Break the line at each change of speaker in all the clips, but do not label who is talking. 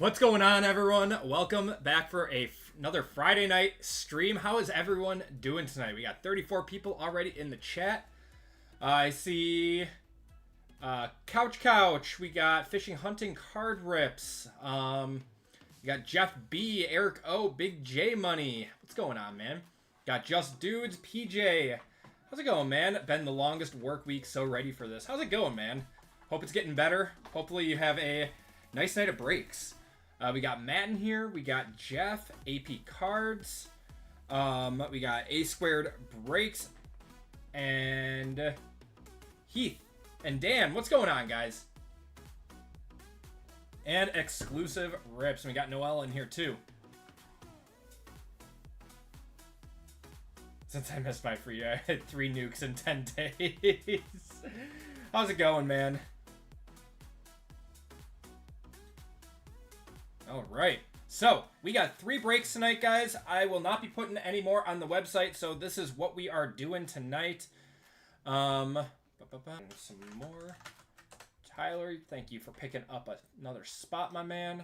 What's going on, everyone? Welcome back for another Friday night stream. How is everyone doing tonight? We got 34 people already in the chat. I see Couch. We got Fishing Hunting Card Rips. We got Jeff B, Eric O, Big J Money. What's going on, man? Got Just Dudes, PJ. How's it going, man? Been the longest work week, so ready for this. How's it going, man? Hope it's getting better. Hopefully you have a nice night of breaks. We got Matt in here. We got Jeff, AP Cards. We got A Squared Breaks. And Heath. And Dan. What's going on, guys? And Exclusive Rips. And we got Noelle in here, too. Since I missed my free, I had 3 nukes in 10 days. How's it going, man? All right, so we got 3 breaks tonight, guys. I will not be putting any more on the website, so this is what we are doing tonight. Some more. Tyler, thank you for picking up another spot, my man.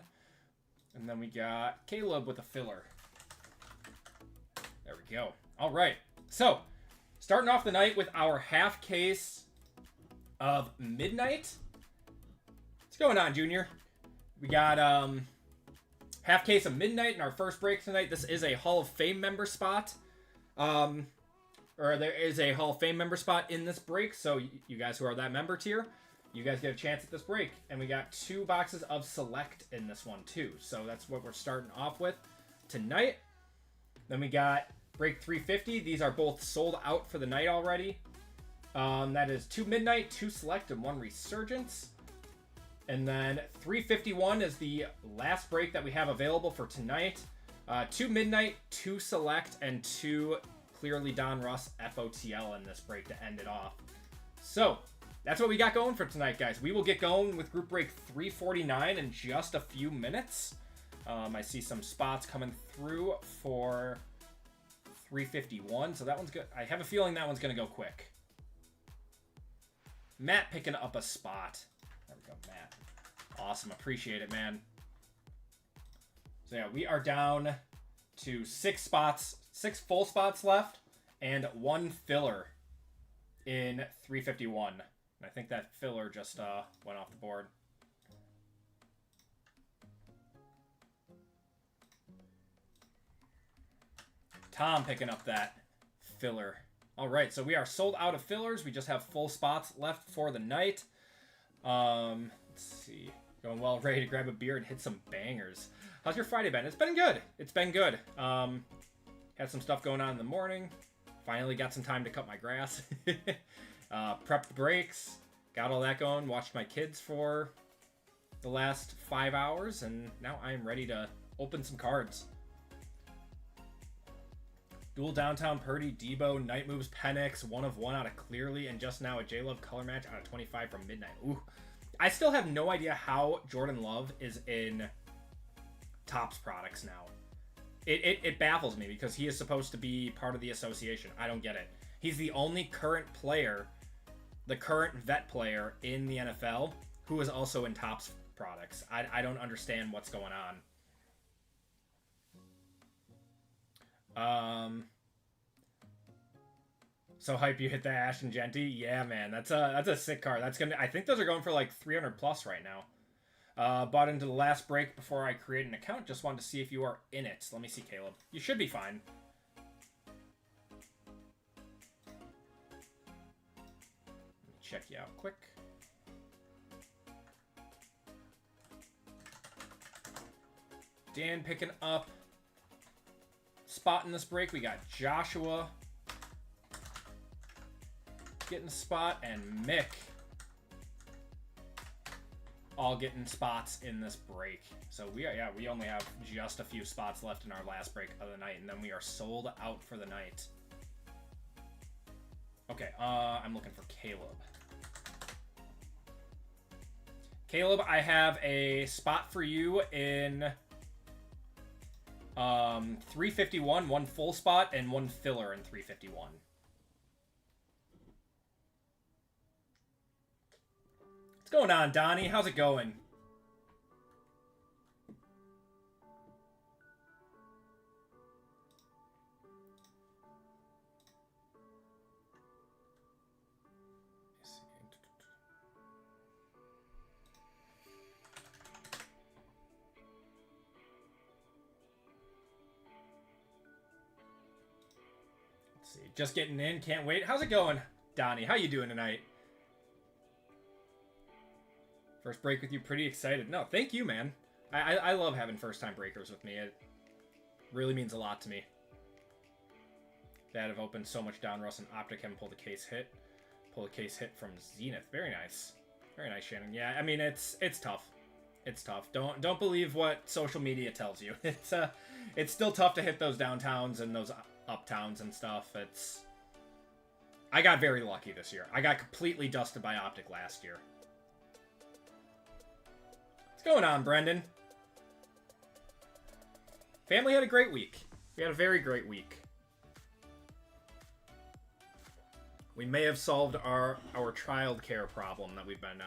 And then we got Caleb with a filler. There we go. All right, so starting off the night with our half case of Midnight. What's going on, Junior? We got half case of Midnight in our first break tonight. This is a Hall of Fame member spot. Or there is a Hall of Fame member spot in this break. So you guys who are that member tier, you guys get a chance at this break. And we got 2 boxes of Select in this one too. So that's what we're starting off with tonight. Then we got break 350. These are both sold out for the night already. That is 2 Midnight, 2 Select, and 1 Resurgence. And then 351 is the last break that we have available for tonight. 2 Midnight, 2 Select, and 2 Clearly Don Russ FOTL in this break to end it off. So, that's what we got going for tonight, guys. We will get going with group break 349 in just a few minutes. I see some spots coming through for 351, so that one's good. I have a feeling that one's going to go quick. Matt picking up a spot. There we go, Matt. Awesome. Appreciate it, man. So, yeah, we are down to 6 spots, 6 full spots left, and 1 filler in 351. And I think that filler just went off the board. Tom picking up that filler. All right, so we are sold out of fillers. We just have full spots left for the night. Let's see. Going well, ready to grab a beer and hit some bangers. How's your Friday been? It's been good. It's been good. Had some stuff going on in the morning. Finally got some time to cut my grass. Prepped the breaks. Got all that going. Watched my kids for the last 5 hours. And now I'm ready to open some cards. Dual Downtown Purdy, Debo, Night Moves, Penix, 1 of 1 out of Clearly, and just now a J-Love color match out of 25 from Midnight. Ooh. I still have no idea how Jordan Love is in Topps products now. It baffles me because he is supposed to be part of the association. I don't get it. He's the only current player, the current vet player in the NFL who is also in Topps products. I don't understand what's going on. So hype you hit the Ashton Genty. Yeah, man, that's a sick card. That's gonna. I think those are going for like 300 plus right now. Bought into the last break before I create an account. Just wanted to see if you are in it. Let me see, Caleb. You should be fine. Let me check you out quick. Dan picking up spot in this break. We got Joshua getting a spot, and Mick all getting spots in this break. So we only have just a few spots left in our last break of the night, and then we are sold out for the night. Okay, I'm looking for Caleb. Caleb, I have a spot for you in 351, 1 full spot and 1 filler in 351. What's going on, Donnie? How's it going? Just getting in, can't wait. How's it going, Donnie? How you doing tonight? First break with you, pretty excited. No, thank you, man. I love having first-time breakers with me. It really means a lot to me. That have opened so much down Russ and Optic and pull the case hit. Pull the case hit from Zenith. Very nice. Very nice, Shannon. Yeah, I mean, it's tough. It's tough. Don't believe what social media tells you. It's still tough to hit those downtowns and those uptowns and stuff. I got very lucky this year. I got completely dusted by Optic last year. What's going on, Brendan? Family had a great week. We had a very great week. We may have solved our child care problem that we've been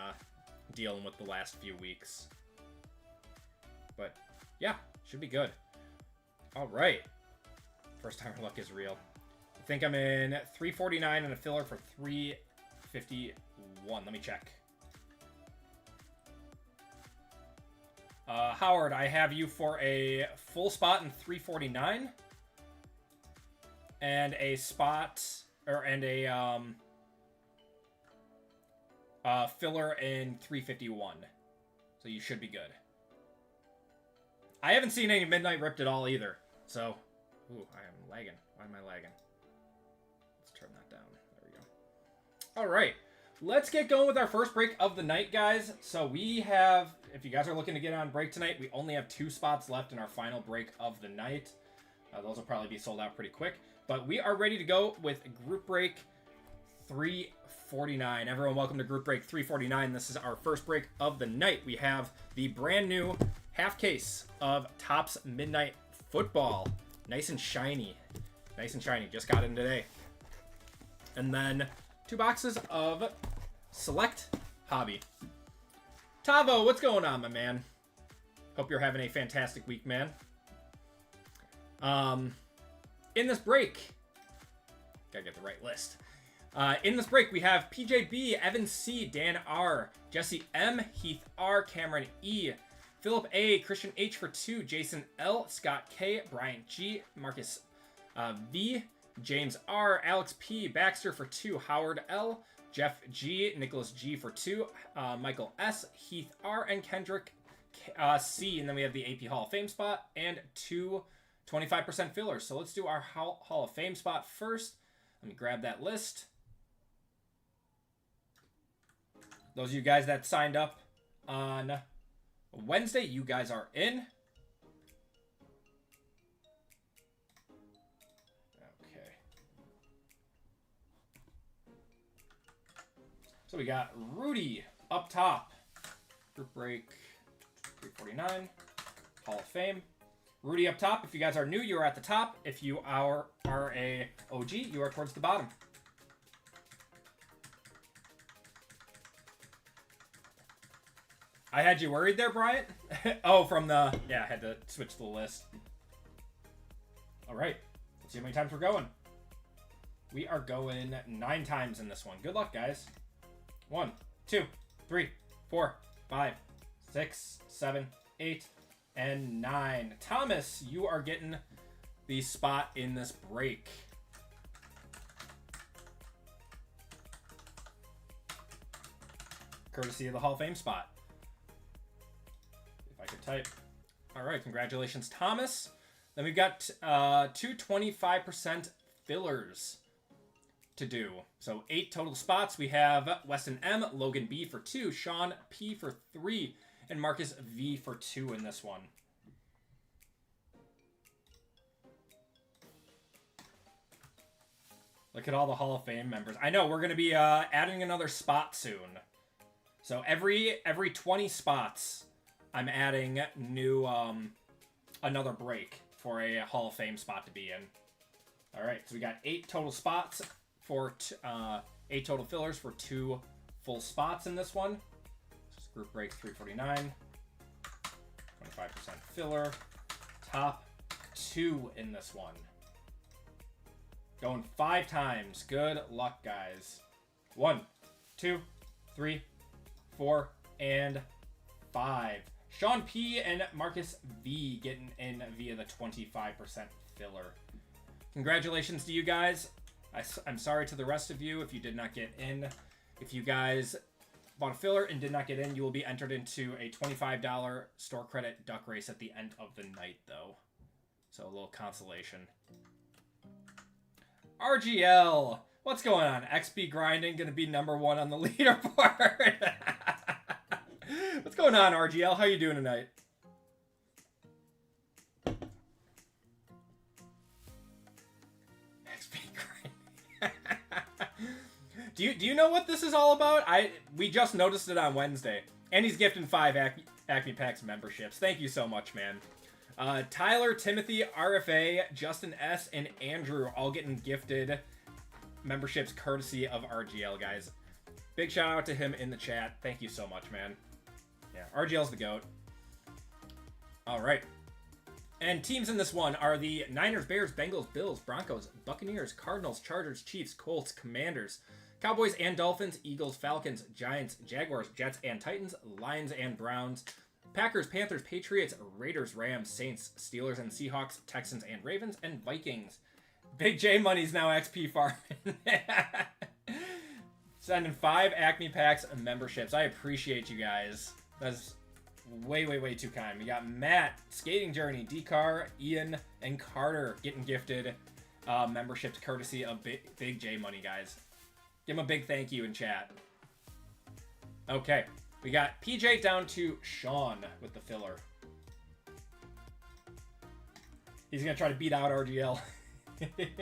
dealing with the last few weeks. But, yeah, should be good. All right. First timer luck is real. I think I'm in 349 and a filler for 351. Let me check. Howard, I have you for a full spot in 349 and a spot and a filler in 351. So you should be good. I haven't seen any Midnight Ripped at all either. So, ooh, I am lagging. Why am I lagging? Let's turn that down. There we go. All right. Let's get going with our first break of the night, guys. So we have, if you guys are looking to get on break tonight, we only have 2 spots left in our final break of the night. Those will probably be sold out pretty quick. But we are ready to go with group break 349. Everyone, welcome to group break 349. This is our first break of the night. We have the brand new half case of Topps Midnight Football. Nice and shiny. Nice and shiny. Just got in today. And then 2 boxes of Select Hobby. Tavo, what's going on, my man? Hope you're having a fantastic week, man. In this break, gotta get the right list. In this break, we have PJB, Evan C, Dan R, Jesse M, Heath R, Cameron E, Philip A, Christian H for 2, Jason L, Scott K, Brian G, Marcus V, James R, Alex P, Baxter for 2, Howard L, Jeff G, Nicholas G for 2, Michael S, Heath R, and Kendrick C. And then we have the AP Hall of Fame spot and 2 25% fillers. So let's do our Hall of Fame spot first. Let me grab that list. Those of you guys that signed up on Wednesday, you guys are in. Okay. So we got Rudy up top. Group break 349. Hall of Fame. Rudy up top. If you guys are new, you are at the top. If you are a OG, you are towards the bottom. I had you worried there, Bryant? Oh, from the... Yeah, I had to switch the list. All right. Let's see how many times we're going. We are going 9 times in this one. Good luck, guys. 1, 2, 3, 4, 5, 6, 7, 8, and 9. Thomas, you are getting the spot in this break. Courtesy of the Hall of Fame spot. If I could type. All right, congratulations, Thomas. Then we've got 2 25% fillers to do. So 8 total spots. We have Weston M, Logan B for 2, Sean P for 3, and Marcus V for 2 in this one. Look at all the Hall of Fame members. I know, we're going to be adding another spot soon. So every 20 spots, I'm adding new another break for a Hall of Fame spot to be in. All right, so we got 8 total spots for 8 total fillers for 2 full spots in this one. This is group break 349. 25% filler. Top 2 in this one. Going 5 times. Good luck, guys. 1, 2, 3, 4, and 5. Sean P and Marcus V getting in via the 25% filler. Congratulations to you guys. I'm sorry to the rest of you if you did not get in. If you guys bought a filler and did not get in, you will be entered into a $25 store credit duck race at the end of the night, though. So a little consolation. RGL, what's going on? XP grinding gonna be #1 on the leaderboard. What's going on, RGL? How you doing tonight? XP grinding. Do you know what this is all about? We just noticed it on Wednesday, and he's gifting 5 Acme Packs memberships. Thank you so much, man. Tyler, Timothy, RFA, Justin S, and Andrew all getting gifted memberships courtesy of RGL, guys. Big shout out to him in the chat. Thank you so much, man. Yeah, RGL's the GOAT. All right. And teams in this one are the Niners, Bears, Bengals, Bills, Broncos, Buccaneers, Cardinals, Chargers, Chiefs, Colts, Commanders, Cowboys and Dolphins, Eagles, Falcons, Giants, Jaguars, Jets and Titans, Lions and Browns, Packers, Panthers, Patriots, Raiders, Rams, Saints, Steelers and Seahawks, Texans and Ravens, and Vikings. Big J Money's now XP farming. Sending 5 Acme Packs memberships. I appreciate you guys. That's way, way, way too kind. We got Matt, Skating Journey, D-Car, Ian, and Carter getting gifted memberships courtesy of Big J Money, guys. Give him a big thank you in chat. Okay. We got PJ down to Sean with the filler. He's going to try to beat out RGL. All right.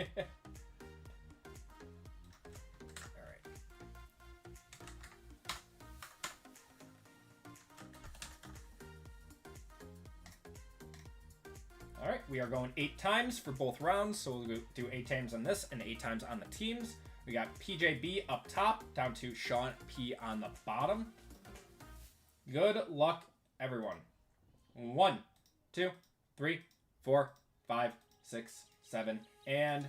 All right, we are going 8 times for both rounds, so we'll do 8 times on this and 8 times on the teams. We got PJB up top, down to Sean P on the bottom. Good luck, everyone. 1, 2, 3, 4, 5, 6, 7, and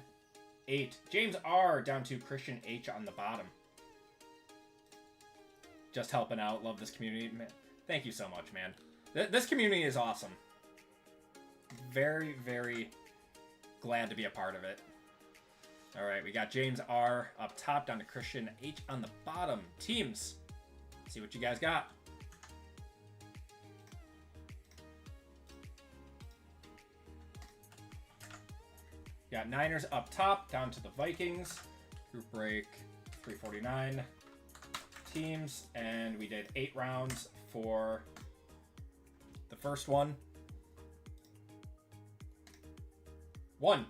8. James R down to Christian H on the bottom. Just helping out. Love this community. Man, thank you so much, man. This community is awesome. Very, very glad to be a part of it. All right, we got James R up top, down to Christian H on the bottom. Teams, see what you guys got. Got Niners up top, down to the Vikings. Group break 349 teams, and we did 8 rounds for the first one. 1,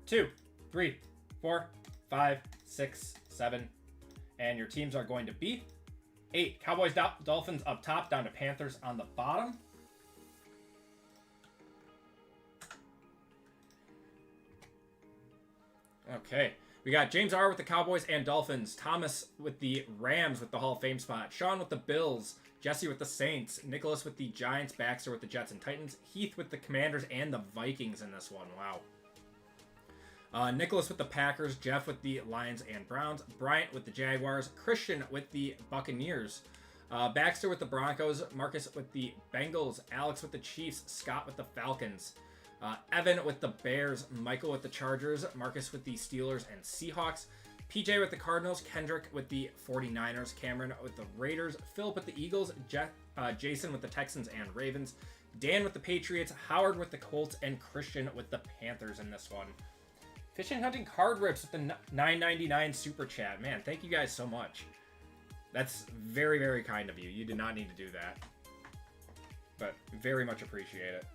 2, 3, 4, 5, 6, 7, and your teams are going to be 8. Cowboys, Dolphins up top, down to Panthers on the bottom. Okay, we got James R with the Cowboys and Dolphins, Thomas with the Rams with the Hall of Fame spot, Sean with the Bills, Jesse with the Saints, Nicholas with the Giants, Baxter with the Jets and Titans, Heath with the Commanders and the Vikings in this one. Wow. Nicholas with the Packers, Jeff with the Lions and Browns, Bryant with the Jaguars, Christian with the Buccaneers, Baxter with the Broncos, Marcus with the Bengals, Alex with the Chiefs, Scott with the Falcons, Evan with the Bears, Michael with the Chargers, Marcus with the Steelers and Seahawks, PJ with the Cardinals, Kendrick with the 49ers, Cameron with the Raiders, Philip with the Eagles, Jason with the Texans and Ravens, Dan with the Patriots, Howard with the Colts, and Christian with the Panthers in this one. Fishing Hunting Card Rips with the $9.99 super chat. Man, thank you guys so much. That's very, very kind of you. You did not need to do that. But very much appreciate it.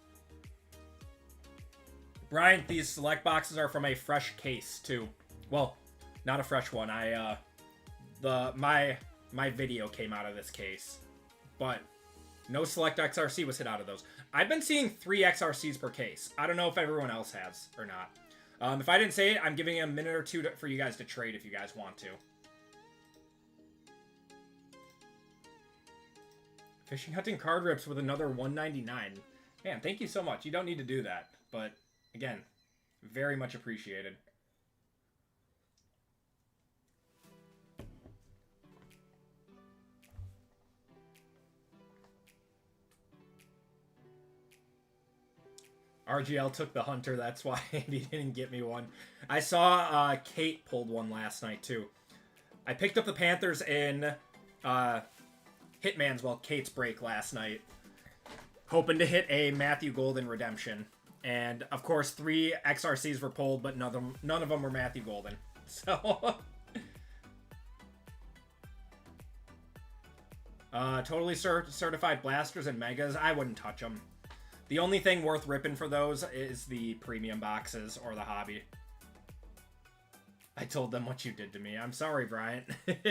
Brian, these select boxes are from a fresh case too. Well, not a fresh one. My video came out of this case, but no select XRC was hit out of those. I've been seeing 3 XRCs per case. I don't know if everyone else has or not. If I didn't say it, I'm giving a minute or 2 for you guys to trade if you guys want to. Fishing Hunting Card Rips with another $1.99. Man, thank you so much. You don't need to do that, but again, very much appreciated. RGL took the Hunter, that's why he didn't get me one. I saw Kate pulled one last night, too. I picked up the Panthers in Hitman's, Kate's break last night, hoping to hit a Matthew Golden redemption. And, of course, 3 XRCs were pulled, but none of them were Matthew Golden. So... totally certified blasters and megas, I wouldn't touch them. The only thing worth ripping for those is the premium boxes or the hobby. I told them what you did to me. I'm sorry, Bryant. What's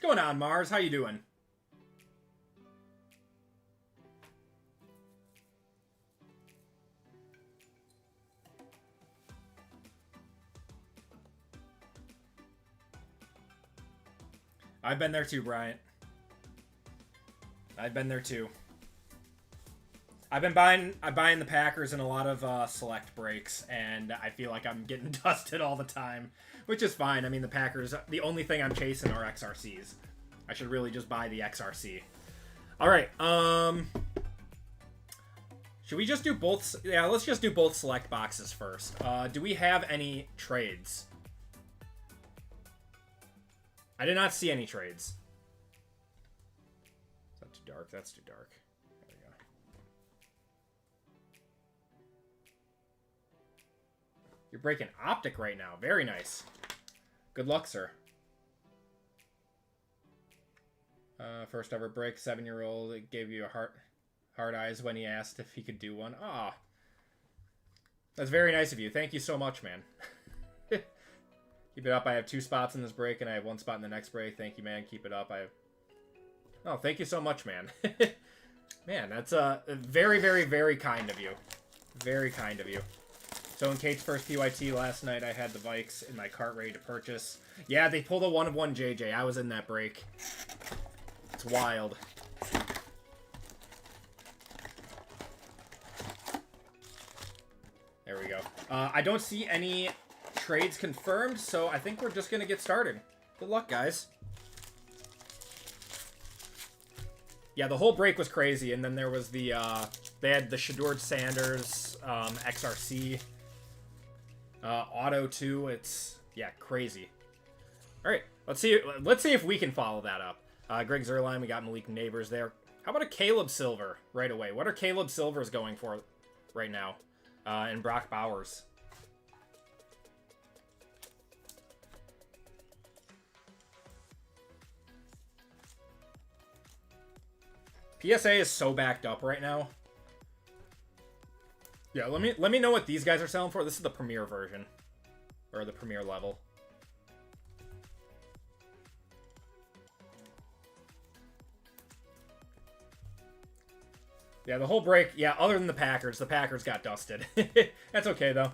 going on, Mars? How you doing? I've been there too, Bryant. I've been there too. I'm buying the Packers in a lot of select breaks, and I feel like I'm getting dusted all the time, which is fine. I mean, the Packers, the only thing I'm chasing are XRCs. I should really just buy the XRC. All right. Should we just do both? Yeah, let's just do both select boxes first. Do we have any trades? I did not see any trades. Is that too dark? That's too dark. There we go. You're breaking optic right now. Very nice. Good luck, sir. First ever break, 7-year-old. It gave you a hard eyes when he asked if he could do one. Ah, that's very nice of you. Thank you so much, man. Keep it up. I have 2 spots in this break, and I have 1 spot in the next break. Thank you, man. Keep it up. Oh, thank you so much, man. Man, that's very, very, very kind of you. Very kind of you. So in Kate's first PYT last night, I had the Vikes in my cart ready to purchase. Yeah, they pulled a 1-of-1 JJ. I was in that break. It's wild. There we go. I don't see any trades confirmed, so I think we're just gonna get started. Good luck, guys. Yeah, the whole break was crazy, and then there was the they had the Shedeur Sanders XRC auto too. It's crazy. All right, let's see if we can follow that up. Greg Zerline, we got Malik Neighbors there. How about a Caleb Silver right away? What are Caleb Silvers going for right now? And Brock Bowers. PSA is so backed up right now. Yeah, let me know what these guys are selling for. This is the premier version, or the premier level. Yeah, the whole break. Yeah, other than the Packers got dusted. That's okay though.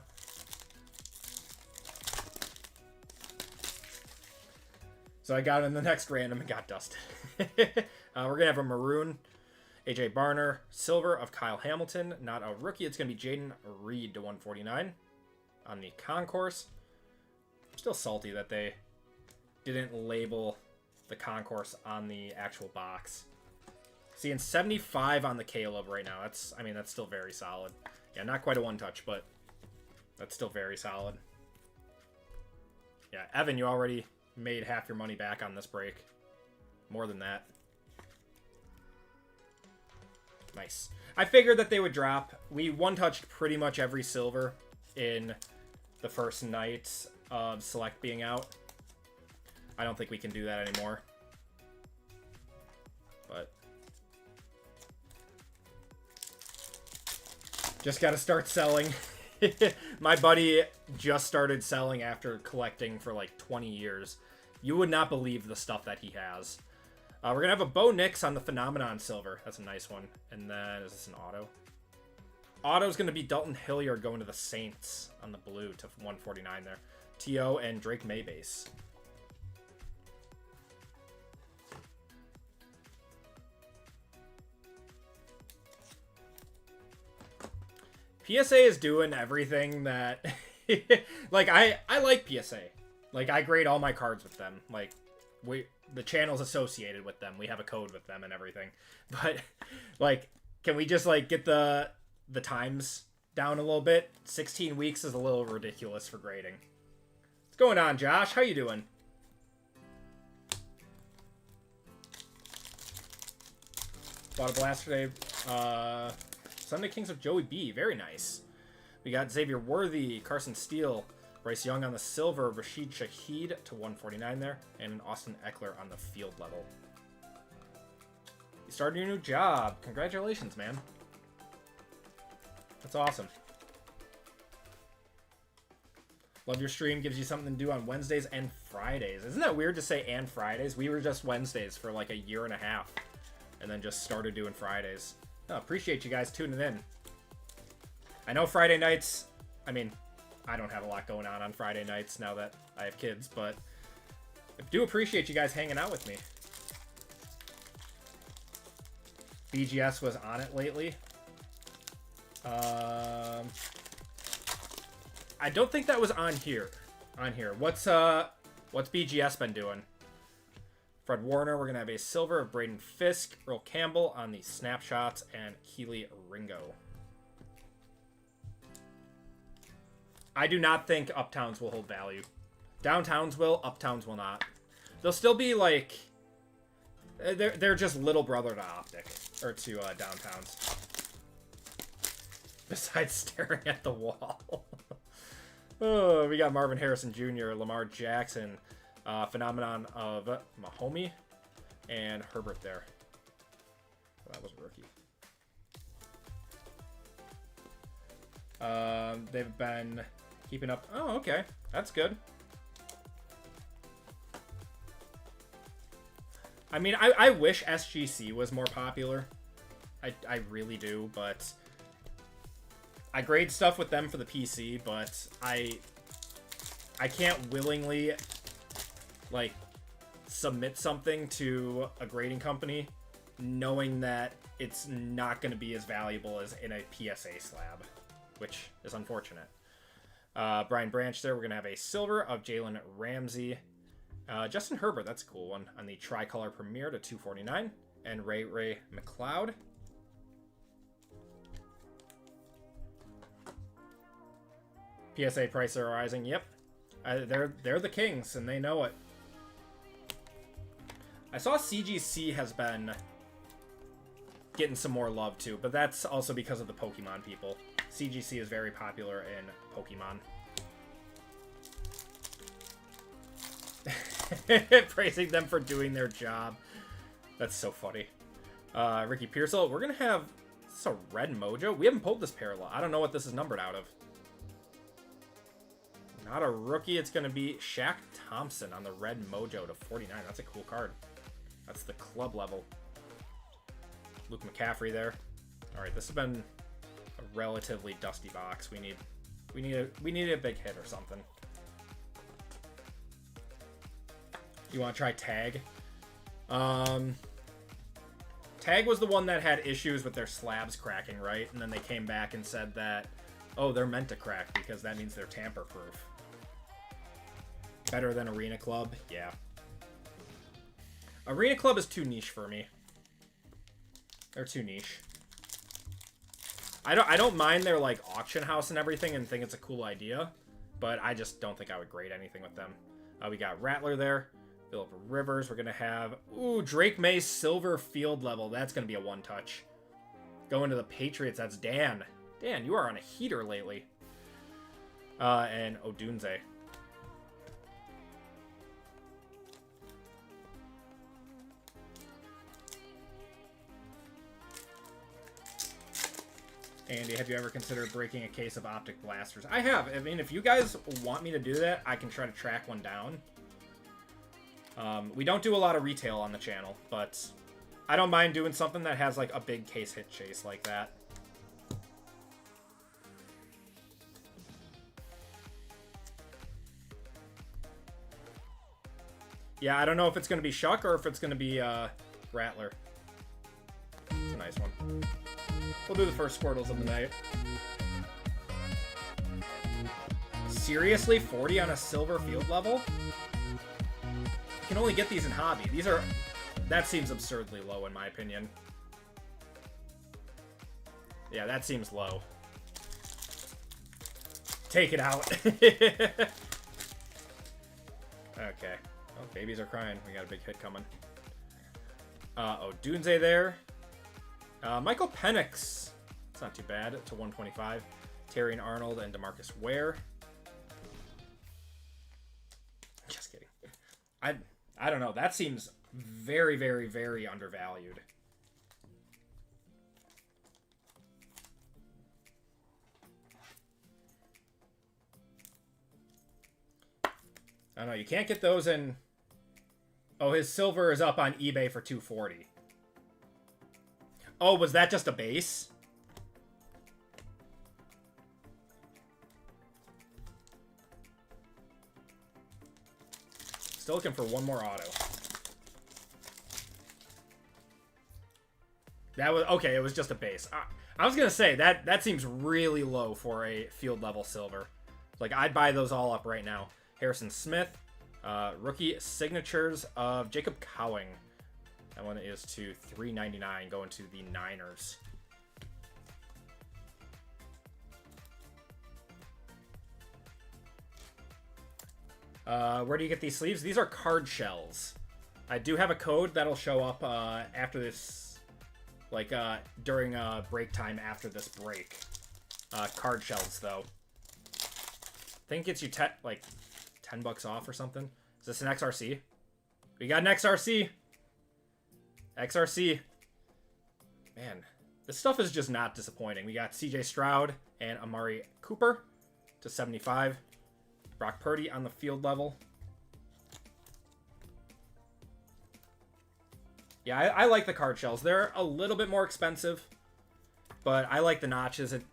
So I got in the next random and got dusted. We're gonna have a maroon. AJ Barner, silver of Kyle Hamilton, not a rookie. It's going to be Jaden Reed to 149 on the concourse. I'm still salty that they didn't label the concourse on the actual box. Seeing 75 on the Caleb right now. That's still very solid. Yeah, not quite a one-touch, but that's still very solid. Yeah, Evan, you already made half your money back on this break. More than that. Nice. I figured that they would drop. We one-touched pretty much every silver in the first night of Select being out. I don't think we can do that anymore. But just got to start selling. My buddy just started selling after collecting for like 20 years. You would not believe the stuff that he has. We're going to have a Bo Nix on the Phenomenon Silver. That's a nice one. And then, is this an auto? Auto's going to be Dalton Hilliard going to the Saints on the blue to 149 there. T.O. and Drake Maybase. PSA is doing everything that... like, I like PSA. Like, I grade all my cards with them. Like, the channel's associated with them. We have a code with them and everything. But, like, can we just, like, get the times down a little bit? 16 weeks is a little ridiculous for grading. What's going on, Josh? How you doing? Bought a blaster today. Sunday Kings of Joey B. Very nice. We got Xavier Worthy, Carson Steele, Bryce Young on the silver, Rashid Shaheed to 149 there, and an Austin Eckler on the field level. You started your new job. Congratulations, man. That's awesome. Love your stream. Gives you something to do on Wednesdays and Fridays. Isn't that weird to say and Fridays? We were just Wednesdays for like a year and a half, and then just started doing Fridays. No, appreciate you guys tuning in. I know Friday nights, I mean, I don't have a lot going on Friday nights now that I have kids, but I do appreciate you guys hanging out with me. BGS was on it lately. I don't think that was on here. What's BGS been doing? Fred Warner, we're gonna have a silver of Braden Fisk, Earl Campbell on the snapshots, and Keely Ringo. I do not think Uptowns will hold value. Downtowns will, Uptowns will not. They'll still be like... They're just little brother to Optic. Or to Downtowns. Besides staring at the wall. Oh, we got Marvin Harrison Jr., Lamar Jackson, Phenomenon of Mahomey, and Herbert there. Oh, that was a rookie. They've been... keeping up. Oh, okay. That's good. I mean, I wish SGC was more popular. I really do, but I grade stuff with them for the PC, but I can't willingly, like, submit something to a grading company knowing that it's not going to be as valuable as in a PSA slab, which is unfortunate. Brian Branch there. We're going to have a silver of Jalen Ramsey. Justin Herbert, that's a cool one, on the Tricolor Premier to 249. And Ray McLeod. PSA prices are rising. Yep. They're the kings, and they know it. I saw CGC has been getting some more love, too, but that's also because of the Pokemon people. CGC is very popular in Pokemon. Praising them for doing their job. That's so funny. Ricky Pearsall. We're going to have... Is this a red mojo? We haven't pulled this parallel. I don't know what this is numbered out of. Not a rookie. It's going to be Shaq Thompson on the red mojo to 49. That's a cool card. That's the club level. Luke McCaffrey there. All right, this has been a relatively dusty box. We need a big hit or something. You want to try Tag? Tag was the one that had issues with their slabs cracking, right? And then they came back and said that, oh, they're meant to crack because that means they're tamper-proof. Better than Arena Club? Yeah. Arena Club is too niche for me. They're too niche. I don't mind their, like, auction house and everything and think it's a cool idea, but I just don't think I would grade anything with them. We got Rattler there. Phillip Rivers. We're going to have... Ooh, Drake May silver field level. That's going to be a one-touch. Going to the Patriots. That's Dan. Dan, you are on a heater lately. And Odunze. Andy, have you ever considered breaking a case of optic blasters? I have. I mean, if you guys want me to do that, I can try to track one down. We don't do a lot of retail on the channel, but I don't mind doing something that has like a big case hit chase like that. Yeah, I don't know if it's going to be Shuck or if it's going to be Rattler. It's a nice one. We'll do the first Squirtles of the night. Seriously? 40 on a silver field level? You can only get these in hobby. These are... That seems absurdly low in my opinion. Yeah, that seems low. Take it out. Okay. Oh, babies are crying. We got a big hit coming. Oh, Dunze there. Michael Penix. It's not too bad. To 125. Terry and Arnold and DeMarcus Ware. Just kidding. I don't know. That seems very, very, very undervalued. I don't know. You can't get those in... Oh, his silver is up on eBay for $240. Oh, was that just a base? Still looking for one more auto. That was... Okay, it was just a base. I was going to say, that seems really low for a field level silver. Like, I'd buy those all up right now. Harrison Smith. Rookie signatures of Jacob Cowing. That one is to $3.99 going to the Niners. Where do you get these sleeves? These are card shells. I do have a code that'll show up after this, like during break time after this break. Card shells though. I think it gets you like $10 off or something. Is this an XRC? We got an XRC. XRC. Man, this stuff is just not disappointing. We got CJ Stroud and Amari Cooper to 75. Brock Purdy on the field level. Yeah, I like the card shells. They're a little bit more expensive, but I like the notches. It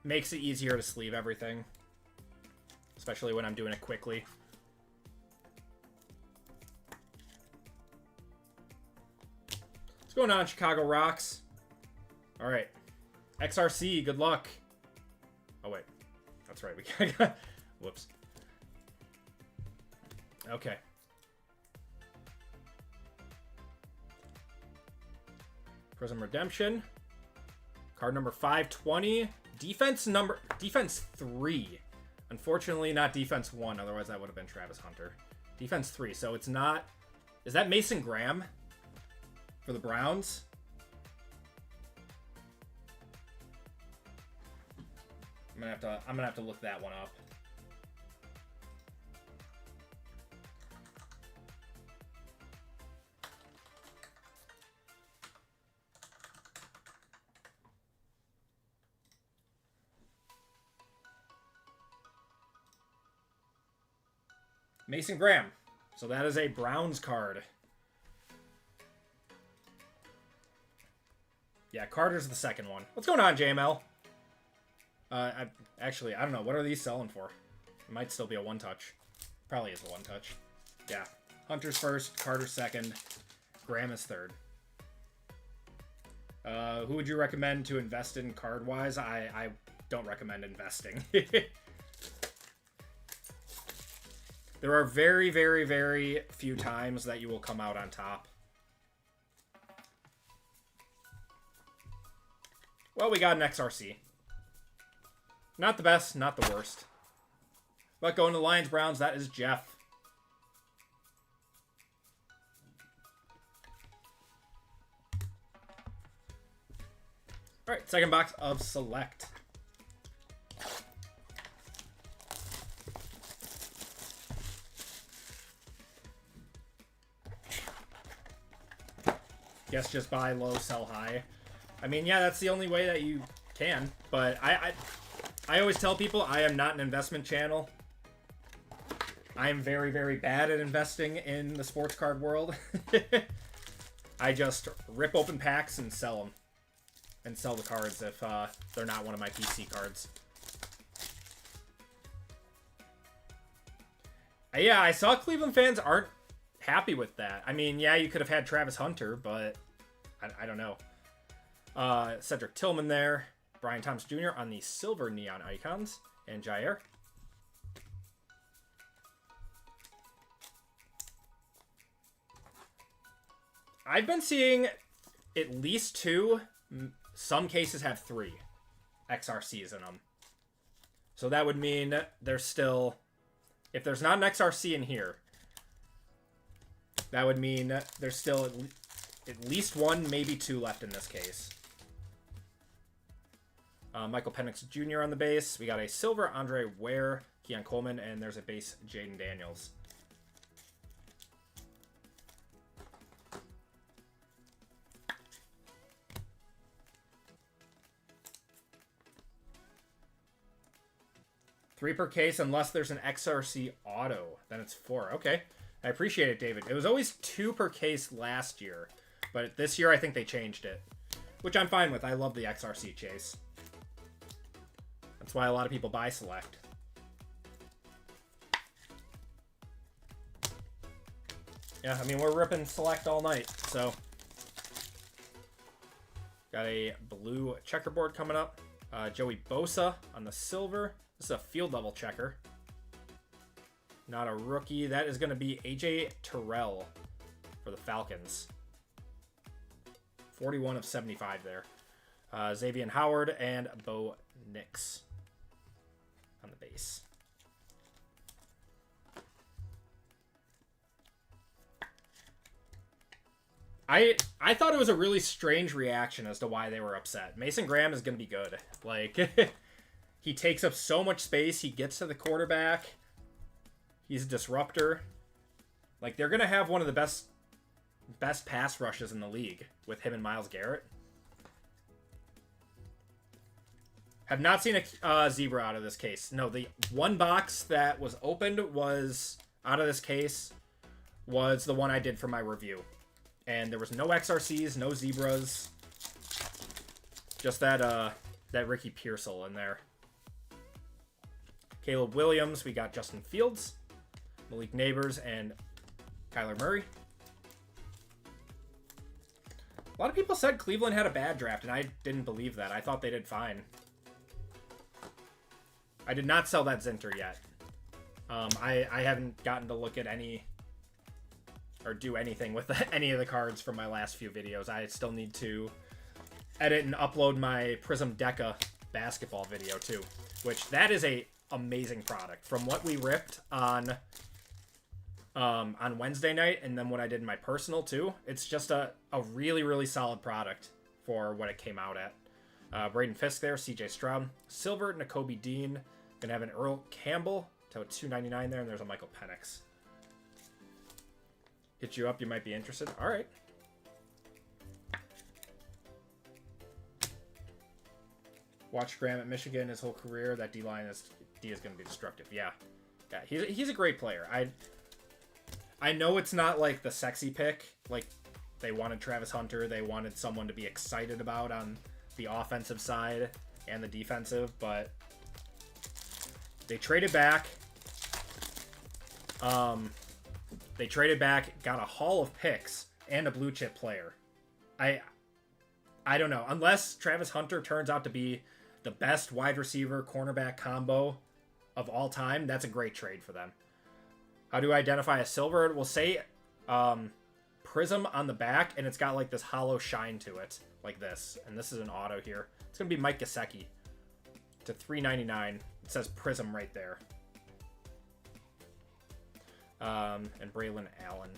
makes it easier to sleeve everything, especially when I'm doing it quickly. What's going on, Chicago Rocks? All right. XRC, good luck. Oh, wait. That's right. We got... Whoops. Okay. Prism Redemption. Card number 520. Defense 3. Unfortunately, not defense 1. Otherwise, that would have been Travis Hunter. Defense 3. So it's not... Is that Mason Graham for the Browns? I'm gonna have to look that one up. Mason Graham. So that is a Browns card. Yeah, Carter's the second one. What's going on, JML? Actually, I don't know. What are these selling for? It might still be a one-touch. Probably is a one-touch. Yeah. Hunter's first, Carter's second, Graham is third. Who would you recommend to invest in card-wise? I don't recommend investing. There are very, very, very few times that you will come out on top. Well, we got an XRC. Not the best, not the worst. But going to Lions-Browns, that is Jeff. All right, second box of Select. Guess just buy low, sell high. I mean, yeah, that's the only way that you can. But I always tell people I am not an investment channel. I am very, very bad at investing in the sports card world. I just rip open packs and sell them. And sell the cards if they're not one of my PC cards. Yeah, I saw Cleveland fans aren't happy with that. I mean, yeah, you could have had Travis Hunter, but I don't know. Cedric Tillman there. Brian Thomas Jr. on the silver neon icons. And Jair. I've been seeing at least 2. Some cases have 3 XRCs in them. So that would mean there's still... If there's not an XRC in here, that would mean there's still at least 1, maybe 2 left in this case. Michael Penix Jr. on the base. We got a silver Andre Ware, Keon Coleman, and there's a base Jaden Daniels. Three per case unless there's an XRC auto. Then it's 4. Okay. I appreciate it, David. It was always 2 per case last year. But this year I think they changed it. Which I'm fine with. I love the XRC chase. That's why a lot of people buy Select. Yeah, I mean, we're ripping Select all night. So, got a blue checkerboard coming up. Joey Bosa on the silver. This is a field level checker. Not a rookie. That is going to be AJ Terrell for the Falcons. 41 of 75 there. Xavier Howard and Bo Nix on the base. I thought it was a really strange reaction as to why they were upset. Mason Graham is going to be good. Like, he takes up so much space. He gets to the quarterback. He's a disruptor. Like, they're going to have one of the best pass rushes in the league with him and Myles Garrett. Have not seen a zebra out of this case. No, the one box that was opened was out of this case was the one I did for my review. And there was no XRCs, no zebras. Just that Ricky Pearsall in there. Caleb Williams, we got Justin Fields, Malik Neighbors, and Kyler Murray. A lot of people said Cleveland had a bad draft, and I didn't believe that. I thought they did fine. I did not sell that Zinter yet. I haven't gotten to look at any or do anything with any of the cards from my last few videos. I still need to edit and upload my Prism Deca basketball video too, which that is a amazing product. From what we ripped on Wednesday night, and then what I did in my personal too, it's just a really, really solid product for what it came out at. Braden Fisk there, CJ Stroud, silver Nakobe Dean, gonna have an Earl Campbell to a $2.99 there, and there's a Michael Penix. Hit you up, you might be interested. All right. Watch Graham at Michigan his whole career. That D-line is going to be destructive. Yeah. He's a great player. I know it's not like the sexy pick. Like, they wanted Travis Hunter. They wanted someone to be excited about on the offensive side and the defensive, but they traded back. They traded back, got a haul of picks, and a blue chip player. I don't know. Unless Travis Hunter turns out to be the best wide receiver cornerback combo of all time, that's a great trade for them. How do I identify a silver? We'll say Prism on the back, and it's got like this hollow shine to it, like this. And this is an auto here. It's going to be Mike Gesicki to $3.99. It says Prism right there. And Braylon Allen.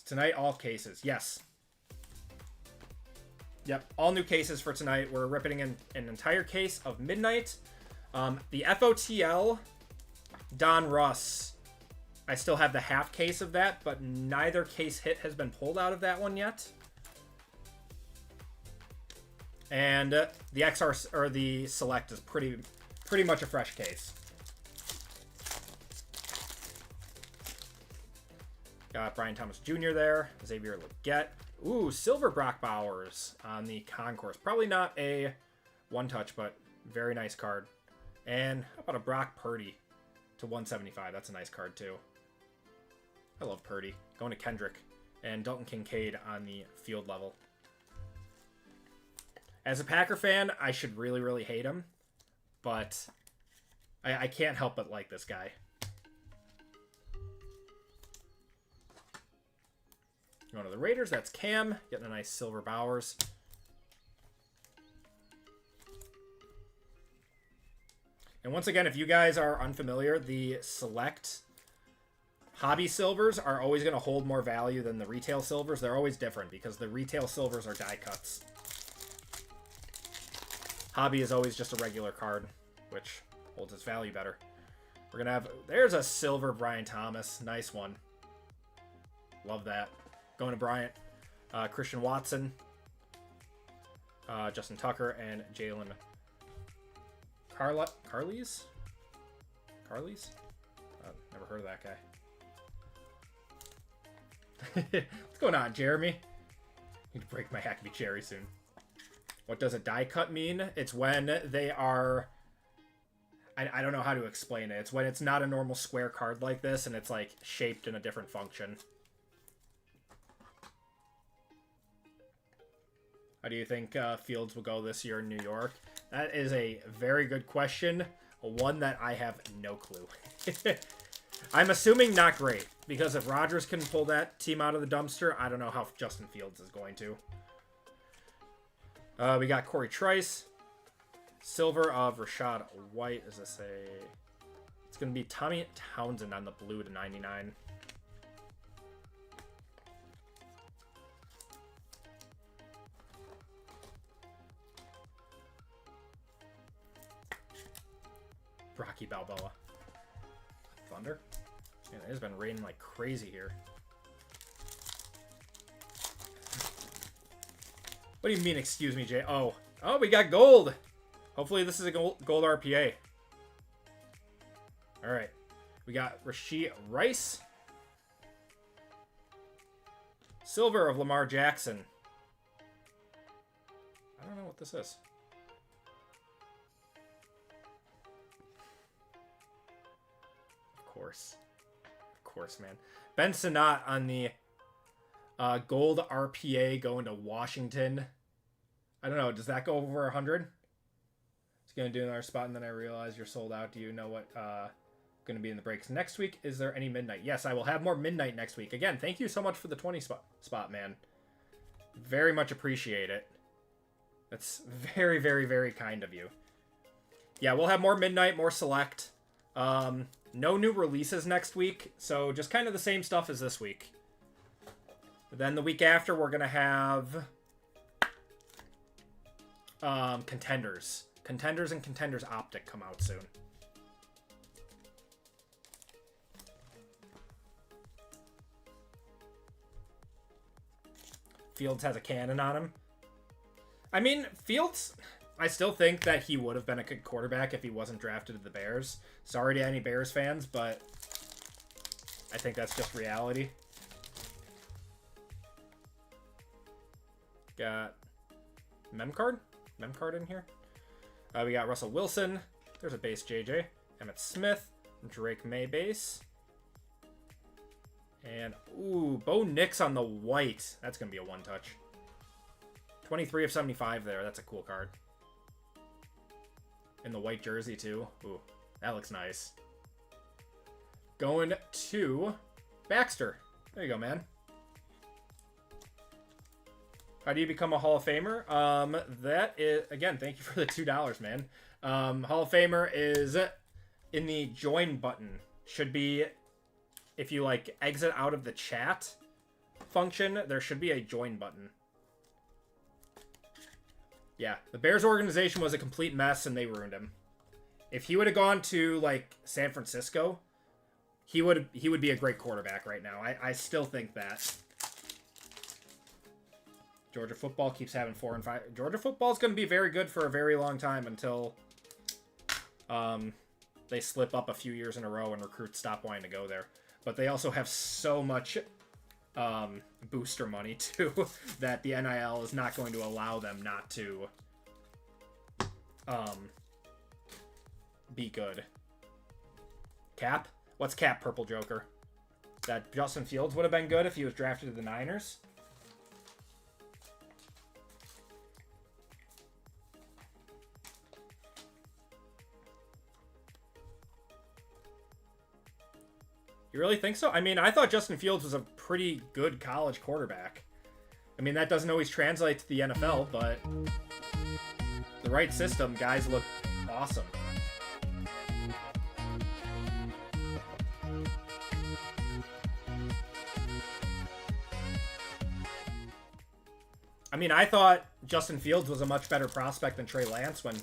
Tonight, all cases. Yes. Yep, all new cases for tonight. We're ripping an entire case of Midnight. The FOTL Don Russ. I still have the half case of that, but neither case hit has been pulled out of that one yet. And the XR or the Select is pretty much a fresh case. Got Brian Thomas Jr. there. Xavier Legette. Ooh, silver Brock Bowers on the concourse. Probably not a one-touch, but very nice card. And how about a Brock Purdy to 175? That's a nice card, too. I love Purdy. Going to Kendrick. And Dalton Kincaid on the field level. As a Packer fan, I should really, really hate him. But I can't help but like this guy. Going to the Raiders, that's Cam. Getting a nice silver Bowers. And once again, if you guys are unfamiliar, the select hobby silvers are always going to hold more value than the retail silvers. They're always different because the retail silvers are die cuts. Hobby is always just a regular card, which holds its value better. We're going to have... There's a silver Brian Thomas. Nice one. Love that. Going to Bryant. Christian Watson. Justin Tucker and Jalen Carles? Never heard of that guy. What's going on, Jeremy? Need to break my Acme cherry soon. What does a die cut mean? It's when they are... I don't know how to explain it. It's when it's not a normal square card like this, and it's like shaped in a different function. How do you think Fields will go this year in New York? That is a very good question. One that I have no clue. I'm assuming not great, because if Rodgers can pull that team out of the dumpster, I don't know how Justin Fields is going to. We got Corey Trice. Silver of Rashad White. Is this a... It's going to be Tommy Townsend on the blue to 99. Rocky Balboa. Thunder. Man, it has been raining like crazy here. What do you mean, excuse me, Jay? Oh, we got gold. Hopefully this is a gold RPA. All right. We got Rashee Rice. Silver of Lamar Jackson. I don't know what this is. Of course, man. Ben Sinnott on the gold RPA going to Washington. I don't know. Does that go over 100? It's going to do another spot, and then I realize you're sold out. Do you know what going to be in the breaks next week? Is there any midnight? Yes, I will have more midnight next week. Again, thank you so much for the 20 spot, man. Very much appreciate it. That's very, very, very kind of you. Yeah, we'll have more midnight, more select. No new releases next week, so just kind of the same stuff as this week. Then the week after, we're going to have Contenders. Contenders and Contenders Optic come out soon. Fields has a cannon on him. I mean, Fields... I still think that he would have been a good quarterback if he wasn't drafted to the Bears. Sorry to any Bears fans, but I think that's just reality. Got Memcard in here. We got Russell Wilson. There's a base JJ. Emmitt Smith. Drake May base. And, ooh, Bo Nix on the white. That's going to be a one-touch. 23 of 75 there. That's a cool card. In the white jersey, too. Ooh, that looks nice. Going to Baxter. There you go, man. How do you become a Hall of Famer? That is... Again, thank you for the $2, man. Hall of Famer is in the join button. Should be... If you, like, exit out of the chat function, there should be a join button. Yeah, the Bears organization was a complete mess, and they ruined him. If he would have gone to, like, San Francisco, he would be a great quarterback right now. I still think that. Georgia football keeps having 4 and 5. Georgia football is going to be very good for a very long time until they slip up a few years in a row and recruits stop wanting to go there. But they also have so much booster money too that the NIL is not going to allow them not to be good. Cap? What's Cap, Purple Joker? That Justin Fields would have been good if he was drafted to the Niners. You really think so? I mean, I thought Justin Fields was a pretty good college quarterback. I mean, that doesn't always translate to the NFL, but the right system, guys look awesome. I mean, I thought Justin Fields was a much better prospect than Trey Lance when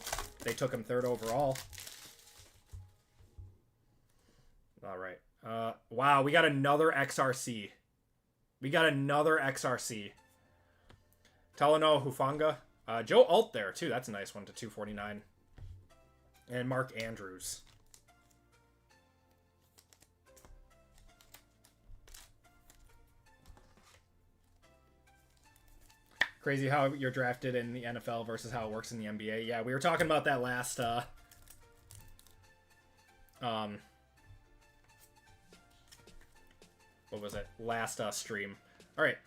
they took him 3rd overall. All right. Wow, we got another XRC. We got another XRC. Talanoa Hufanga. Joe Alt there, too. That's a nice one to 249. And Mark Andrews. Crazy how you're drafted in the NFL versus how it works in the NBA. Yeah, we were talking about that last what was it? Last stream. All right.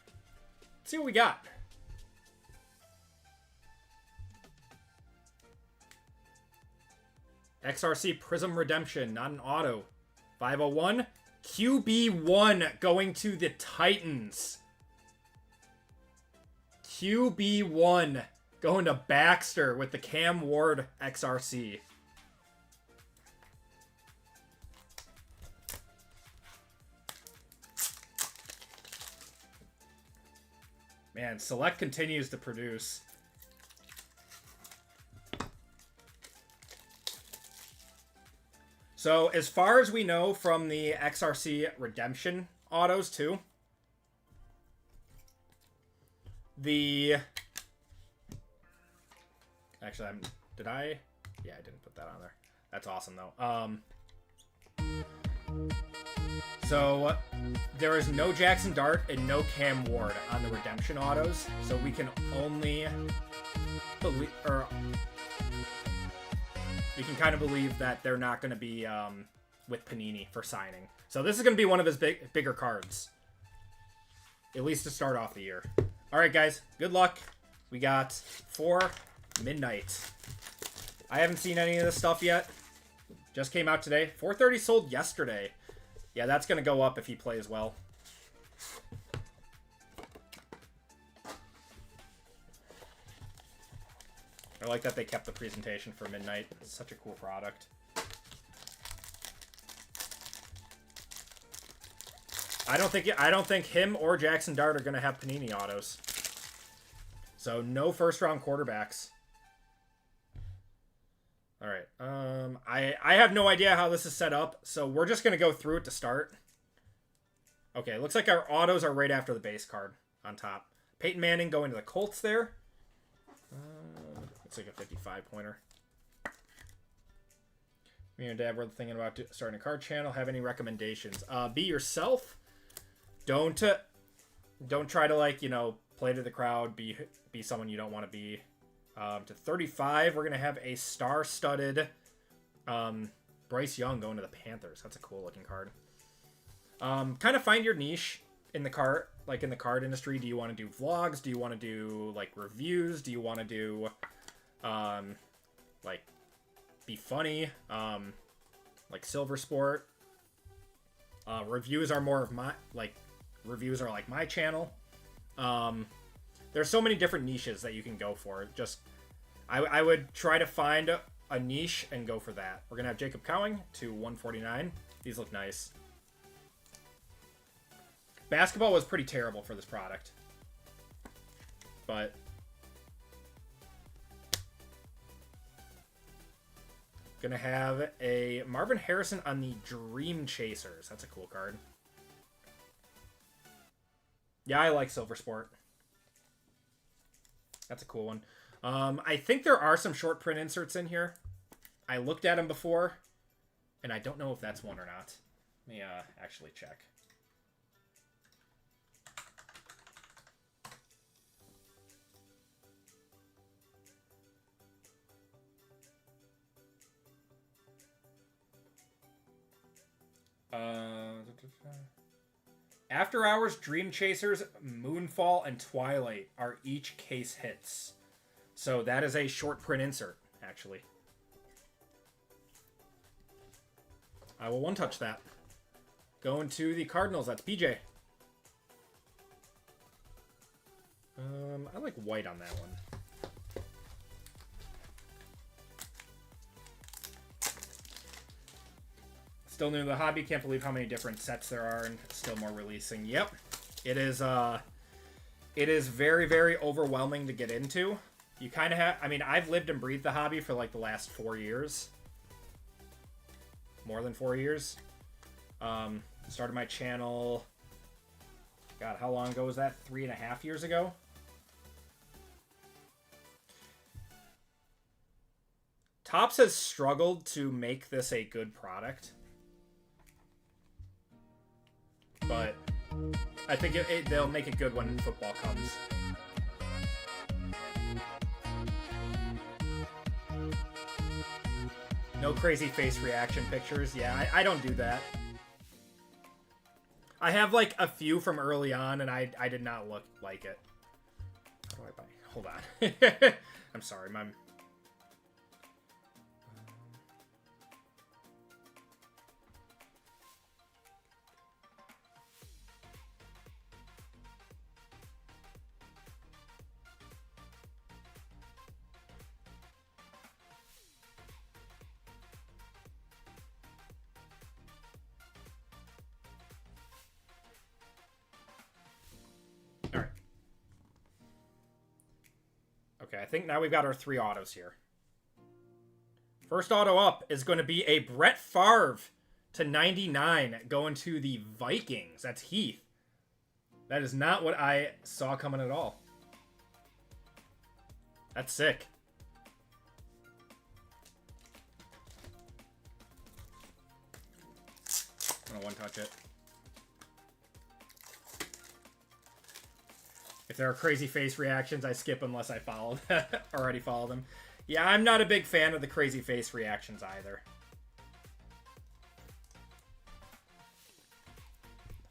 Let's see what we got. XRC Prism Redemption, not an auto. 501. QB1 going to the Titans. QB1 going to Baxter with the Cam Ward XRC. Man, Select continues to produce. So, as far as we know from the XRC Redemption autos, too, actually, did I? Yeah, I didn't put that on there. That's awesome, though. So, there is no Jackson Dart and no Cam Ward on the Redemption autos, so we can only believe, or we can kind of believe that they're not going to be with Panini for signing. So this is going to be one of his bigger cards, at least to start off the year. All right, guys, good luck. We got 4 midnight. I haven't seen any of this stuff yet. Just came out today. 430 sold yesterday. Yeah, that's going to go up if he plays well. I like that they kept the presentation for midnight. It's such a cool product. I don't think him or Jackson Dart are going to have Panini autos. So no first round quarterbacks. All right. I have no idea how this is set up, so we're just going to go through it to start. Okay, looks like our autos are right after the base card on top. Peyton Manning going to the Colts there. Looks like a 55 pointer. Me and Dad were thinking about starting a card channel. Have any recommendations? Be yourself. Don't try to, like, you know, play to the crowd. Be someone you don't want to be. To 35, we're gonna have a star-studded Bryce Young going to the Panthers. That's a cool looking card. Kind of find your niche in the card, like in the card industry. Do you want to do vlogs? Do you want to do like reviews? Do you want to do like be funny? Like Silver Sport. Reviews are more of my reviews are like my channel. There's so many different niches that you can go for. Just I would try to find a niche and go for that. We're gonna have Jacob Cowing to 149. These look nice. Basketball was pretty terrible for this product, but gonna have a Marvin Harrison on the Dream Chasers. That's a cool card. Yeah, I like Silver Sport. That's a cool one. I think there are some short print inserts in here. I looked at them before, and I don't know if that's one or not. Let me actually check. After Hours, Dream Chasers, Moonfall, and Twilight are each case hits. So that is a short print insert, actually. I will one-touch that. Going to the Cardinals. That's PJ. I like white on that one. Still new to the hobby. Can't believe how many different sets there are and still more releasing. Yep. It is very, very overwhelming to get into. You kind of have... I mean, I've lived and breathed the hobby for like the last 4 years. More than 4 years. Started my channel... God, how long ago was that? 3.5 years ago? Topps has struggled to make this a good product. But I think they'll make it good when football comes. No crazy face reaction pictures. Yeah, I don't do that. I have like a few from early on, and I did not look like it. How do I buy? Hold on. I'm sorry, my... Okay, I think now we've got our 3 autos here. First auto up is going to be a Brett Favre to 99 going to the Vikings. That's Heath. That is not what I saw coming at all. That's sick. I'm going to one-touch it. If there are crazy face reactions, I skip unless I follow already follow them. Yeah, I'm not a big fan of the crazy face reactions either.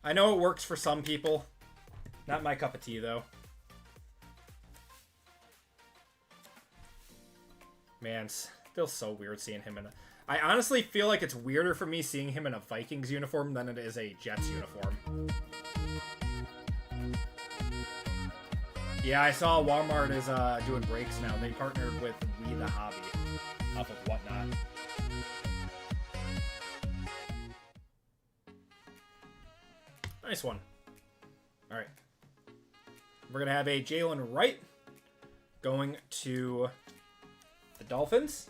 I know it works for some people. Not my cup of tea, though. Man, it's still so weird seeing him in a... I honestly feel like it's weirder for me seeing him in a Vikings uniform than it is a Jets uniform. Yeah, I saw Walmart is doing breaks now. They partnered with We The Hobby off of Whatnot. Nice one. All right. We're going to have a Jalen Wright going to the Dolphins.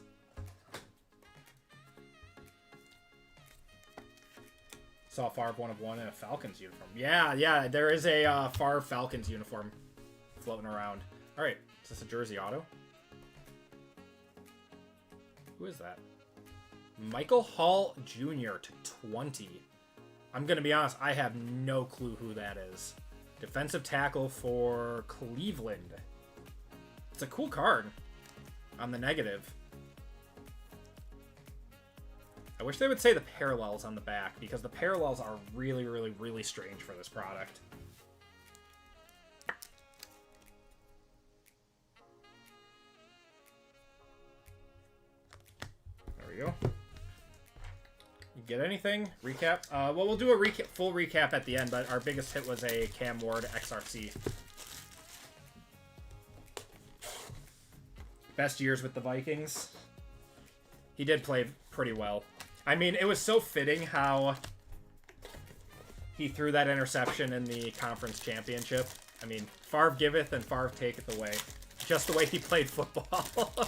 Saw Favre 1 of 1 in a Falcons uniform. Yeah, there is a Favre Falcons uniform floating around. All right, is this a jersey auto? Who is that? Michael Hall Jr. to 20. I'm going to be honest, I have no clue who that is. Defensive tackle for Cleveland. It's a cool card on the negative. I wish they would say the parallels on the back, because the parallels are really, really, really strange for this product. There we go. You get anything? Recap? Well, we'll do a full recap at the end, but our biggest hit was a Cam Ward XRC. Best years with the Vikings. He did play pretty well. I mean, it was so fitting how he threw that interception in the conference championship. I mean, Favre giveth and Favre taketh away. Just the way he played football.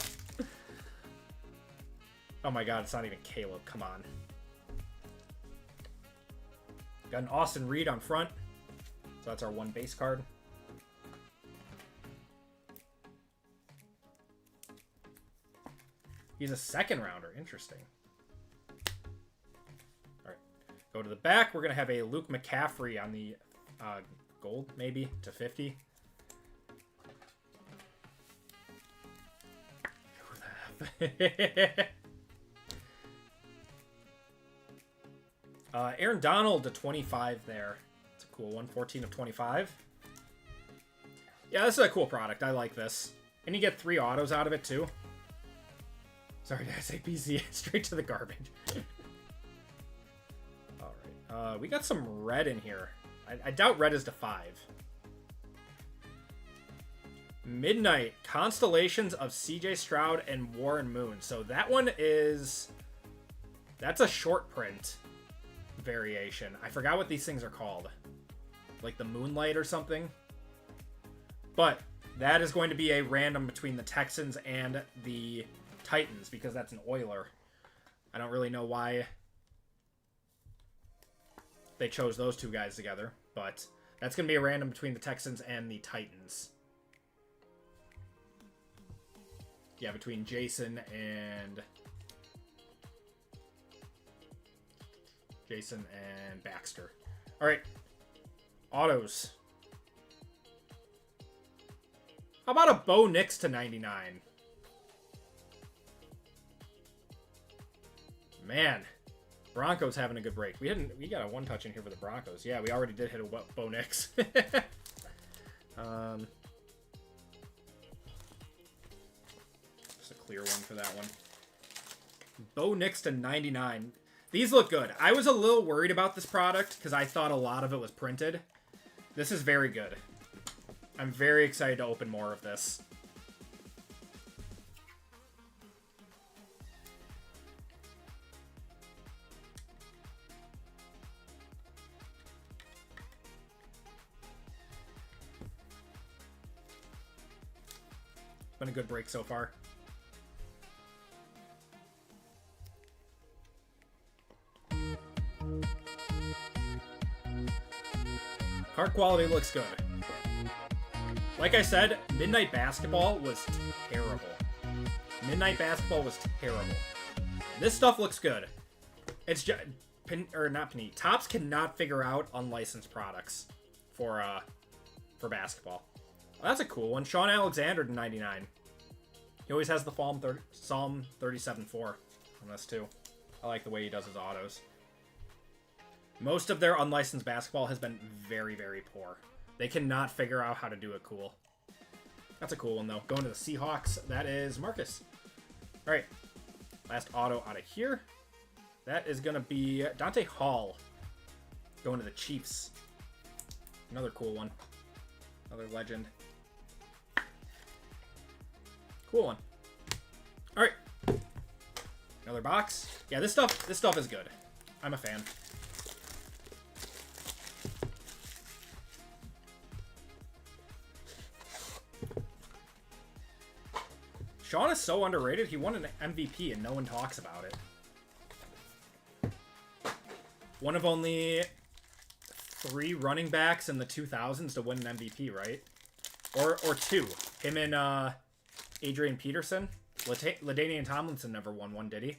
Oh my god, it's not even Caleb. Come on. Got an Austin Reed on front. So that's our one base card. He's a second rounder. Interesting. All right. Go to the back. We're going to have a Luke McCaffrey on the gold, maybe, to 50. Aaron Donald to 25 there. It's a cool one. 14 of 25. Yeah, this is a cool product. I like this. And you get 3 autos out of it, too. Sorry, did I say PC? Straight to the garbage. All We got some red in here. I doubt red is to 5. Midnight, Constellations of CJ Stroud and Warren Moon. So that one is... That's a short print variation. I forgot what these things are called. Like the Moonlight or something. But that is going to be a random between the Texans and the Titans because that's an Oiler. I don't really know why they chose those two guys together, but that's going to be a random between the Texans and the Titans. Yeah, between Jason and Baxter. All right. Autos. How about a Bo Nix to 99? Man, Broncos having a good break. We got a 1-touch in here for the Broncos. Yeah, we already did hit a Bo Nix. Just a clear one for that one. Bo Nix to 99. These look good. I was a little worried about this product because I thought a lot of it was printed. This is very good. I'm very excited to open more of this. Been a good break so far. Card quality looks good. Like I said, Midnight Basketball was terrible. Midnight Basketball was terrible. This stuff looks good. It's just... not Panini. Topps cannot figure out unlicensed products for basketball. Well, that's a cool one. Sean Alexander to 99. He always has the Psalm 37-4 on this too. I like the way he does his autos. Most of their unlicensed basketball has been very, very poor. They cannot figure out how to do it cool. That's a cool one, though. Going to the Seahawks, that is Marcus. All right, last auto out of here. That is going to be Dante Hall. Going to the Chiefs. Another cool one. Another legend. Cool one. All right. Another box. Yeah, this stuff is good. I'm a fan. Sean is so underrated. He won an MVP and no one talks about it. One of only 3 running backs in the 2000s to win an MVP, right? Or 2. Him and Adrian Peterson. LaDainian Tomlinson never won one, did he?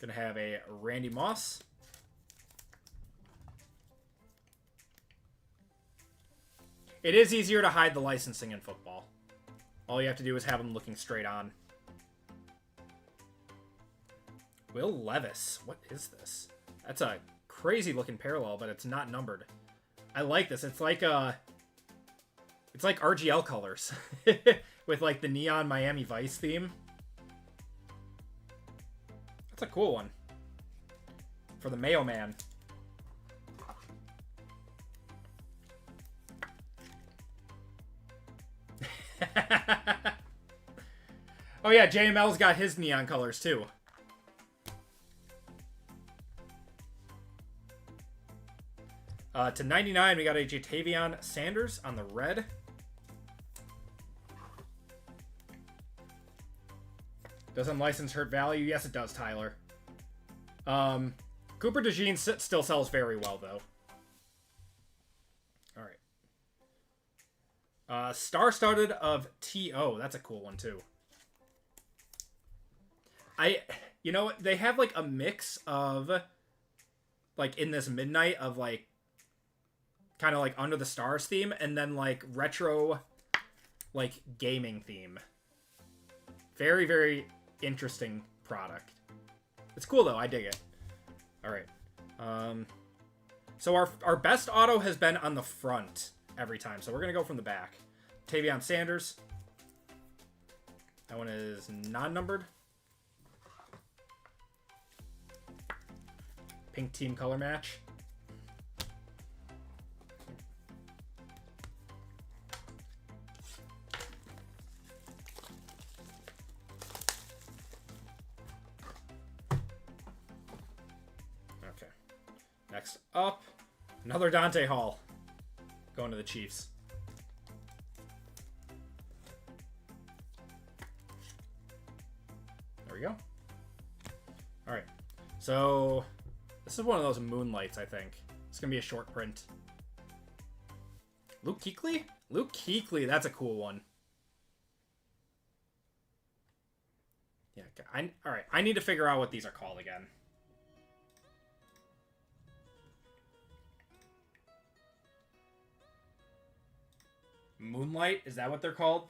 Gonna have a Randy Moss. It is easier to hide the licensing in football. All you have to do is have them looking straight on. Will Levis. What is this? That's a crazy looking parallel, but it's not numbered. I like this. It's like RGL colors with like the neon Miami Vice theme. That's a cool one. For the Mayo Man. Oh yeah, JML's got his neon colors too. To 99, we got a Jatavion Sanders on the red. Does unlicensed hurt value? Yes, it does, Tyler. Cooper DeJean still sells very well, though. All right. Star-studded of T.O. That's a cool one, too. You know, they have, like, a mix of, like, in this midnight of, like, kind of, like, Under the Stars theme, and then, like, retro, like, gaming theme. Very, very interesting product. It's cool, though. I dig it. All right. So our best auto has been on the front every time, so we're going to go from the back. Tavion Sanders. That one is non-numbered. Pink team color match. Okay. Next up, another Dante Hall. Going to the Chiefs. There we go. All right. So this is one of those Moonlights, I think. It's going to be a short print. Luke Kuechly? Luke Kuechly, that's a cool one. Yeah, all right. I need to figure out what these are called again. Moonlight? Is that what they're called?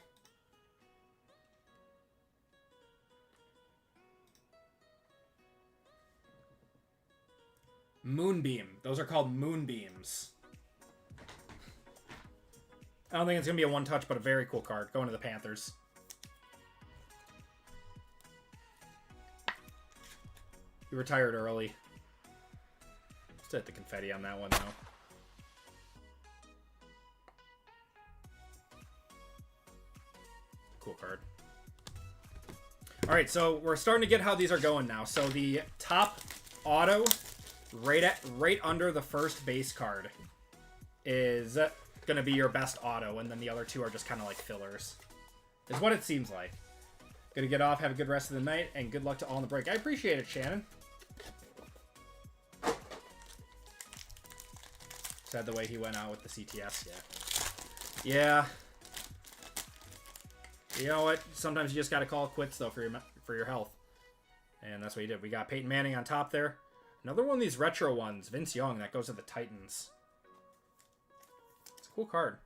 Moonbeam. Those are called Moonbeams. I don't think it's going to be a one-touch, but a very cool card. Going to the Panthers. He retired early. Just hit the confetti on that one, though. Cool card. All right, so we're starting to get how these are going now. So the top auto, right under the first base card, is going to be your best auto, and then the other two are just kind of like fillers. Is what it seems like. Gonna get off, have a good rest of the night, and good luck to all on the break. I appreciate it, Shannon. Sad the way he went out with the CTS, yeah. Yeah. You know what? Sometimes you just got to call it quits, though, for your health. And that's what he did. We got Peyton Manning on top there. Another one of these retro ones. Vince Young. That goes to the Titans. It's a cool card.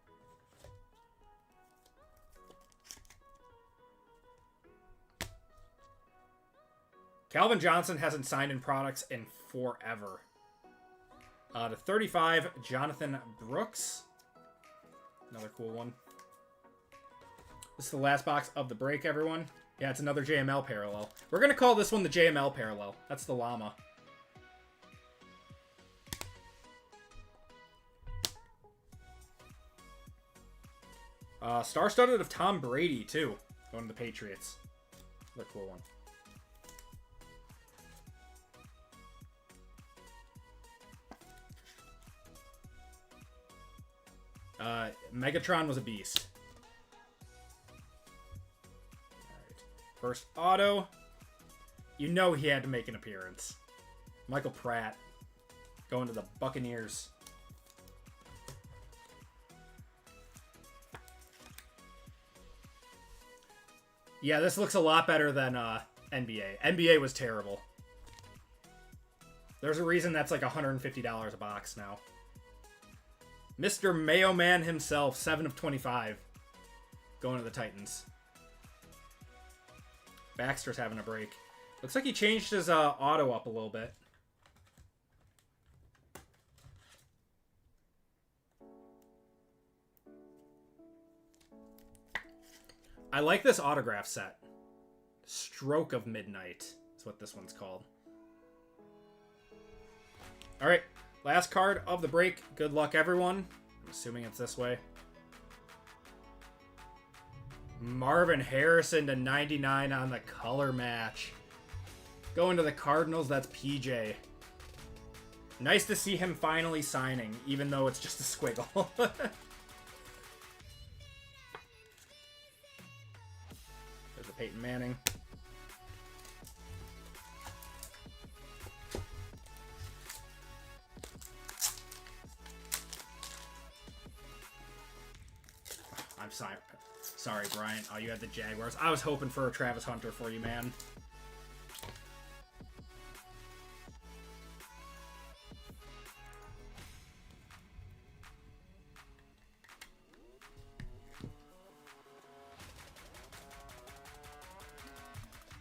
Calvin Johnson hasn't signed in products in forever. To 35, Jonathan Brooks. Another cool one. This is the last box of the break, everyone. Yeah, it's another JML parallel. We're going to call this one the JML parallel. That's the llama. Star-studded of Tom Brady, too. Going to the Patriots. Another cool one. Megatron was a beast. First auto. You know he had to make an appearance. Michael Pratt. Going to the Buccaneers. Yeah, this looks a lot better than NBA. NBA was terrible. There's a reason that's like $150 a box now. Mr. Mayo Man himself, 7 of 25. Going to the Titans. Baxter's having a break. Looks like he changed his auto up a little bit. I like this autograph set. Stroke of Midnight is what this one's called. All right, last card of the break. Good luck, everyone. I'm assuming it's this way. Marvin Harrison to 99 on the color match. Going to the Cardinals, that's PJ. Nice to see him finally signing, even though it's just a squiggle. There's a Peyton Manning. I'm sorry. Sorry, Brian. Oh, you had the Jaguars. I was hoping for a Travis Hunter for you, man.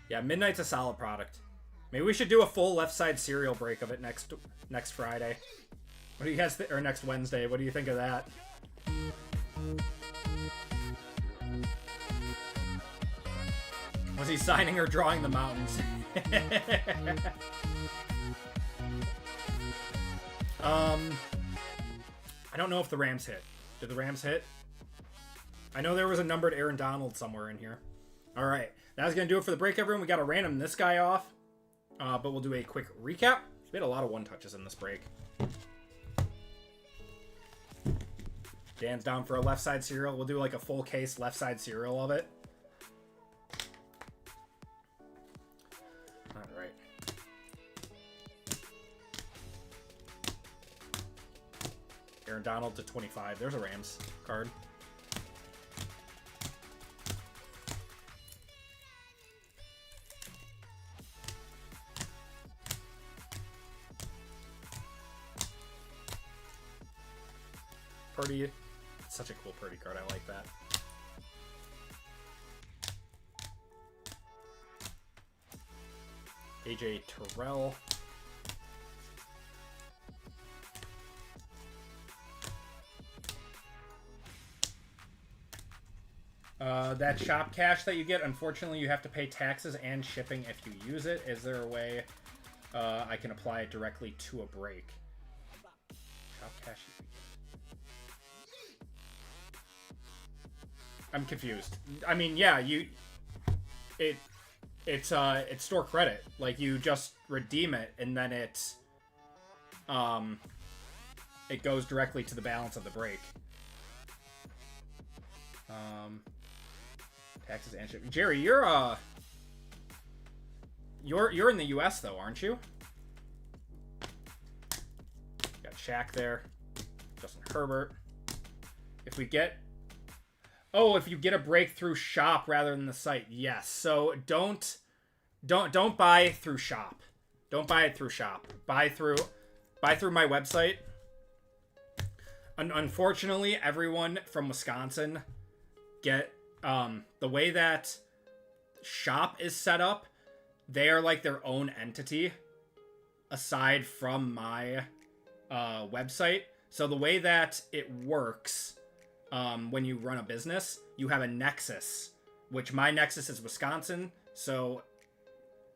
Yeah, Midnight's a solid product. Maybe we should do a full left side serial break of it next Friday. What do you guys or next Wednesday? What do you think of that? Was he signing or drawing the mountains? I don't know if the Rams hit. Did the Rams hit? I know there was a numbered Aaron Donald somewhere in here. All right. That's going to do it for the break, everyone. We got to random this guy off. But we'll do a quick recap. We had a lot of one-touches in this break. Dan's down for a left side serial. We'll do like a full case left side serial of it. All right. Aaron Donald to 25. There's a Rams card. Purdy. Such a cool Purdy card. I like that. AJ Terrell. That shop cash that you get, unfortunately, you have to pay taxes and shipping if you use it. Is there a way I can apply it directly to a break? Shop cash. I'm confused. I mean, yeah, it's store credit. Like, you just redeem it and then it goes directly to the balance of the break. Taxes and shipping. Jerry, you're in the US though, aren't you? Got Shaq there. Justin Herbert. If we get if you get a breakthrough shop rather than the site, yes. So don't buy through shop. Don't buy it through shop. Buy through my website. Unfortunately, everyone from Wisconsin get the way that shop is set up, they are like their own entity aside from my website. So the way that it works, when you run a business, you have a nexus, which my nexus is Wisconsin. So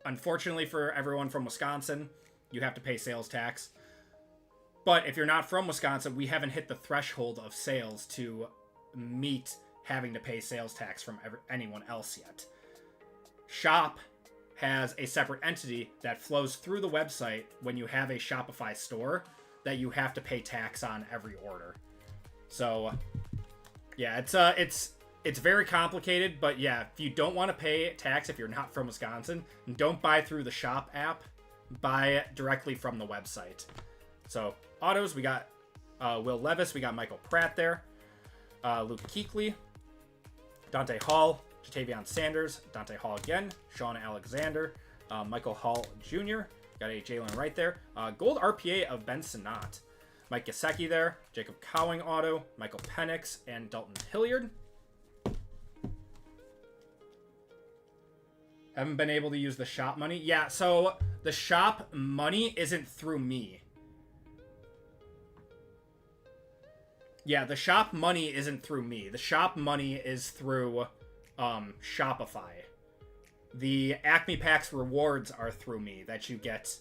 unfortunately for everyone from Wisconsin, you have to pay sales tax. But if you're not from Wisconsin, we haven't hit the threshold of sales to meet having to pay sales tax from anyone else yet. Shop has a separate entity that flows through the website when you have a Shopify store that you have to pay tax on every order. So yeah, it's very complicated, but yeah, if you don't want to pay tax if you're not from Wisconsin, don't buy through the shop app, buy directly from the website. So autos, we got Will Levis, we got Michael Pratt there, Luke Kuechly, Dante Hall, Jatavion Sanders, Dante Hall again, Sean Alexander, Michael Hall Jr., got a Jalen right there, gold RPA of Ben Sinnott, Mike Gesicki there, Jacob Cowing auto, Michael Penix, and Dalton Hilliard. Haven't been able to use the shop money. Yeah, so the shop money isn't through me. Yeah, the shop money isn't through me. The shop money is through Shopify. The Acme Packs rewards are through me that you get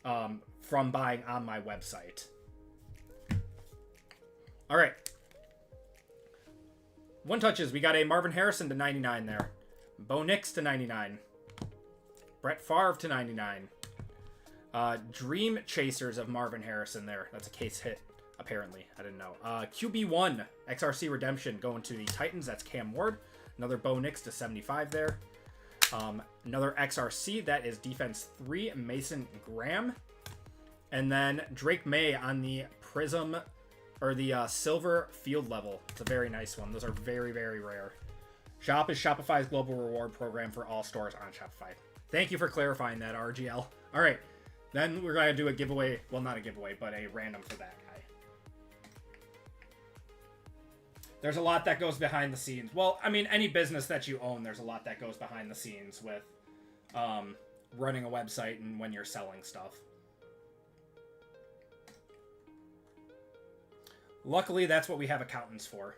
from buying on my website. All right. One touches. We got a Marvin Harrison to 99 there. Bo Nix to 99. Brett Favre to 99. Dream Chasers of Marvin Harrison there. That's a case hit, apparently. I didn't know. QB1 XRC Redemption going to the Titans. That's Cam Ward. Another Bo Nix to 75 there. Another XRC. That is Defense 3, Mason Graham. And then Drake May on the Prism, or the Silver Field Level. It's a very nice one. Those are very, very rare. Shop is Shopify's global reward program for all stores on Shopify. Thank you for clarifying that, RGL. All right. Then we're going to do a giveaway. Well, not a giveaway, but a random for that guy. There's a lot that goes behind the scenes. Well, I mean, any business that you own, there's a lot that goes behind the scenes with running a website and when you're selling stuff. Luckily, that's what we have accountants for.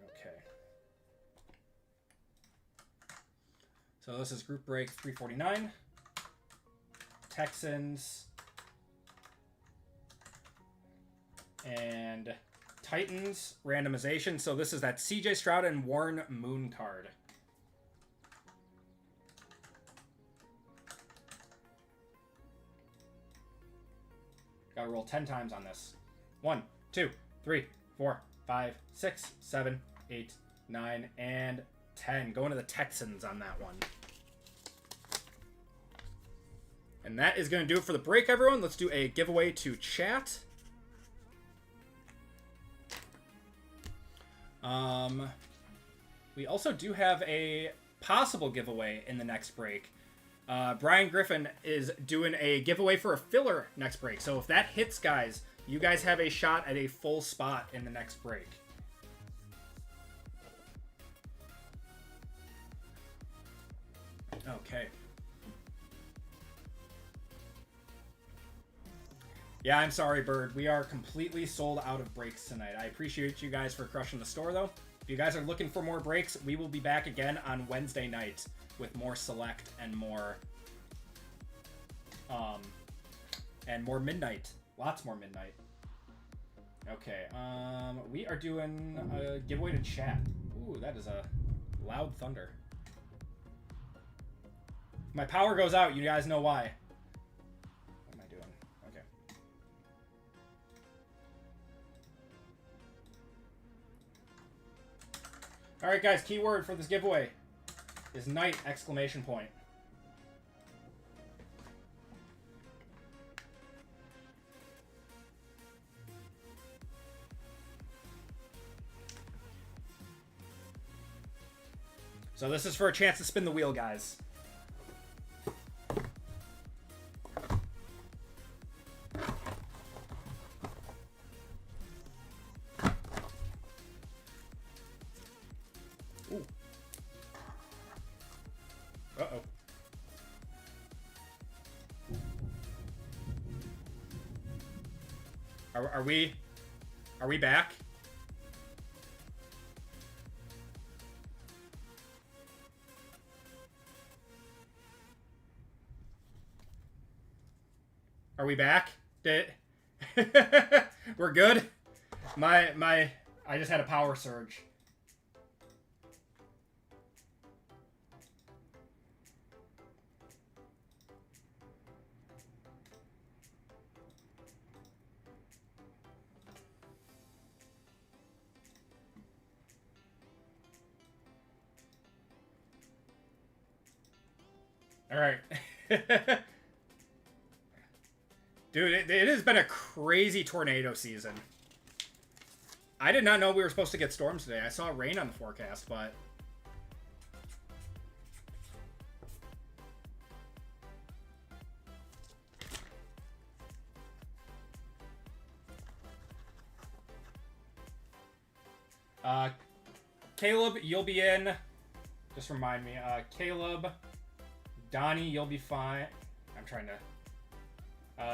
Okay. So this is group break 349. Texans, and Titans randomization. So this is that CJ Stroud and Warren Moon card. Gotta roll 10 times on this. 1, 2, 3, 4, 5, 6, 7, 8, 9, and 10. Going to the Texans on that one. And that is going to do it for the break, everyone. Let's do a giveaway to chat. We also do have a possible giveaway in the next break. Brian Griffin is doing a giveaway for a filler next break. So if that hits, guys, you guys have a shot at a full spot in the next break. Okay. Yeah, I'm sorry, Bird. We are completely sold out of breaks tonight. I appreciate you guys for crushing the store, though. If you guys are looking for more breaks, we will be back again on Wednesday night with more select and more midnight. Lots more midnight. Okay, we are doing a giveaway to chat. Ooh, that is a loud thunder. If my power goes out, you guys know why. What am I doing? Okay. Alright guys, keyword for this giveaway is night, exclamation point. So this is for a chance to spin the wheel, guys. Ooh. Uh-oh. Are we back? Are we back? We're good? I just had a power surge. All right. Dude, it has been a crazy tornado season. I did not know we were supposed to get storms today. I saw rain on the forecast, but... Caleb, you'll be in. Just remind me. Caleb, Donnie, you'll be fine. I'm trying to...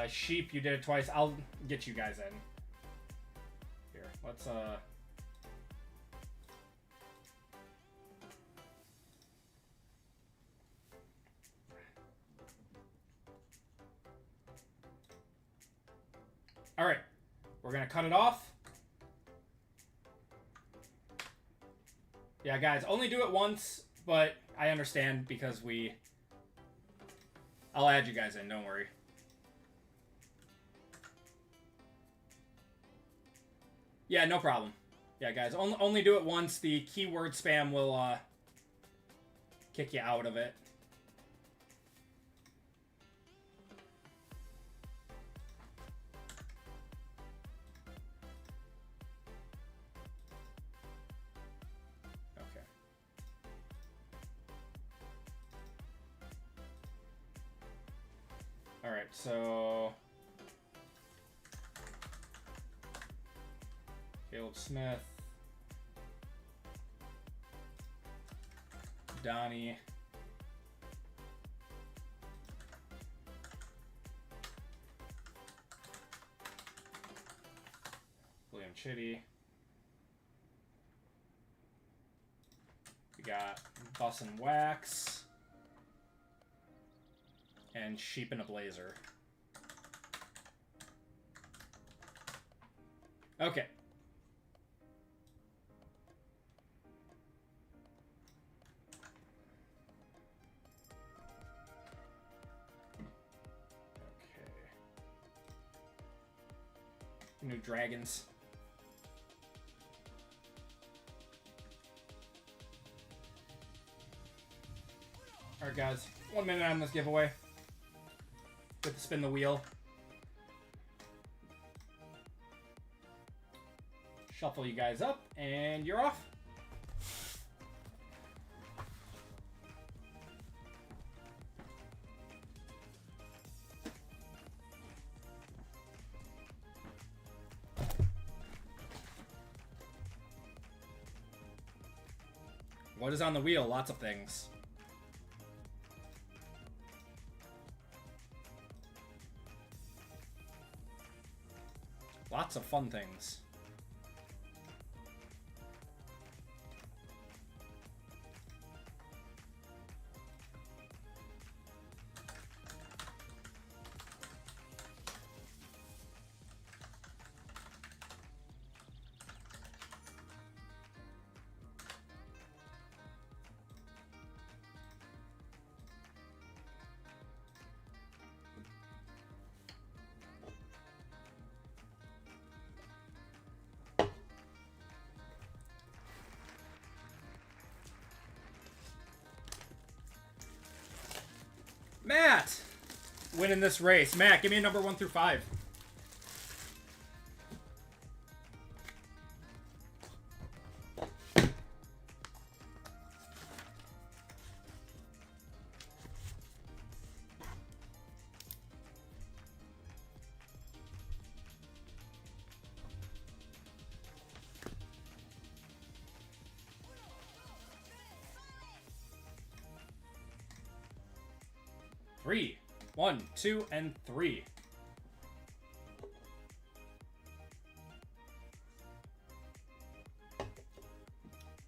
Sheep, you did it twice. I'll get you guys in. Here, let's, Alright. We're gonna cut it off. Yeah, guys, only do it once, but I understand because I'll add you guys in, don't worry. Yeah, no problem. Yeah, guys, only do it once. The keyword spam will kick you out of it. Okay. All right, so... Caleb Smith, Donnie, William Chitty, we got Bus and Wax, and sheep in a blazer. Okay. New dragons. Alright guys, 1 minute on this giveaway. Get to spin the wheel. Shuffle you guys up, and you're off. What is on the wheel? Lots of things. Lots of fun things. Matt! Winning this race. Matt, give me a number 1 through 5. Three. 1, 2, and 3.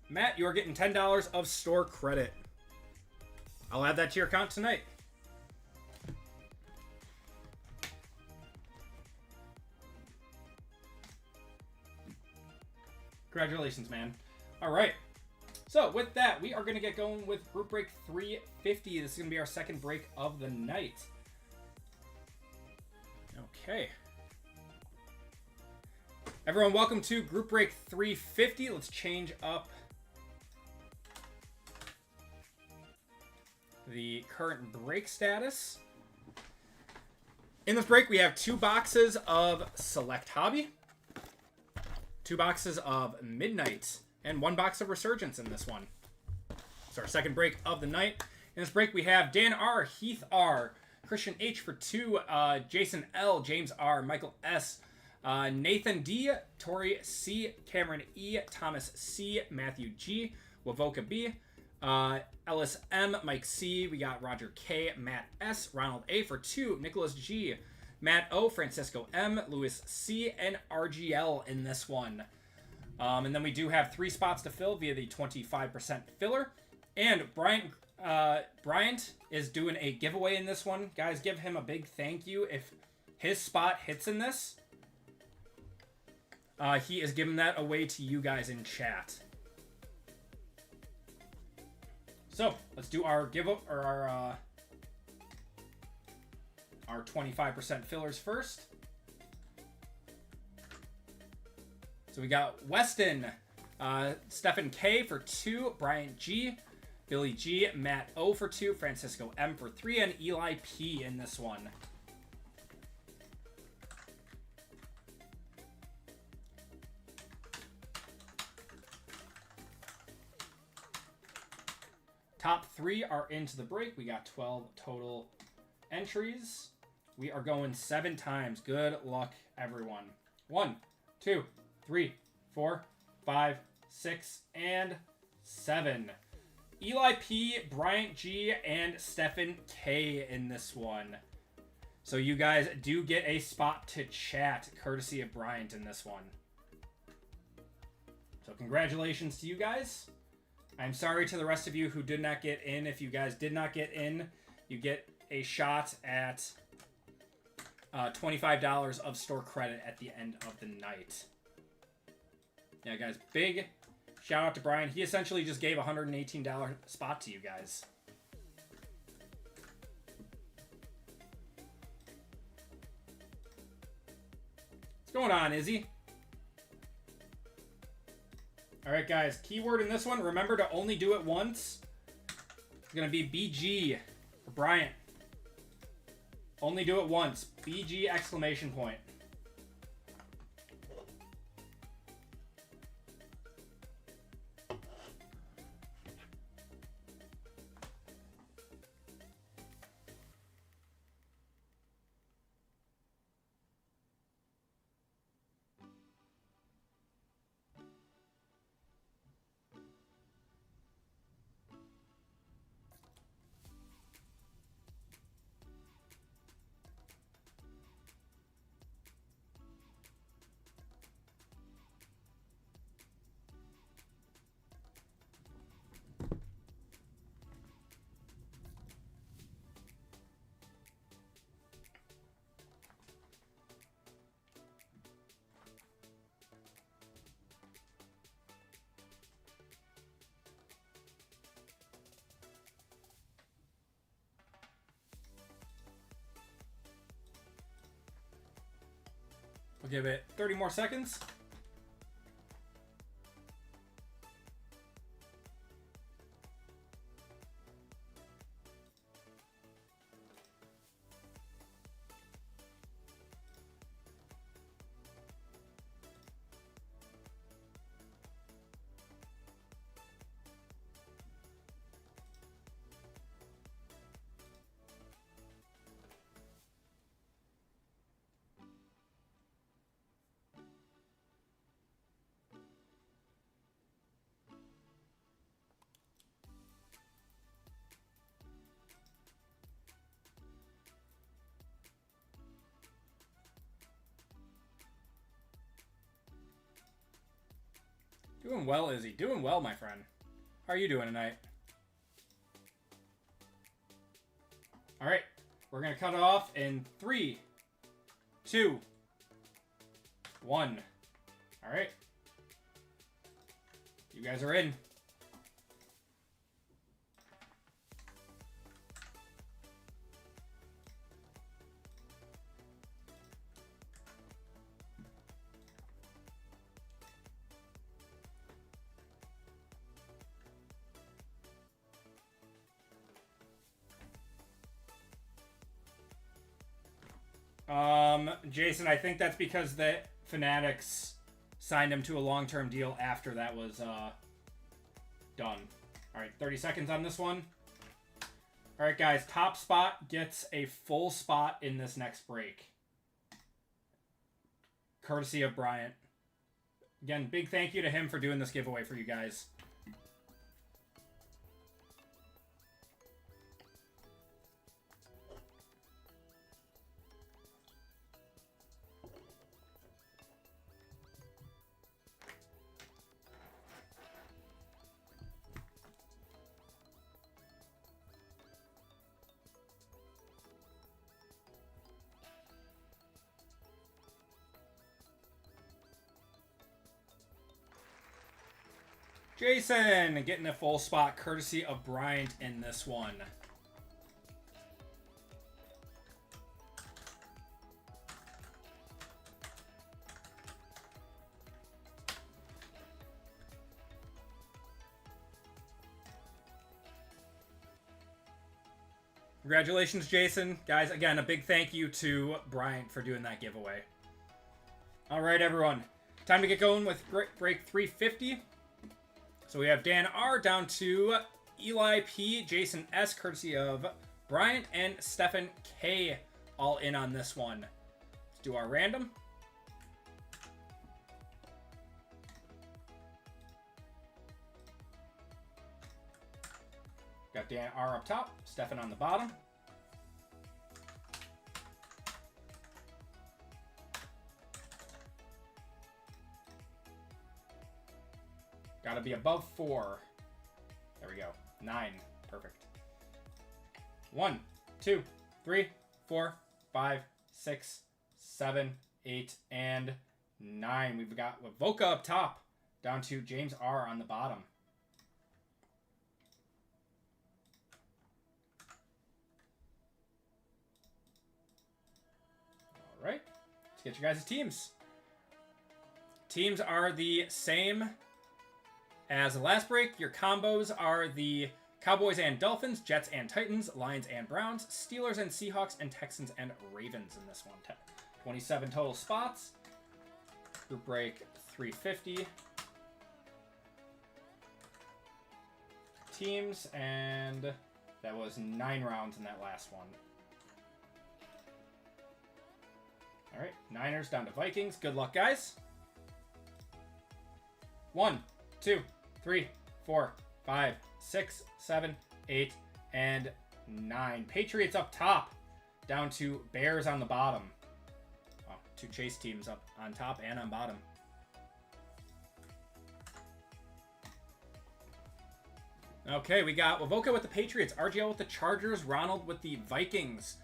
Matt, you are getting $10 of store credit. I'll add that to your account tonight. Congratulations, man. All right. So with that, we are going to get going with group break 350. This is going to be our second break of the night. Okay. Everyone, welcome to group break 350. Let's change up the current break status. In this break, we have 2 boxes of Select Hobby, 2 boxes of Midnight, and 1 box of Resurgence in this one. It's our second break of the night. In this break, we have Dan R, Heath R, Christian H for 2, Jason L, James R, Michael S, Nathan D, Tori C, Cameron E, Thomas C, Matthew G, Wavoka B, Ellis M, Mike C, we got Roger K, Matt S, Ronald A for 2, Nicholas G, Matt O, Francisco M, Louis C, and RGL in this one. And then we do have 3 spots to fill via the 25% filler. And Bryant is doing a giveaway in this one. Guys, give him a big thank you. If his spot hits in this, he is giving that away to you guys in chat. So let's do our our 25% fillers first. So we got Weston, Stephen K for 2, Brian G, Billy G, Matt O for 2, Francisco M for 3, and Eli P in this one. Top 3 are into the break. We got 12 total entries. We are going 7 times. Good luck, everyone. 1, 2, 3, 4, 5, 6, and 7. Eli P, Bryant G, and Stephen K in this one. So you guys do get a spot to chat, courtesy of Bryant in this one. So congratulations to you guys. I'm sorry to the rest of you who did not get in. If you guys did not get in, you get a shot at $25 of store credit at the end of the night. Yeah, guys, big shout out to Brian. He essentially just gave a $118 spot to you guys. What's going on, Izzy? All right, guys, keyword in this one, remember to only do it once. It's going to be BG for Bryant. Only do it once. BG exclamation point. We'll give it 30 more seconds. Doing well, Izzy. Doing well, my friend. How are you doing tonight? All right. We're going to cut it off in 3, 2, 1. All right. You guys are in. Jason, I think that's because the Fanatics signed him to a long-term deal after that was done. All right, 30 seconds on this one. All right, guys, top spot gets a full spot in this next break. Courtesy of Bryant. Again, big thank you to him for doing this giveaway for you guys. Jason getting a full spot courtesy of Bryant in this one. Congratulations, Jason. Guys, again, a big thank you to Bryant for doing that giveaway. All right, everyone. Time to get going with break 350. So we have Dan R down to Eli P, Jason S, courtesy of Bryant, and Stefan K, all in on this one. Let's do our random. Got Dan R up top, Stefan on the bottom. Gotta be above 4. There we go. 9. Perfect. 1, 2, 3, 4, 5, 6, 7, 8, and 9. We've got Wavoka up top, down to James R on the bottom. All right, let's get you guys' teams. Teams are the same as the last break. Your combos are the Cowboys and Dolphins, Jets and Titans, Lions and Browns, Steelers and Seahawks, and Texans and Ravens in this one. 27 total spots. Group break 350. Teams, and that was 9 rounds in that last one. All right, Niners down to Vikings. Good luck, guys. 1, 2, 3, 4, 5, 6, 7, 8, and 9. Patriots up top, down to Bears on the bottom. Oh, 2 chase teams up on top and on bottom. Okay, we got Wavoka with the Patriots, RGL with the Chargers, Ronald with the Vikings,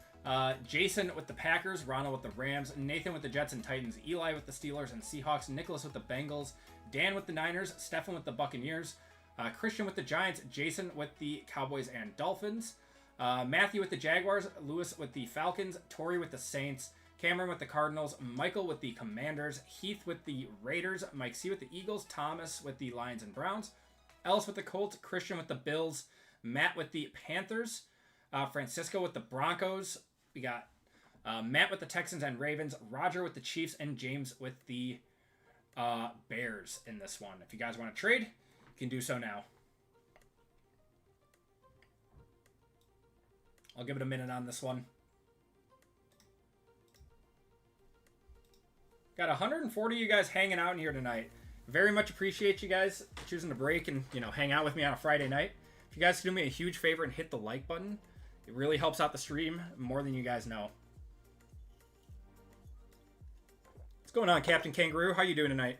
Jason with the Packers, Ronald with the Rams, Nathan with the Jets and Titans, Eli with the Steelers and Seahawks, Nicholas with the Bengals, Dan with the Niners, Stefan with the Buccaneers, Christian with the Giants, Jason with the Cowboys and Dolphins, Matthew with the Jaguars, Lewis with the Falcons, Tori with the Saints, Cameron with the Cardinals, Michael with the Commanders, Heath with the Raiders, Mike C with the Eagles, Thomas with the Lions and Browns, Ellis with the Colts, Christian with the Bills, Matt with the Panthers, Francisco with the Broncos. We got Matt with the Texans and Ravens, Roger with the Chiefs, and James with the Bears in this one. If you guys want to trade, you can do so now. I'll give it a minute on this one. Got 140 of you guys hanging out in here tonight. Very much appreciate you guys choosing to break and, you know, hang out with me on a Friday night. If you guys could do me a huge favor and hit the like button, it really helps out the stream more than you guys know. What's going on, Captain Kangaroo? How you doing tonight?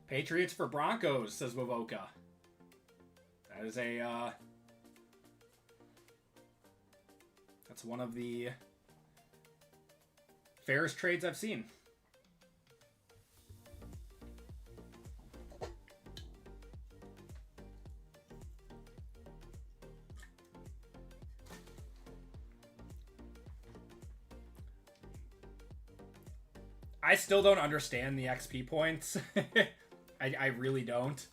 Patriots for Broncos, says Wavoka. That is a, that's one of the fairest trades I've seen. I still don't understand the XP points. I really don't.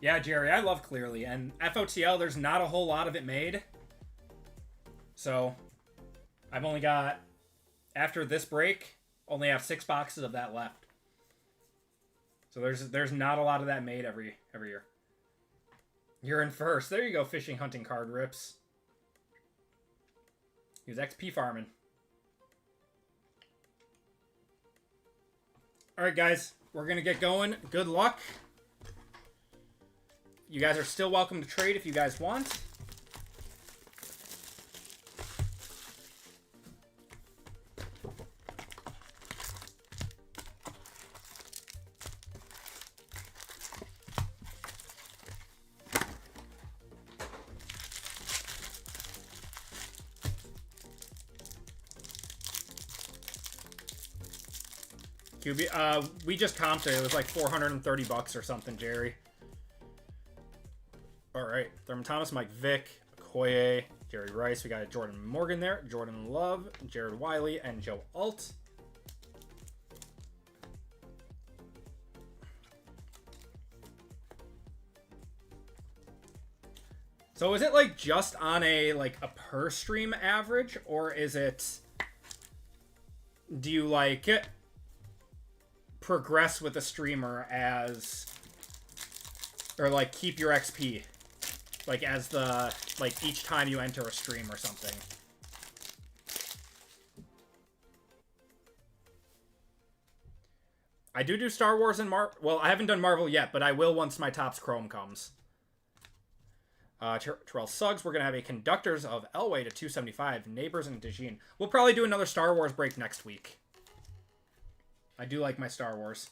Yeah, Jerry, I love Clearly, and FOTL, there's not a whole lot of it made. So, I've only got, after this break, only have 6 boxes of that left. So there's not a lot of that made every year. You're in first. There you go, fishing, hunting card rips. He was XP farming. Alright, guys. We're going to get going. Good luck. You guys are still welcome to trade if you guys want. QB, we just comped it. It was like 430 bucks or something, Jerry. All right, Thurman Thomas, Mike Vick, Okoye, Jerry Rice. We got Jordan Morgan there, Jordan Love, Jared Wiley, and Joe Alt. So is it like just on a per stream average, or is it, do you like progress with a streamer as Or, like, keep your XP. Like, as the... Like, each time you enter a stream or something. I do Star Wars and Marvel. Well, I haven't done Marvel yet, but I will once my Topps Chrome comes. Terrell Suggs, we're going to have a Conductors of Elway to 275. Neighbors and DeJean. We'll probably do another Star Wars break next week. I do like my Star Wars.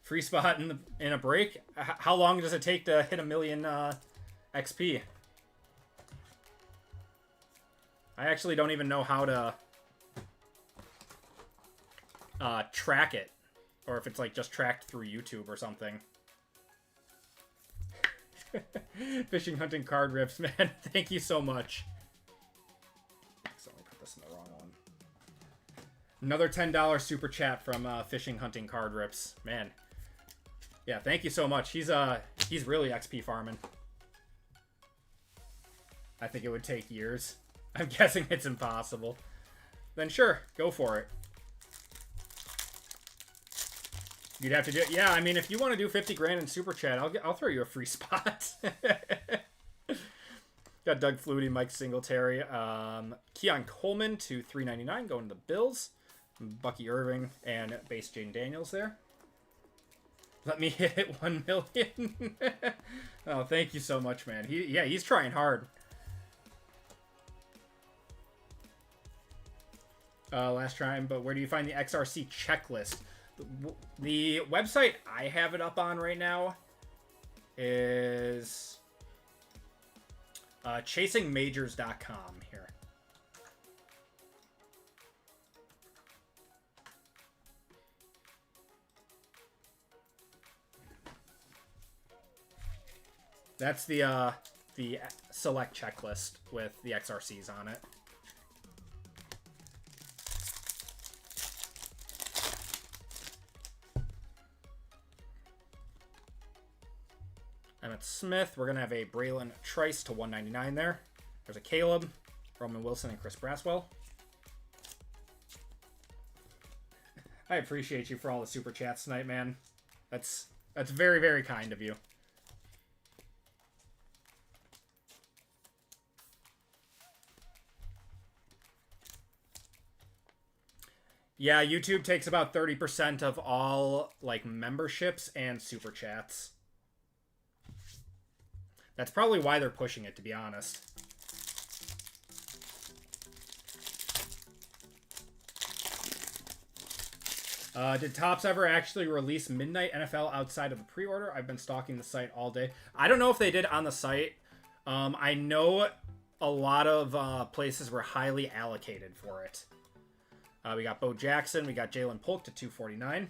Free spot in a break? How long does it take to hit 1 million XP? I actually don't even know how to... track it, or if it's like just tracked through YouTube or something. Fishing, hunting, card rips, man. Thank you so much. So let me put this in the wrong one. Another $10 super chat from Fishing, hunting, card rips, man. Yeah, thank you so much. He's really XP farming. I think it would take years. I'm guessing it's impossible. Then sure, go for it. You'd have to do it. Yeah, I mean, if you want to do 50 grand in Super Chat, I'll throw you a free spot. Got Doug Flutie, Mike Singletary, Keon Coleman to 399 going to the Bills. Bucky Irving and base Jaden Daniels there. Let me hit 1 million. Oh, thank you so much, man. He's trying hard. Last time, but where do you find the XRC checklist? The website I have it up on right now is chasingmajors.com here. That's the select checklist with the XRCs on it. Emmett Smith. We're going to have a Braylon Trice to 199 there. There's a Caleb, Roman Wilson, and Chris Braswell. I appreciate you for all the super chats tonight, man. That's very, very kind of you. Yeah, YouTube takes about 30% of all, like, memberships and super chats. That's probably why they're pushing it, to be honest. Did Topps ever actually release Midnight NFL outside of the pre-order? I've been stalking the site all day. I don't know if they did on the site. I know a lot of places were highly allocated for it. We got Bo Jackson. We got Jalen Polk to 249.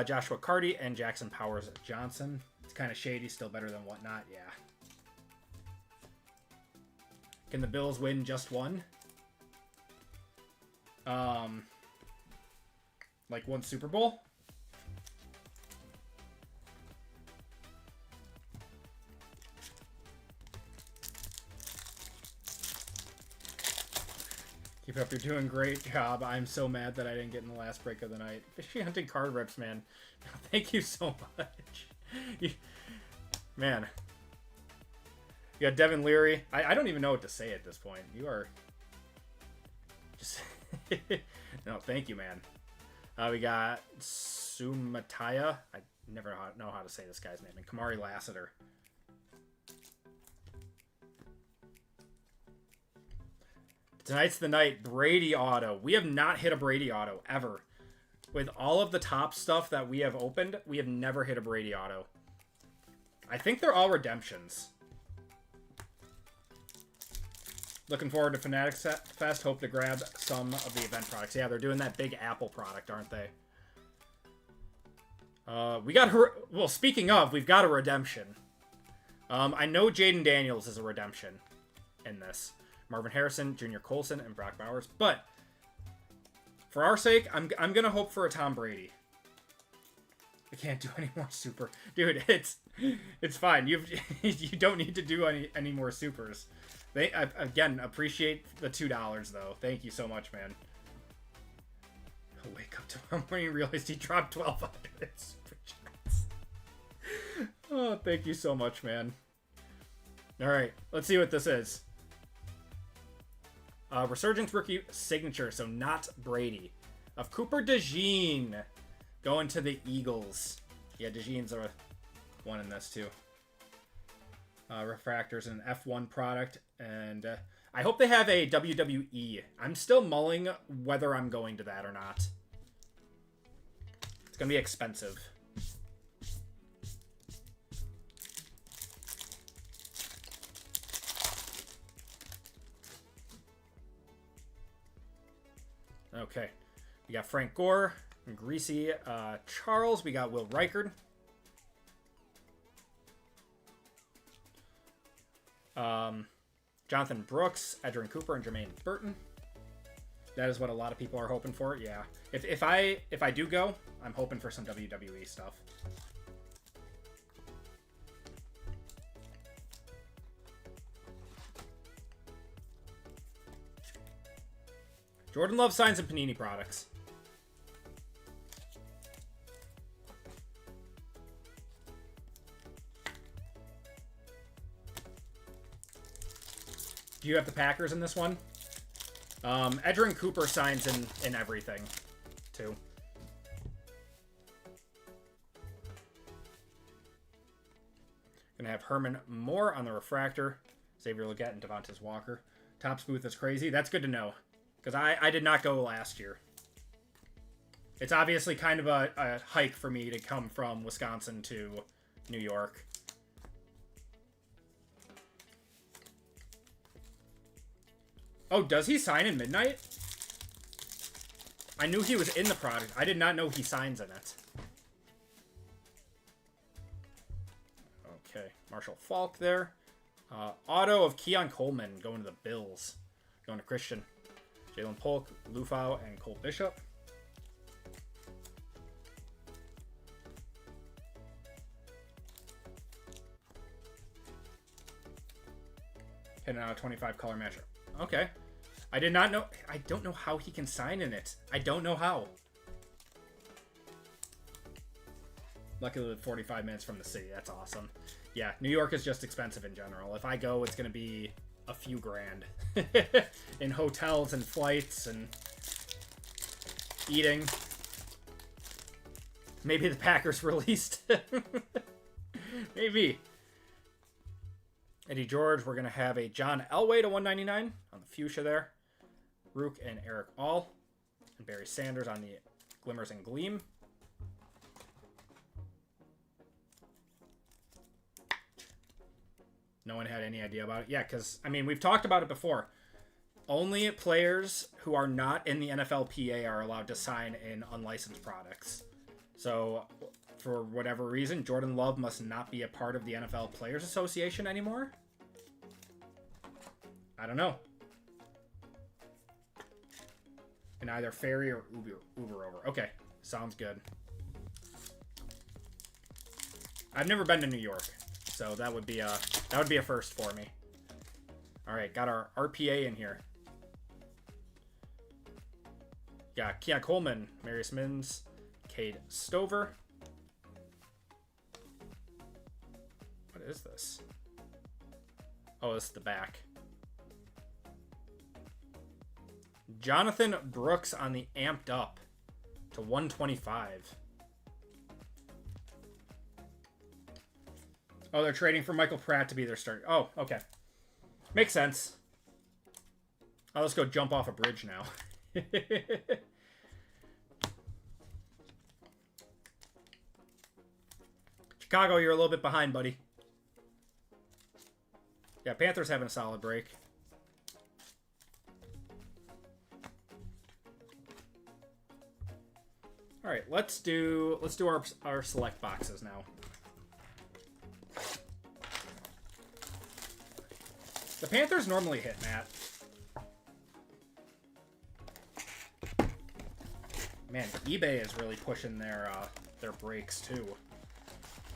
Joshua Carty and Jackson Powers Johnson. It's kind of shady, still better than whatnot, yeah. Can the Bills win just one? Like one Super Bowl? Keep up, you're doing great job. I'm so mad that I didn't get in the last break of the night. Fishing hunting card rips, man. Thank you so much. Man. You got Devin Leary. I don't even know what to say at this point. You are just... No, thank you, man. We got Sumataya. I never know how to say this guy's name. And Kamari Lassiter. Tonight's the night. Brady auto. We have not hit a Brady auto ever. With all of the top stuff that we have opened, we have never hit a Brady auto. I think they're all redemptions. Looking forward to Fanatics Fest. Hope to grab some of the event products. Yeah, they're doing that big Apple product, aren't they? We got well, speaking of, we've got a redemption. I know Jaden Daniels is a redemption in this. Marvin Harrison, Junior Colson, and Brock Bowers. But for our sake, I'm gonna hope for a Tom Brady. I can't do any more super, dude. It's fine. You don't need to do any more supers. They again appreciate the $2 though. Thank you so much, man. I'll wake up tomorrow morning and realize he dropped 1,200 super chat. Oh, thank you so much, man. All right, let's see what this is. Resurgence rookie signature, so not Brady. Of Cooper DeJean going to the Eagles. Yeah, DeJean's a one in this too. Refractors an F1 product, and I hope they have a WWE. I'm still mulling whether I'm going to that or not. It's gonna be expensive. Okay, we got Frank Gore, Greasy Charles. We got Will Reichard. Jonathan Brooks, Edgerrin Cooper, and Jermaine Burton. That is what a lot of people are hoping for. Yeah, if I do go, I'm hoping for some WWE stuff. Jordan Love signs and Panini products. Do you have the Packers in this one? Edgerrin Cooper signs in everything, too. Gonna have Herman Moore on the refractor. Xavier Legette and Devontae Walker. Topps booth is crazy. That's good to know. Because I did not go last year. It's obviously kind of a hike for me to come from Wisconsin to New York. Oh, does he sign in Midnight? I knew he was in the product. I did not know he signs in it. Okay, Marshall Faulk there. Auto of Keon Coleman going to the Bills. Going to Christian. Jalen Polk, Lufau, and Cole Bishop. Hitting out a 25 color matchup. Okay. I did not know. I don't know how he can sign in it. I don't know how. Luckily, live 45 minutes from the city. That's awesome. Yeah, New York is just expensive in general. If I go, it's going to be a few grand in hotels and flights and eating. Maybe the Packers released. Maybe. Eddie George, we're going to have a John Elway to 199 on the fuchsia there. Rook and Eric All. And Barry Sanders on the Glimmers and Gleam. No one had any idea about it. Yeah, because, I mean, we've talked about it before. Only players who are not in the NFLPA are allowed to sign in unlicensed products. So, for whatever reason, Jordan Love must not be a part of the NFL Players Association anymore. I don't know. And either ferry or Uber over. Okay, sounds good. I've never been to New York, so that would be a first for me. All right, got our RPA in here. Got Keon Coleman, Marius Mims, Cade Stover. What is this? Oh, this is the back. Jonathan Brooks on the Amped Up to 125. Oh, they're trading for Michael Pratt to be their starter. Oh, okay. Makes sense. Oh, let's go jump off a bridge now. Chicago, you're a little bit behind, buddy. Yeah, Panthers having a solid break. All right, let's do our select boxes now. The Panthers normally hit, Matt. Man, eBay is really pushing their breaks too.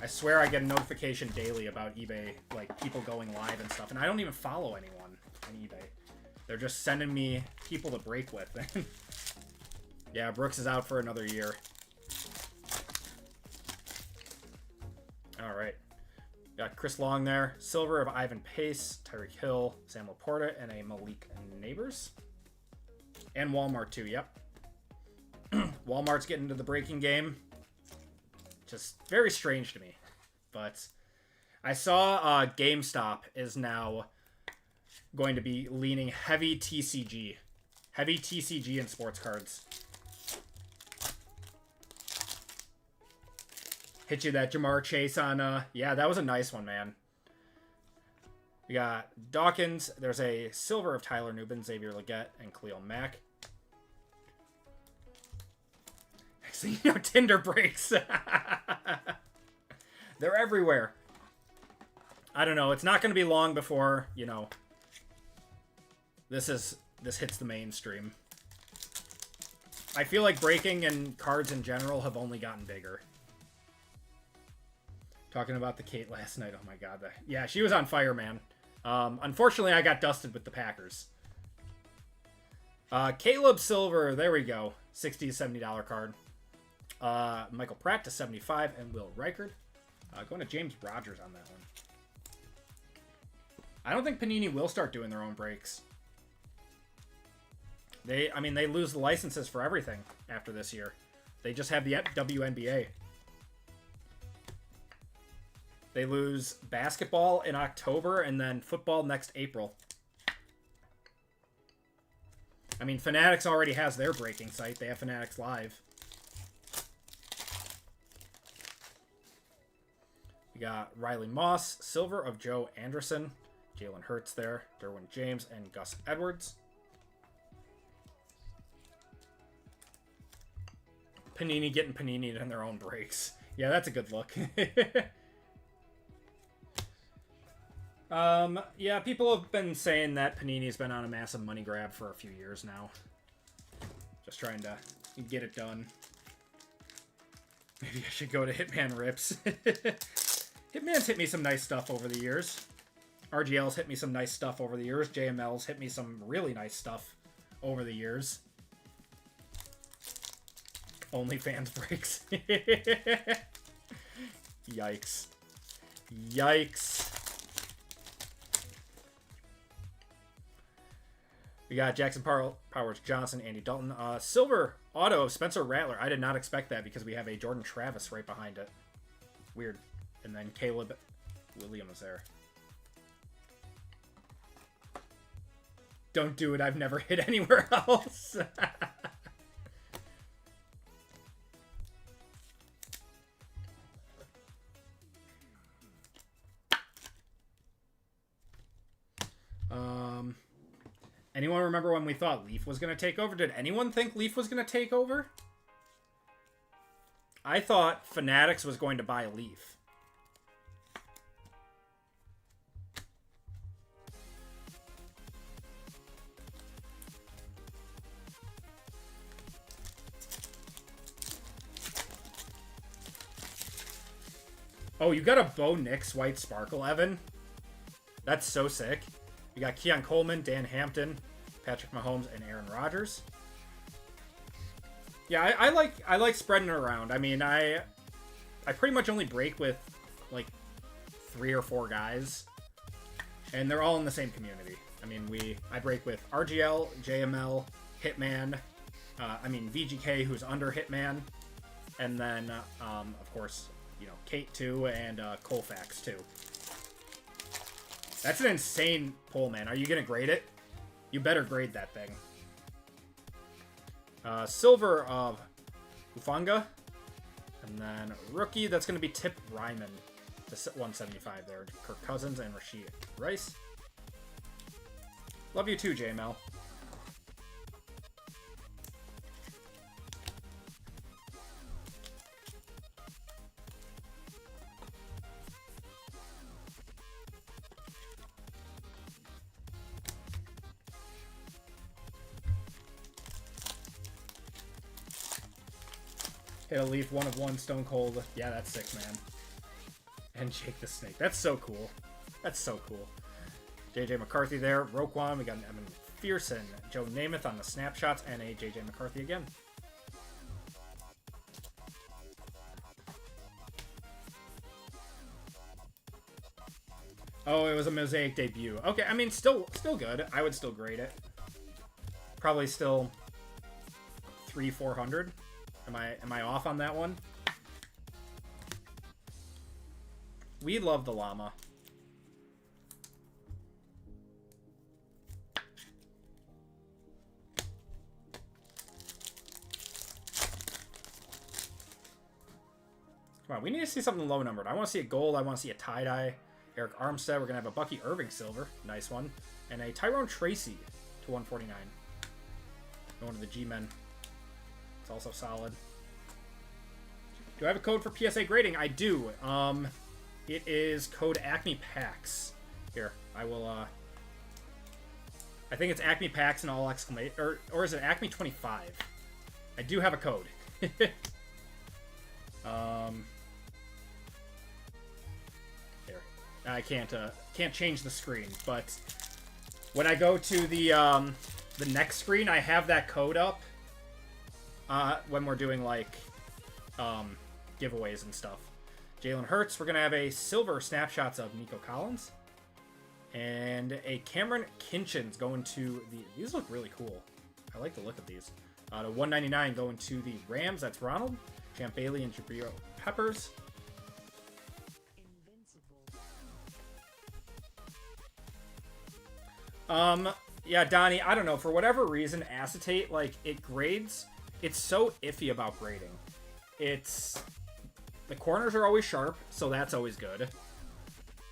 I swear I get a notification daily about eBay, like people going live and stuff, and I don't even follow anyone on eBay. They're just sending me people to break with. Yeah, Brooks is out for another year. All right. Got Chris Long there. Silver of Ivan Pace, Tyreek Hill, Sam Laporta, and a Malik Neighbors. And Walmart too, yep. Walmart's getting into the breaking game. Just very strange to me. But I saw GameStop is now going to be leaning heavy TCG. Heavy TCG in sports cards. Hit you that Jamar Chase on, yeah, that was a nice one, man. We got Dawkins. There's a silver of Tyler Nubin, Xavier Legette, and Khalil Mack. Next thing you know, Tinder breaks. They're everywhere. I don't know. It's not going to be long before, you know, this hits the mainstream. I feel like breaking and cards in general have only gotten bigger. Talking about the Kate last night. Oh my god. Yeah, she was on fire, man. Unfortunately, I got dusted with the Packers. Caleb Silver. There we go. $60 to $70 card. Michael Pratt to 75 and Will Reichard. Going to James Rogers on that one. I don't think Panini will start doing their own breaks. They lose the licenses for everything after this year. They just have the WNBA. They lose basketball in October and then football next April. I mean, Fanatics already has their breaking site. They have Fanatics Live. We got Riley Moss, silver of Joe Anderson, Jalen Hurts there, Derwin James, and Gus Edwards. Panini getting Panini in their own breaks. Yeah, that's a good look. Yeah, people have been saying that Panini's been on a massive money grab for a few years now. Just trying to get it done. Maybe I should go to Hitman Rips. Hitman's hit me some nice stuff over the years. RGL's hit me some nice stuff over the years. JML's hit me some really nice stuff over the years. OnlyFans breaks. Yikes. Yikes. We got Jackson Powers Johnson, Andy Dalton. Silver auto of Spencer Rattler. I did not expect that because we have a Jordan Travis right behind it. Weird. And then Caleb Williams there. Don't do it. I've never hit anywhere else. Anyone remember when we thought Leaf was going to take over? Did anyone think Leaf was going to take over? I thought Fanatics was going to buy Leaf. Oh, you got a Bo Nix White Sparkle, Evan? That's so sick. You got Keon Coleman, Dan Hampton, Patrick Mahomes, and Aaron Rodgers. Yeah, I like spreading it around. I mean, I pretty much only break with like 3 or 4 guys, and they're all in the same community. I mean, I break with RGL, JML, Hitman. VGK, who's under Hitman, and then of course, you know, Kate too, and Colfax too. That's an insane pull, man. Are you going to grade it? You better grade that thing. Silver of Hufanga. And then rookie, that's going to be Tip Ryman. The 175 there. Kirk Cousins and Rashid Rice. Love you too, JML. Hit a Leaf 1 of 1 Stone Cold. Yeah, that's sick, man. And Jake the Snake. That's so cool. That's so cool. JJ McCarthy there. Roquan. We got an Evan McPherson. Joe Namath on the snapshots. And a JJ McCarthy again. Oh, it was a Mosaic debut. Okay, I mean, still good. I would still grade it. Probably still 300-400. Am I off on that one? We love the llama. Come on, we need to see something low numbered. I want to see a gold. I want to see a tie-dye. Eric Armstead. We're going to have a Bucky Irving silver. Nice one. And a Tyrone Tracy to 149. One of the G-men. It's also solid. Do I have a code for PSA grading? I do. It is code Acme PAX. Here, I will, I think it's Acme PAX and all exclamation, or is it Acme 25? I do have a code. Here. I can't change the screen, but when I go to the next screen, I have that code up, when we're doing, like, giveaways and stuff. Jalen Hurts, we're going to have a silver snapshots of Nico Collins. And a Cameron Kinchins going to the... These look really cool. I like the look of these. To 199 going to the Rams. That's Ronald. Champ Bailey and Jabril Peppers. Yeah, Donnie, I don't know. For whatever reason, acetate, like, it grades. It's so iffy about grading. It's... The corners are always sharp, so that's always good.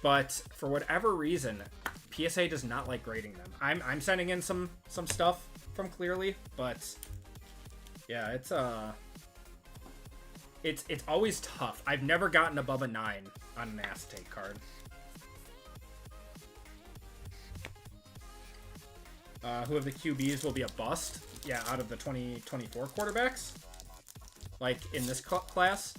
But for whatever reason, PSA does not like grading them. I'm sending in some stuff from Clearly, but yeah, it's always tough. I've never gotten above a 9 on an acetate card. Who of the QBs will be a bust? Yeah, out of the 2024 quarterbacks, like in this class.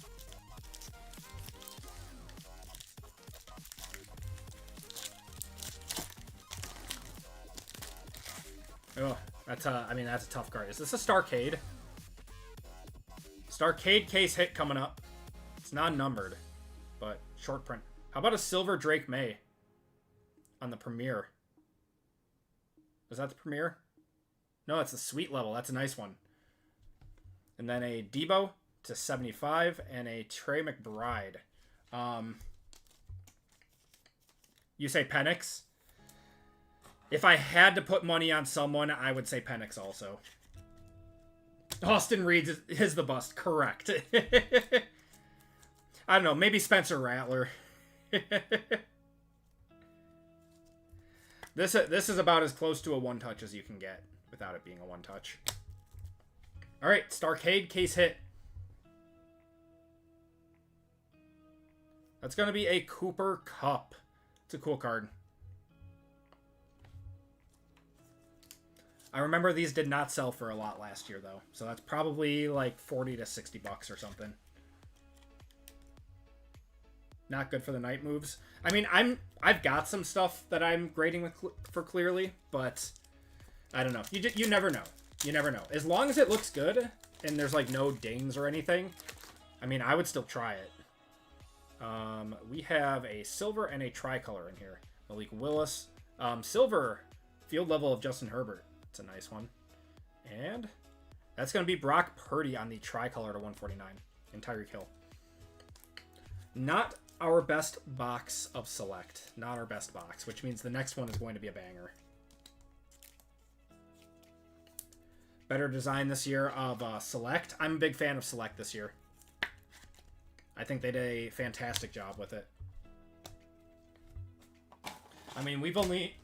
Oh, that's a tough card. Is this a Starcade? Starcade case hit coming up. It's non-numbered, but short print. How about a silver Drake May on the Premier? Is that the Premier? No, it's the Sweet level. That's a nice one. And then a Debo to 75 and a Trey McBride. You say Penix? If I had to put money on someone, I would say Penix also. Austin Reed is the bust. Correct. I don't know. Maybe Spencer Rattler. This is about as close to a one-touch as you can get without it being a one-touch. All right. Starcade case hit. That's going to be a Cooper Kupp. It's a cool card. I remember these did not sell for a lot last year, though. So that's probably like 40 to 60 bucks or something. Not good for the night moves. I mean, I've got some stuff that I'm grading for Clearly, but I don't know. You never know. You never know. As long as it looks good and there's like no dings or anything, I mean, I would still try it. We have a silver and a tricolor in here. Malik Willis. Silver field level of Justin Herbert. It's a nice one. And that's going to be Brock Purdy on the tricolor to 149. And Tyreek Hill. Not our best box of Select. Not our best box, which means the next one is going to be a banger. Better design this year of Select. I'm a big fan of Select this year. I think they did a fantastic job with it. I mean, we've only...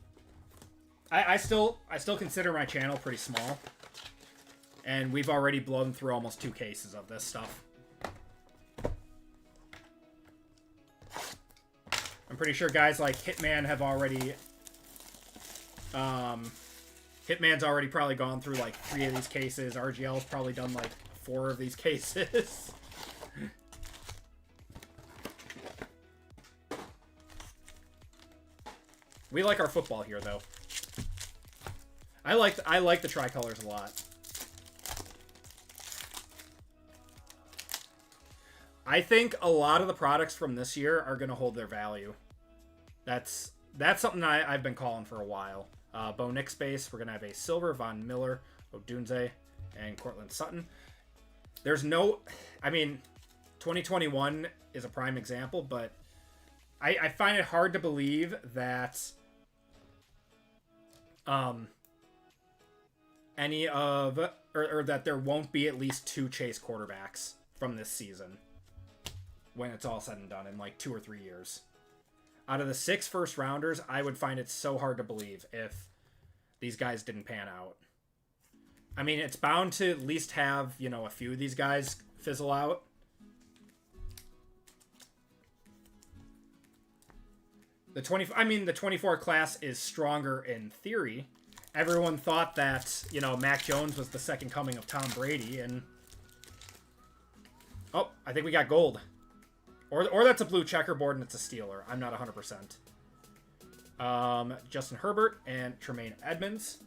I still consider my channel pretty small, and we've already blown through almost 2 cases of this stuff. I'm pretty sure guys like Hitman have already, Hitman's already probably gone through like 3 of these cases. RGL's probably done like 4 of these cases. We like our football here, though. I like the tricolors a lot. I think a lot of the products from this year are going to hold their value. That's that's something I've been calling for a while. Bo Nix base, we're going to have a silver, Von Miller, Odunze, and Cortland Sutton. There's no... I mean, 2021 is a prime example, but I find it hard to believe that any of... Or that there won't be at least 2 Chase quarterbacks from this season when it's all said and done in like 2 or 3 years. Out of the 6 first rounders, I would find it so hard to believe if these guys didn't pan out. I mean, it's bound to at least have, you know, a few of these guys fizzle out. The 24 class is stronger in theory. Everyone thought that, you know, Mac Jones was the second coming of Tom Brady, and... Oh, I think we got gold. Or that's a blue checkerboard and it's a Steeler. I'm not 100%. Justin Herbert and Tremaine Edmonds.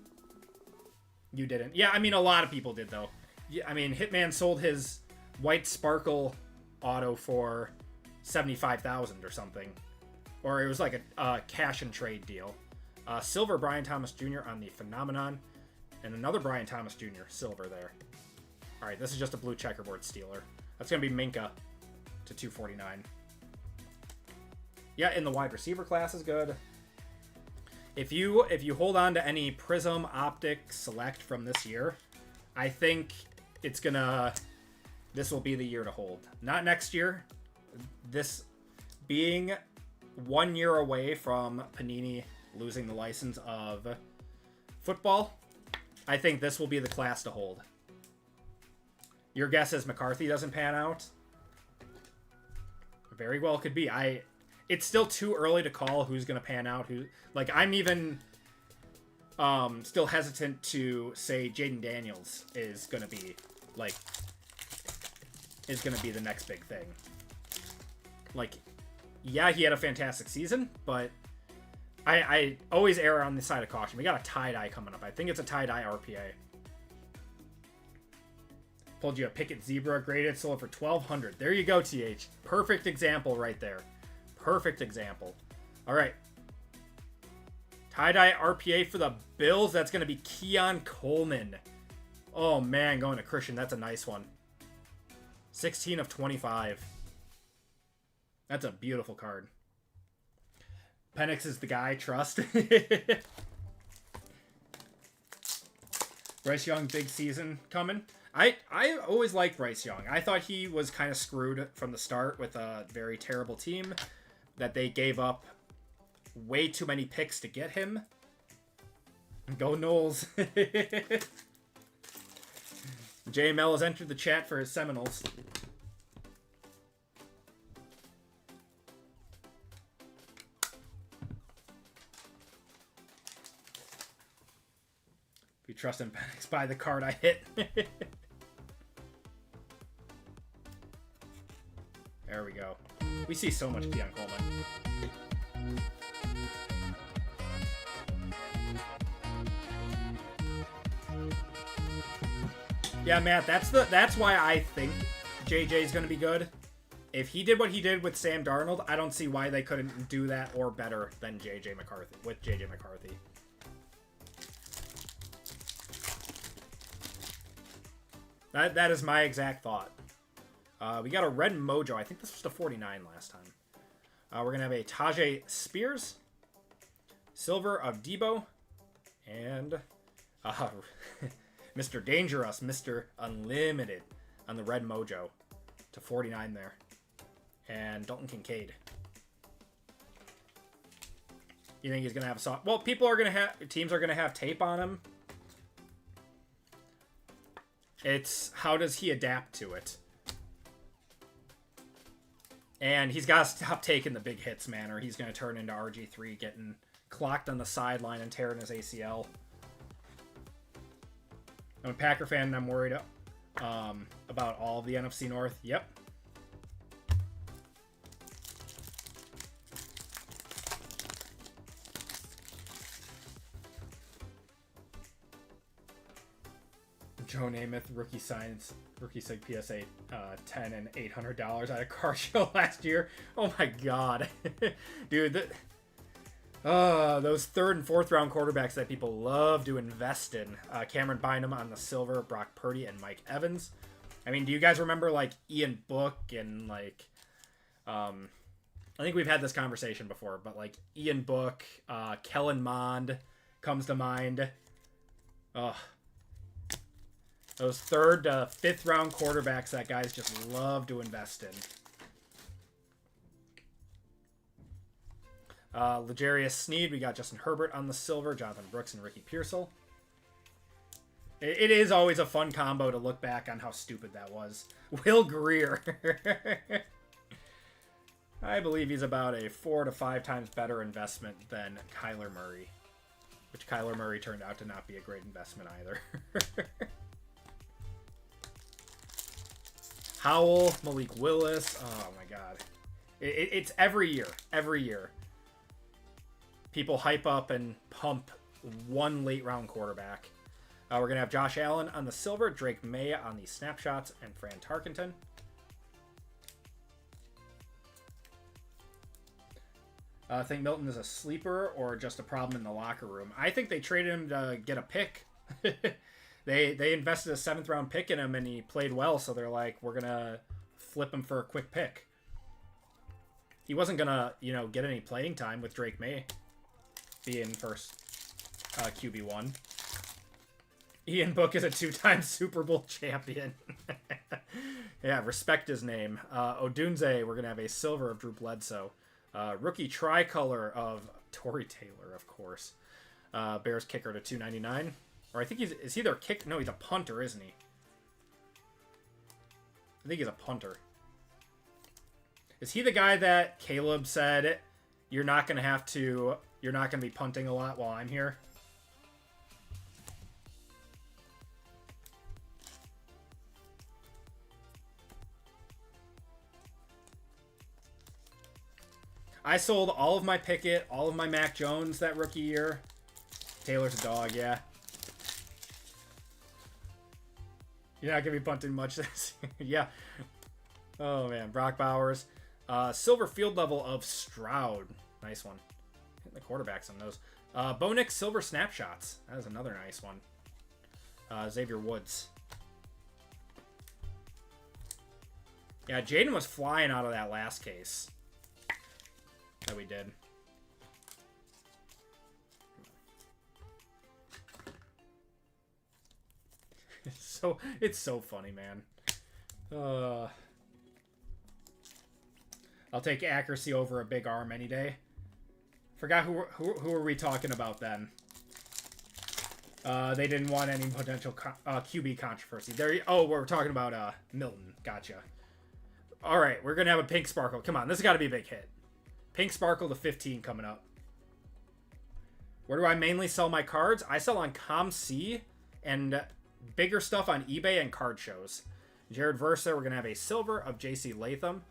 You didn't. Yeah, I mean, a lot of people did, though. Yeah, I mean, Hitman sold his white sparkle auto for $75,000 or something. Or it was like a cash and trade deal. Silver, Brian Thomas Jr. on the Phenomenon. And another Brian Thomas Jr. silver there. All right, this is just a blue checkerboard Steeler. That's going to be Minka to 249. Yeah, in the wide receiver class is good. If you hold on to any Prism Optic Select from this year, I think this will be the year to hold. Not next year. This being 1 year away from Panini losing the license of football, I think this will be the class to hold. Your guess is McCarthy doesn't pan out? Very well could be. It's still too early to call who's going to pan out. I'm even still hesitant to say Jaden Daniels is going to be the next big thing. Like, yeah, he had a fantastic season, but I always err on the side of caution. We got a tie-dye coming up. I think it's a tie-dye RPA. Pulled you a Pickett Zebra graded, sold for $1,200. There you go, TH. Perfect example right there. Perfect example. All right. Tie-dye RPA for the Bills. That's going to be Keon Coleman. Oh, man, going to Christian. That's a nice one. 16 of 25. That's a beautiful card. Penix is the guy. Trust. Bryce Young, big season coming. I always liked Bryce Young. I thought he was kind of screwed from the start with a very terrible team that they gave up way too many picks to get him. Go Knowles. JML has entered the chat for his Seminoles. If you trust in Penix, buy the card I hit. There we go. We see so much Keon Coleman. Yeah, Matt, that's why I think JJ's going to be good. If he did what he did with Sam Darnold, I don't see why they couldn't do that or better than JJ McCarthy with JJ McCarthy. That is my exact thought. We got a red Mojo. I think this was the 49 last time. We're going to have a Tajay Spears, silver of Debo, and Mr. Dangerous, Mr. Unlimited on the red Mojo to 49 there. And Dalton Kincaid. You think he's going to have a soft... Well, teams are going to have tape on him. It's how does he adapt to it? And he's got to stop taking the big hits, man, or he's going to turn into RG3 getting clocked on the sideline and tearing his ACL. I'm a Packer fan, and I'm worried about all of the NFC North. Yep. Joe Namath, rookie sig PSA 10 and $800 at a car show last year. Oh my god. Dude, Those third and fourth round quarterbacks that people love to invest in. Cameron Bynum on the silver, Brock Purdy, and Mike Evans. I mean, do you guys remember like Ian Book and like, I think we've had this conversation before, but like Ian Book, Kellen Mond comes to mind. Those third, fifth round quarterbacks that guys just love to invest in. L'Jarius Sneed, we got Justin Herbert on the silver, Jonathan Brooks and Ricky Pearsall. It is always a fun combo to look back on how stupid that was. Will Greer. I believe he's about a 4 to 5 times better investment than Kyler Murray. Which Kyler Murray turned out to not be a great investment either. Howell, Malik Willis. Oh my god. It's every year. Every year. People hype up and pump one late round quarterback. We're going to have Josh Allen on the silver, Drake May on the snapshots, and Fran Tarkenton. I think Milton is a sleeper or just a problem in the locker room. I think they traded him to get a pick. They invested a 7th round pick in him and he played well, so they're like, we're going to flip him for a quick pick. He wasn't going to, get any playing time with Drake May being first QB1. Ian Book is a 2-time Super Bowl champion. Yeah, respect his name. Odunze, we're going to have a silver of Drew Bledsoe. Rookie tricolor of Torrey Taylor, of course. Bears kicker to 299. Or I think is he their kick? No, he's a punter, isn't he? I think he's a punter. Is he the guy that Caleb said, you're not going to be punting a lot while I'm here? I sold all of my Pickett, all of my Mac Jones that rookie year. Taylor's a dog, yeah. You're not going to be punting much this year. Yeah. Oh, man. Brock Bowers. Silver field level of Stroud. Nice one. Hitting the quarterbacks on those. Bo Nix silver snapshots. That is another nice one. Xavier Woods. Yeah, Jaden was flying out of that last case that we did. It's so funny, man. I'll take accuracy over a big arm any day. Forgot who were we talking about then? They didn't want any potential QB controversy. We're talking about Milton. Gotcha. All right, we're gonna have a pink sparkle. Come on, this has got to be a big hit. Pink sparkle to 15 coming up. Where do I mainly sell my cards? I sell on ComC and bigger stuff on eBay and card shows. Jared Versa, we're gonna have a silver of JC Latham.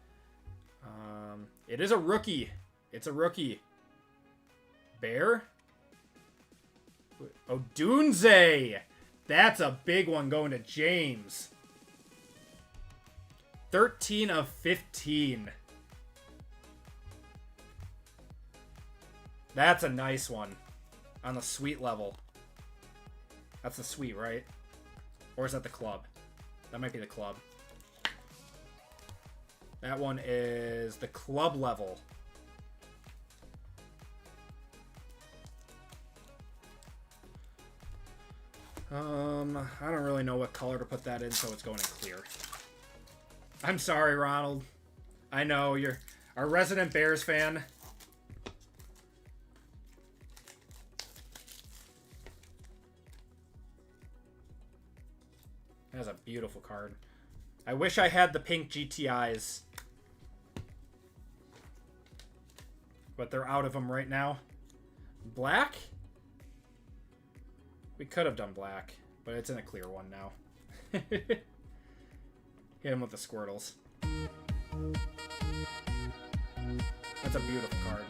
It is a rookie. It's a rookie. Bear. Odunze. That's a big one going to James. 13 of 15. That's a nice one. On the sweet level. That's the sweet, right? Or is that the club? That might be the club. That one is the club level. I don't really know what color to put that in, so it's going in clear. I'm sorry, Ronald. I know, you're our resident Bears fan. That's a beautiful card. I wish I had the pink GTIs. But they're out of them right now. Black? We could have done black, but it's in a clear one now. Hit him with the Squirtles. That's a beautiful card.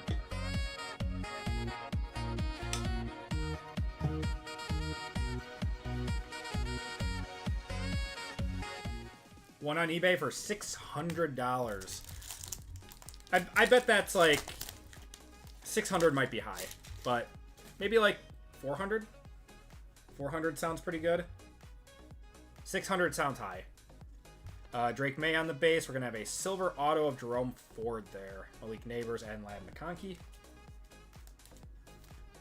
One on eBay for $600. I bet that's like 600 might be high, but maybe like 400. 400 sounds pretty good. 600 sounds high. Drake May on the base. We're going to have a silver auto of Jerome Ford there. Malik Neighbors and Lad McConkey.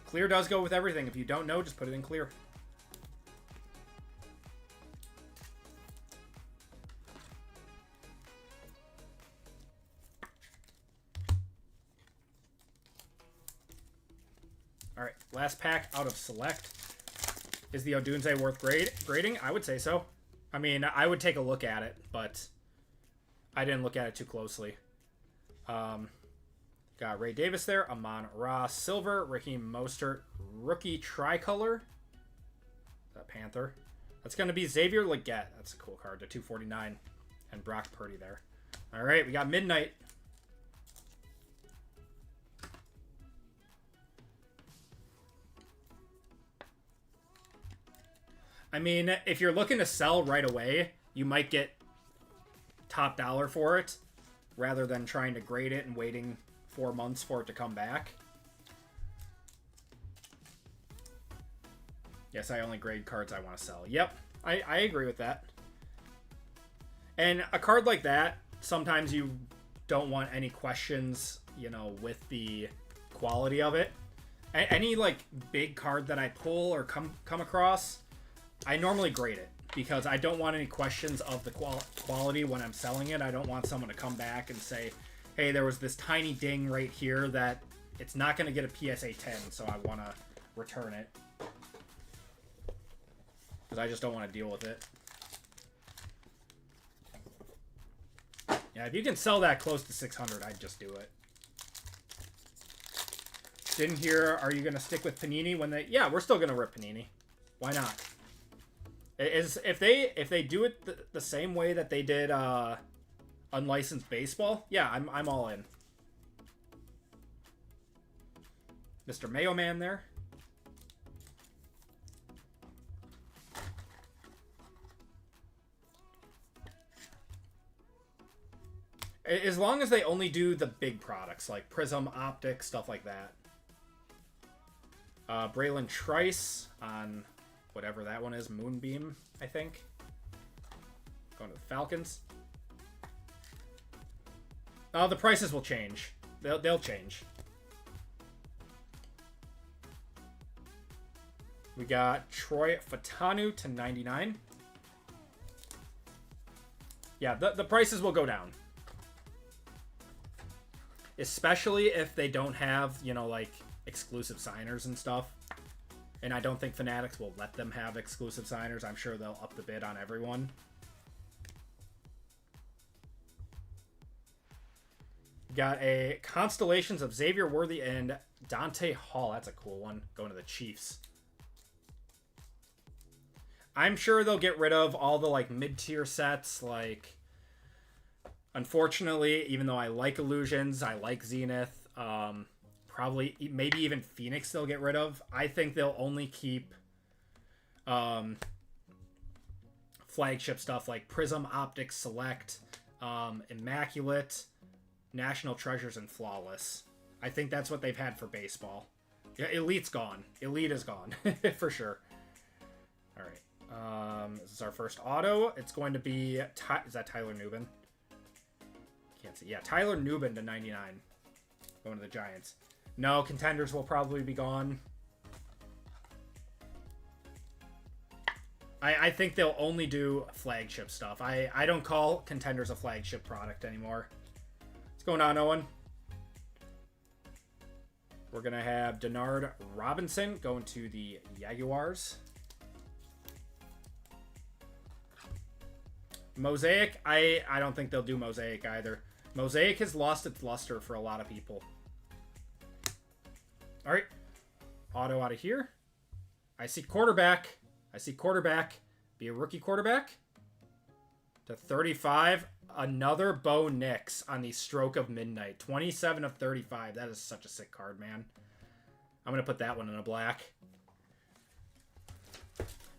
Clear does go with everything. If you don't know, just put it in clear. All right, last pack out of Select. Is the Odunze worth grading? I would say so. I mean, I would take a look at it, but I didn't look at it too closely. Got Ray Davis there, Amon Ra silver, Raheem Mostert rookie tricolor. That Panther. That's going to be Xavier Legette. That's a cool card to 249, and Brock Purdy there. All right, we got Midnight. I mean, if you're looking to sell right away, you might get top dollar for it, rather than trying to grade it and waiting 4 months for it to come back. Yes, I only grade cards I want to sell. Yep, I agree with that. And a card like that, sometimes you don't want any questions, you know, with the quality of it. Any, like, big card that I pull or come across, I normally grade it, because I don't want any questions of the quality when I'm selling it. I don't want someone to come back and say, hey, there was this tiny ding right here that it's not going to get a PSA 10, so I want to return it. Because I just don't want to deal with it. Yeah, if you can sell that close to 600, I'd just do it. Didn't hear, are you going to stick with Panini when they... Yeah, we're still going to rip Panini. Why not? If they do it the same way that they did unlicensed baseball, yeah, I'm all in. Mr. Mayo Man there. As long as they only do the big products like Prism, Optic, stuff like that. Braylon Trice on whatever that one is, Moonbeam, I think. Going to the Falcons. The prices will change. They'll change. We got Troy Fatanu to 99. Yeah, the prices will go down. Especially if they don't have, you know, like, exclusive signers and stuff. And I don't think Fanatics will let them have exclusive signers. I'm sure they'll up the bid on everyone. Got a Constellations of Xavier Worthy and Dante Hall. That's a cool one. Going to the Chiefs. I'm sure they'll get rid of all the, like, mid-tier sets. Like, unfortunately, even though I like Illusions, I like Zenith, probably, maybe even Phoenix they'll get rid of. I think they'll only keep flagship stuff like Prism, Optic, Select, Immaculate, National Treasures, and Flawless. I think that's what they've had for baseball. Yeah, Elite's gone. Elite is gone, for sure. All right. This is our first auto. It's going to be... Is that Tyler Nubin? Can't see. Yeah, Tyler Nubin to 99. Going to the Giants. No, Contenders will probably be gone. I think they'll only do flagship stuff. I don't call Contenders a flagship product anymore. What's going on, Owen? We're going to have Denard Robinson going to the Jaguars. Mosaic, I don't think they'll do Mosaic either. Mosaic has lost its luster for a lot of people. All right. Auto out of here. I see quarterback. Be a rookie quarterback. To 35. Another Bo Nix on the Stroke of Midnight. 27 of 35. That is such a sick card, man. I'm going to put that one in a black.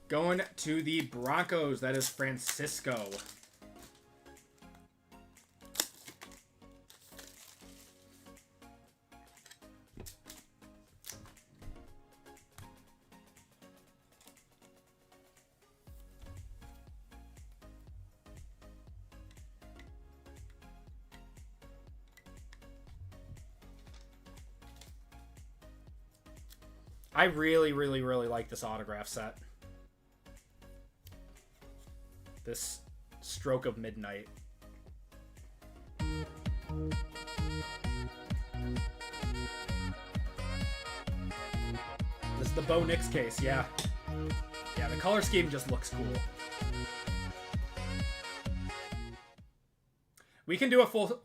Going to the Broncos. That is Francisco. I really, really, really like this autograph set. This Stroke of Midnight. This is the Bo Nix case, yeah. Yeah, the color scheme just looks cool. We can do a full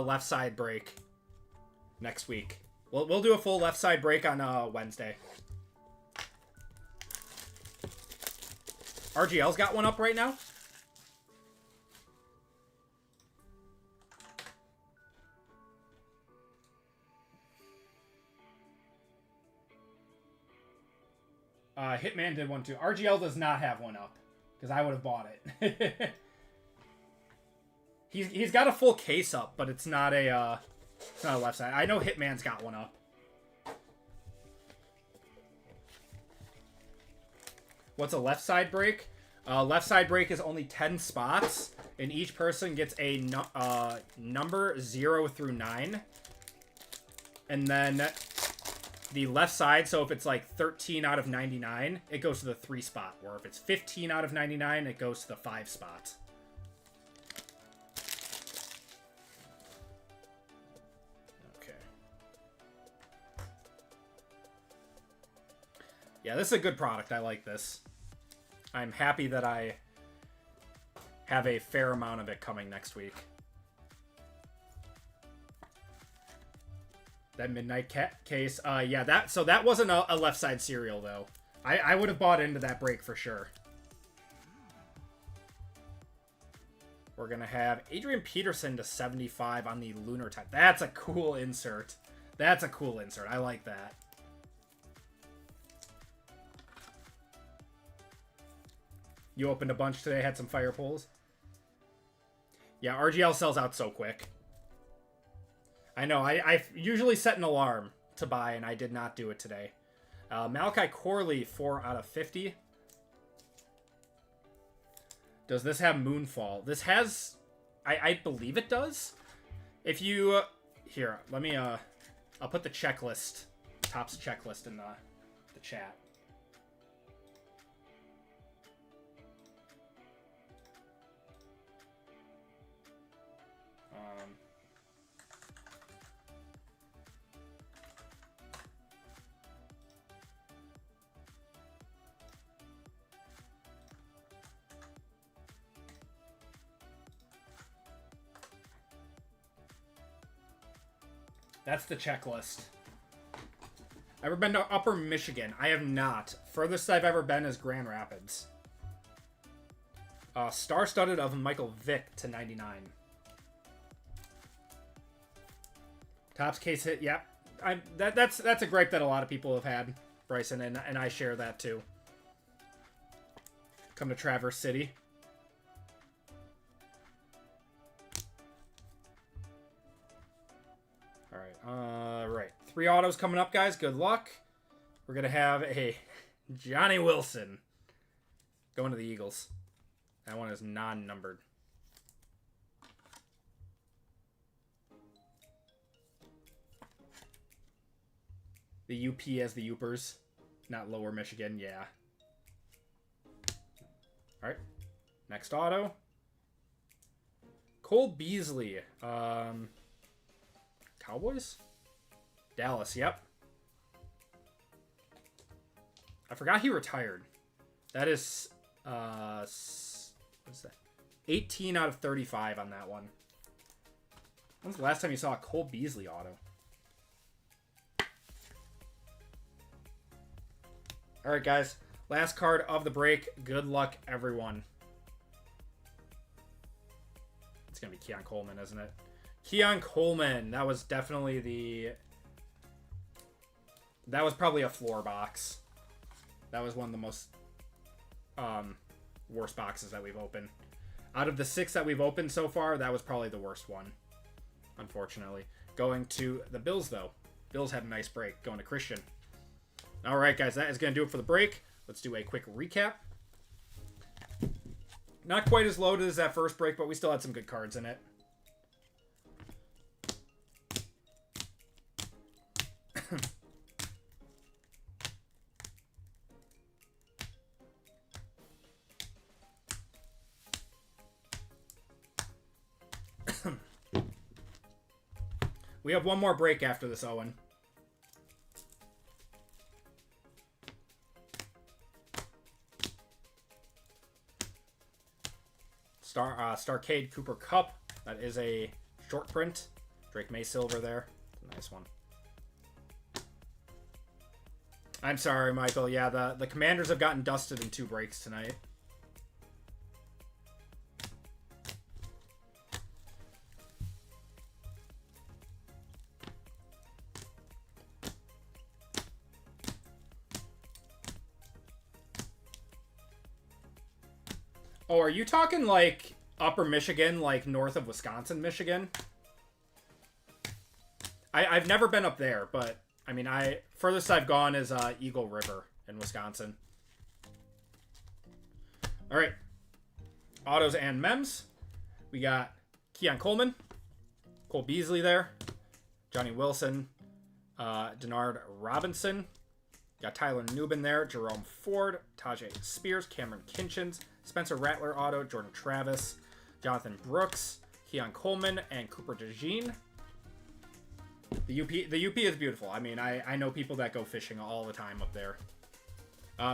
left side break next week. We'll do a full left side break on Wednesday. RGL's got one up right now. Hitman did one too. RGL does not have one up because I would have bought it. He's got a full case up, but it's not a left side. I know Hitman's got one up. What's a left side break? Left side break is only 10 spots, and each person gets a number 0 through 9. And then the left side, so if it's like 13 out of 99, it goes to the 3 spot. Or if it's 15 out of 99, it goes to the 5 spot. Okay. Yeah, this is a good product. I like this. I'm happy that I have a fair amount of it coming next week. That Midnight case, yeah, that wasn't a left side serial though. I would have bought into that break for sure. We're gonna have Adrian Peterson to 75 on the Lunar Tide. That's a cool insert. That's a cool insert. I like that. You opened a bunch today, had some fire pulls. Yeah, RGL sells out so quick. I know, I usually set an alarm to buy, and I did not do it today. Malachi Corley, 4 out of 50. Does this have Moonfall? This has... I believe it does. If you... here, let me... I'll put the checklist, Topps checklist in the chat. That's the checklist. Ever been to Upper Michigan? I have not. Furthest I've ever been is Grand Rapids. Star-studded of Michael Vick to 99. Topps case hit. Yep. That's a gripe that a lot of people have had, Bryson, and I share that too. Come to Traverse City. Right. 3 autos coming up, guys. Good luck. We're going to have a Johnny Wilson going to the Eagles. That one is non-numbered. The UP as the Upers, not Lower Michigan. Yeah. All right. Next auto. Cole Beasley. Cowboys? Dallas, yep. I forgot he retired. That is, what's that? 18 out of 35 on that one. When's the last time you saw a Cole Beasley auto? All right, guys. Last card of the break. Good luck, everyone. It's going to be Keon Coleman, isn't it? Keon Coleman. That was definitely the... That was probably a floor box. That was one of the most worst boxes that we've opened. Out of the 6 that we've opened so far, that was probably the worst one, unfortunately. Going to the Bills, though. Bills had a nice break. Going to Christian. All right, guys, that is going to do it for the break. Let's do a quick recap. Not quite as loaded as that first break, but we still had some good cards in it. We have one more break after this, Owen. Starcade Cooper Cup. That is a short print. Drake May Silver there. It's a nice one. I'm sorry, Michael. Yeah, the Commanders have gotten dusted in 2 breaks tonight. Oh, are you talking like Upper Michigan, like north of Wisconsin, Michigan? I've never been up there, but I mean, furthest I've gone is Eagle River in Wisconsin. All right, autos and mems. We got Keon Coleman, Cole Beasley there, Johnny Wilson, Denard Robinson. Got Tyler Nubin there, Jerome Ford, Tajay Spears, Cameron Kinchins, Spencer Rattler auto, Jordan Travis, Jonathan Brooks, Keon Coleman, and Cooper DeJean. The UP is beautiful. I mean, I know people that go fishing all the time up there.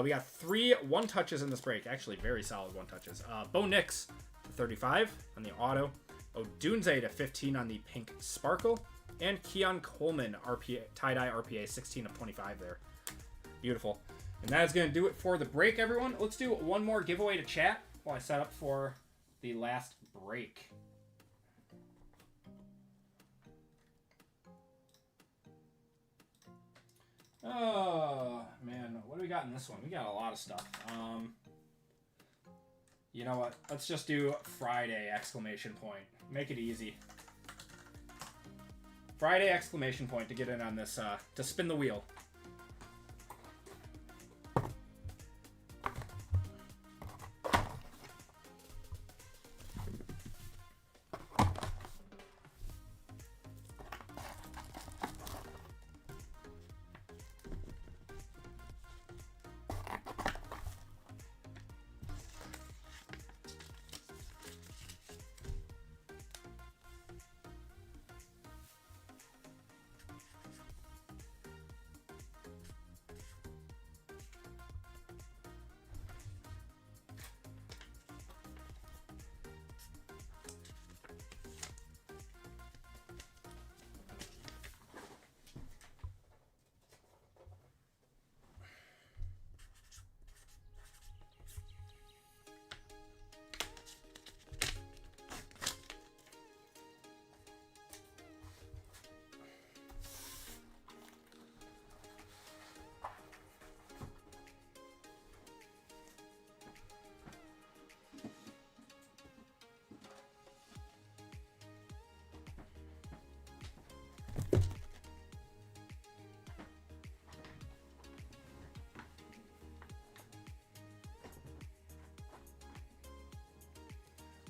We got 3 one-touches in this break. Actually, very solid one-touches. Bo Nix to 35 on the auto. Odunze to 15 on the pink sparkle. And Keon Coleman, RPA, tie-dye RPA, 16 of 25 there. Beautiful. And that is going to do it for the break, everyone. Let's do one more giveaway to chat while I set up for the last break. Oh, man. What do we got in this one? We got a lot of stuff. You know what? Let's just do Friday, exclamation point. Make it easy. Friday, exclamation point to get in on this, to spin the wheel.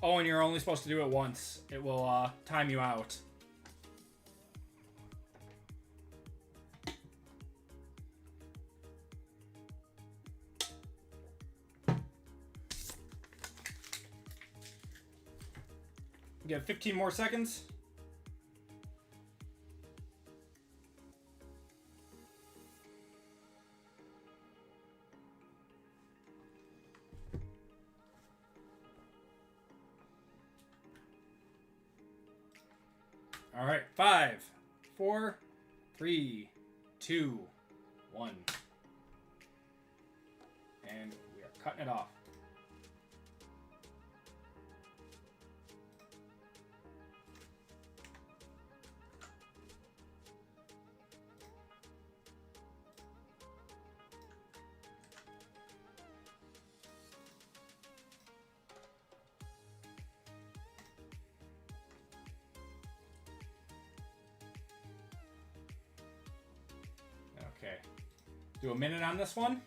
Oh, and you're only supposed to do it once. It will time you out. You get 15 more seconds. All right, 5, 4, 3, 2, 1. And we are cutting it off. Okay. Do a minute on this one.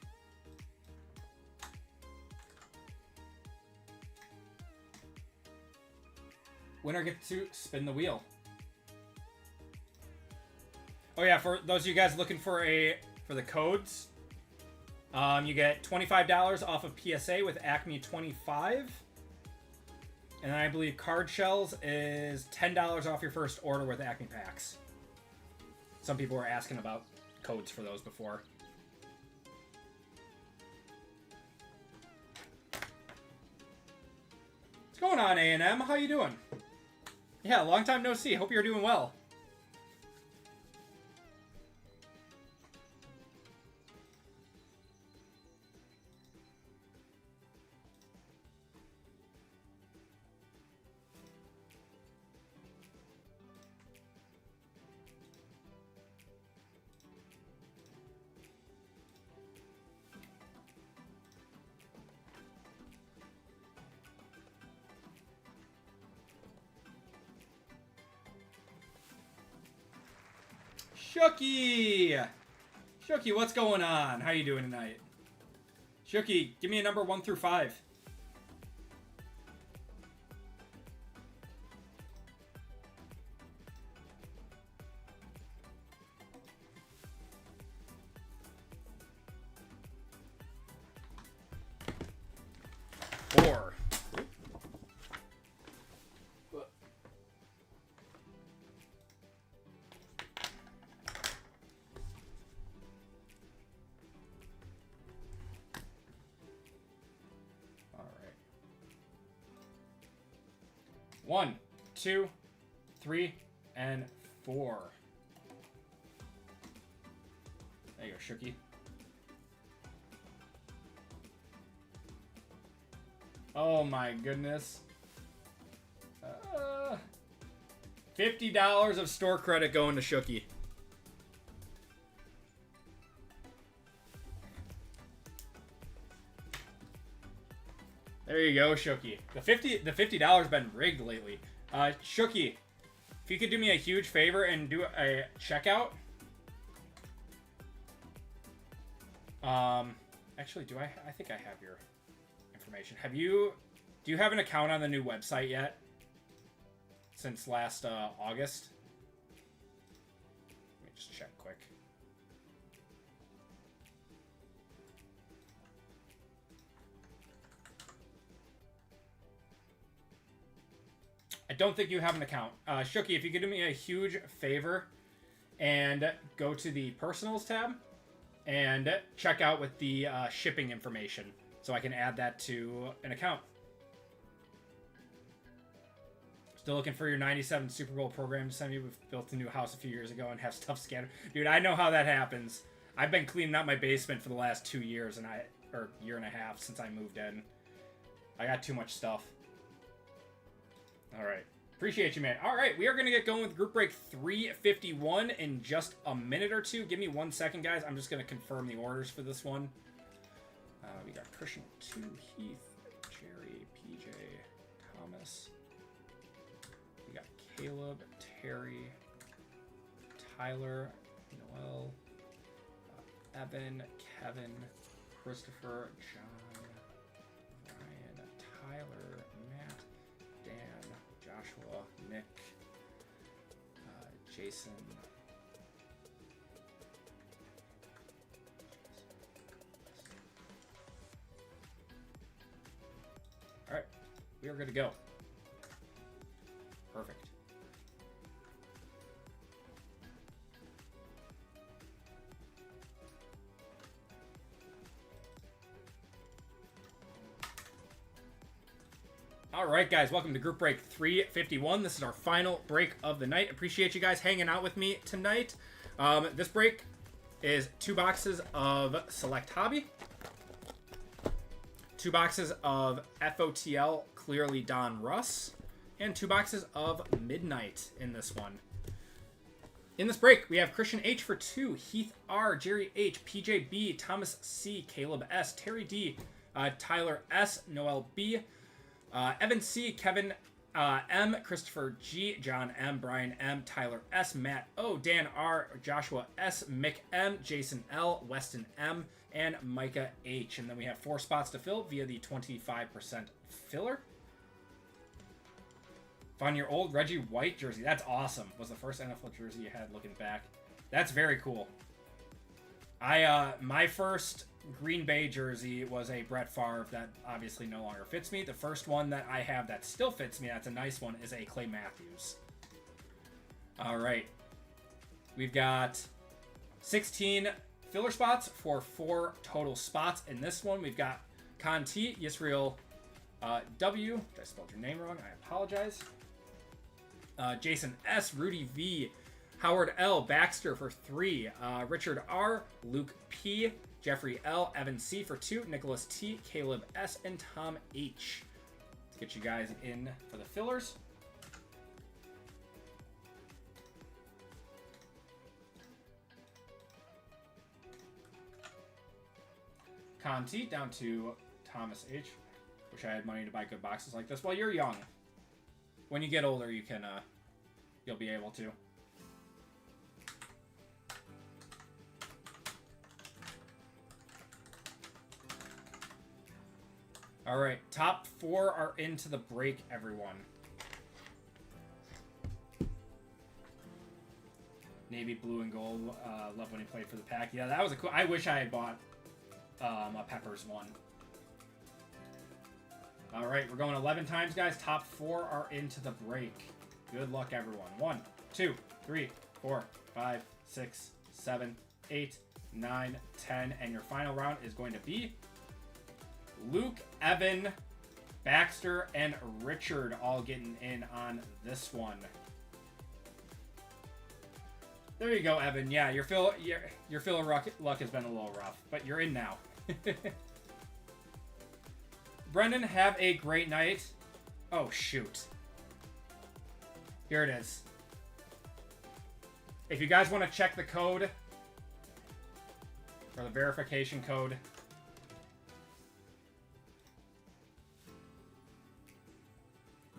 Winner gets to spin the wheel. Oh yeah, for those of you guys looking for the codes, you get $25 off of PSA with Acme 25. And I believe Card Shells is $10 off your first order with Acme Packs. Some people were asking about codes for those before. What's going on, A&M? How you doing? Yeah, long time no see. Hope you're doing well. Shooky! Shooky, what's going on? How you doing tonight? Shooky, give me a number 1 through 5. Four. One, 2, 3, and 4. There you go, Shooky. Oh my goodness. $50 of store credit going to Shooky. There you go, Shooky. The $50 been rigged lately. Shooky, if you could do me a huge favor and do a checkout. Actually, I think I have your information. Do you have an account on the new website yet? Since last August? Let me just check quick. I don't think you have an account. Shooky, if you could do me a huge favor and go to the Personals tab and check out with the shipping information so I can add that to an account. Still looking for your 97 Super Bowl program to send me. We've built a new house a few years ago and have stuff scattered. Dude, I know how that happens. I've been cleaning out my basement for the last 2 years, or year and a half since I moved in. I got too much stuff. All right. Appreciate you, man. All right, we are going to get going with group break 351 in just a minute or two. Give me 1 second, guys. I'm just going to confirm the orders for this one. We got Christian 2, Heath, Jerry, PJ, Thomas. We got Caleb, Terry, Tyler, Noel, Evan, Kevin, Christopher, John, Ryan, Tyler, Matt, Dan, Joshua, Nick, Jason, all right, we are good to go. Perfect. All right, guys, welcome to group break 351. This is our final break of the night. Appreciate you guys hanging out with me tonight. This break is 2 boxes of Select Hobby, 2 boxes of FOTL Clearly Don Russ, and 2 boxes of Midnight in this one. In this break, we have Christian H for 2, Heath R, Jerry H, PJ B, Thomas C, Caleb S, Terry D, Tyler S, Noel B, Evan C, Kevin M, Christopher G, John M, Brian M, Tyler S, Matt O, Dan R, Joshua S, Mick M, Jason L, Weston M, and Micah H. And then we have 4 spots to fill via the 25% filler. Found your old Reggie White jersey. That's awesome. Was the first NFL jersey you had looking back. That's very cool. My first Green Bay jersey was a Brett Favre that obviously no longer fits me. The first one that I have that still fits me, that's a nice one, is a Clay Matthews. All right. We've got 16 filler spots for 4 total spots. In this one, we've got Con T, Yisrael W. I spelled your name wrong. I apologize. Jason S, Rudy V, Howard L, Baxter for 3, Richard R, Luke P, Jeffrey L, Evan C for 2, Nicholas T, Caleb S, and Tom H. Let's get you guys in for the fillers. Conti down to Thomas H. Wish I had money to buy good boxes like this. Well, you're young. When you get older, you can, you'll be able to. All right, top 4 are into the break, everyone. Navy blue and gold. Love when he played for the pack. Yeah, that was a cool. I wish I had bought a Peppers one. All right, we're going 11 times, guys. Top 4 are into the break. Good luck, everyone. 1, 2, 3, 4, 5, 6, 7, 8, 9, 10, and your final round is going to be Luke, Evan, Baxter, and Richard all getting in on this one. There you go, Evan. Yeah, your filler luck has been a little rough, but you're in now. Brendan, have a great night. Oh, shoot. Here it is. If you guys want to check the code, or the verification code,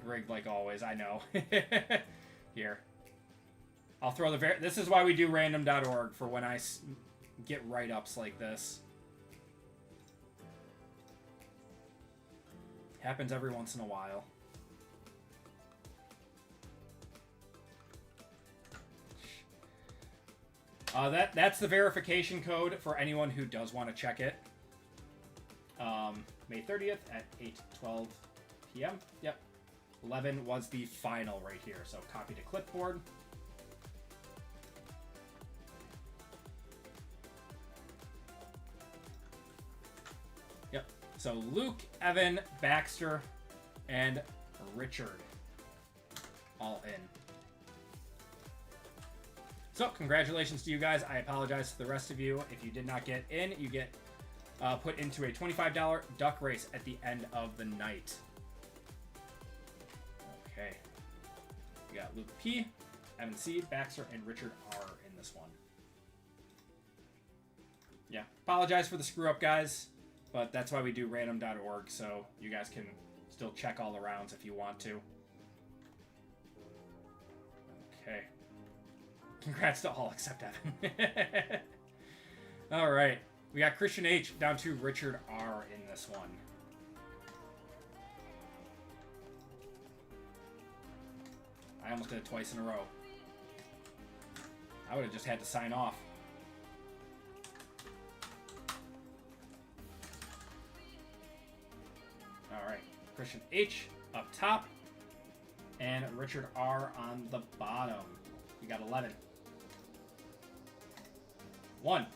rigged like always, I know. Here. I'll throw the... This is why we do random.org, for when I get write-ups like this. Happens every once in a while. That's the verification code for anyone who does want to check it. May 30th at 8:12 p.m. Yep. 11 was the final right here, so copy to clipboard. Yep. So Luke, Evan, Baxter, and Richard all in. So congratulations to you guys. I apologize to the rest of you. If you did not get in, you get put into a $25 duck race at the end of the night. Okay. We got Luke P, Evan C, Baxter, and Richard R in this one. Yeah. Apologize for the screw up, guys. But that's why we do random.org, so you guys can still check all the rounds if you want to. Okay. Congrats to all except Evan. All right. We got Christian H down to Richard R in this one. I almost did it twice in a row. I would have just had to sign off. All right. Christian H up top. And Richard R on the bottom. You got 11. 1,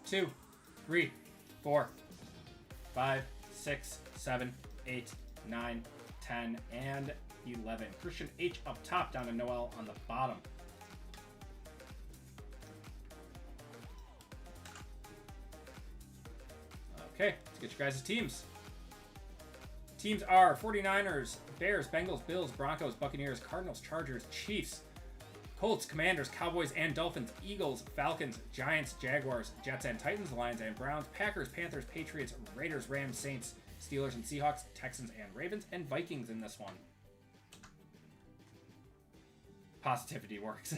2, 3, 4, 5, 6, 7, 8, 9, 10, and 11. Christian H up top, down to Noel on the bottom. Okay, let's get you guys' teams. Teams are 49ers, Bears, Bengals, Bills, Broncos, Buccaneers, Cardinals, Chargers, Chiefs, Colts, Commanders, Cowboys and Dolphins, Eagles, Falcons, Giants, Jaguars, Jets and Titans, Lions and Browns, Packers, Panthers, Patriots, Raiders, Rams, Saints, Steelers and Seahawks, Texans and Ravens, and Vikings in this one. Positivity works.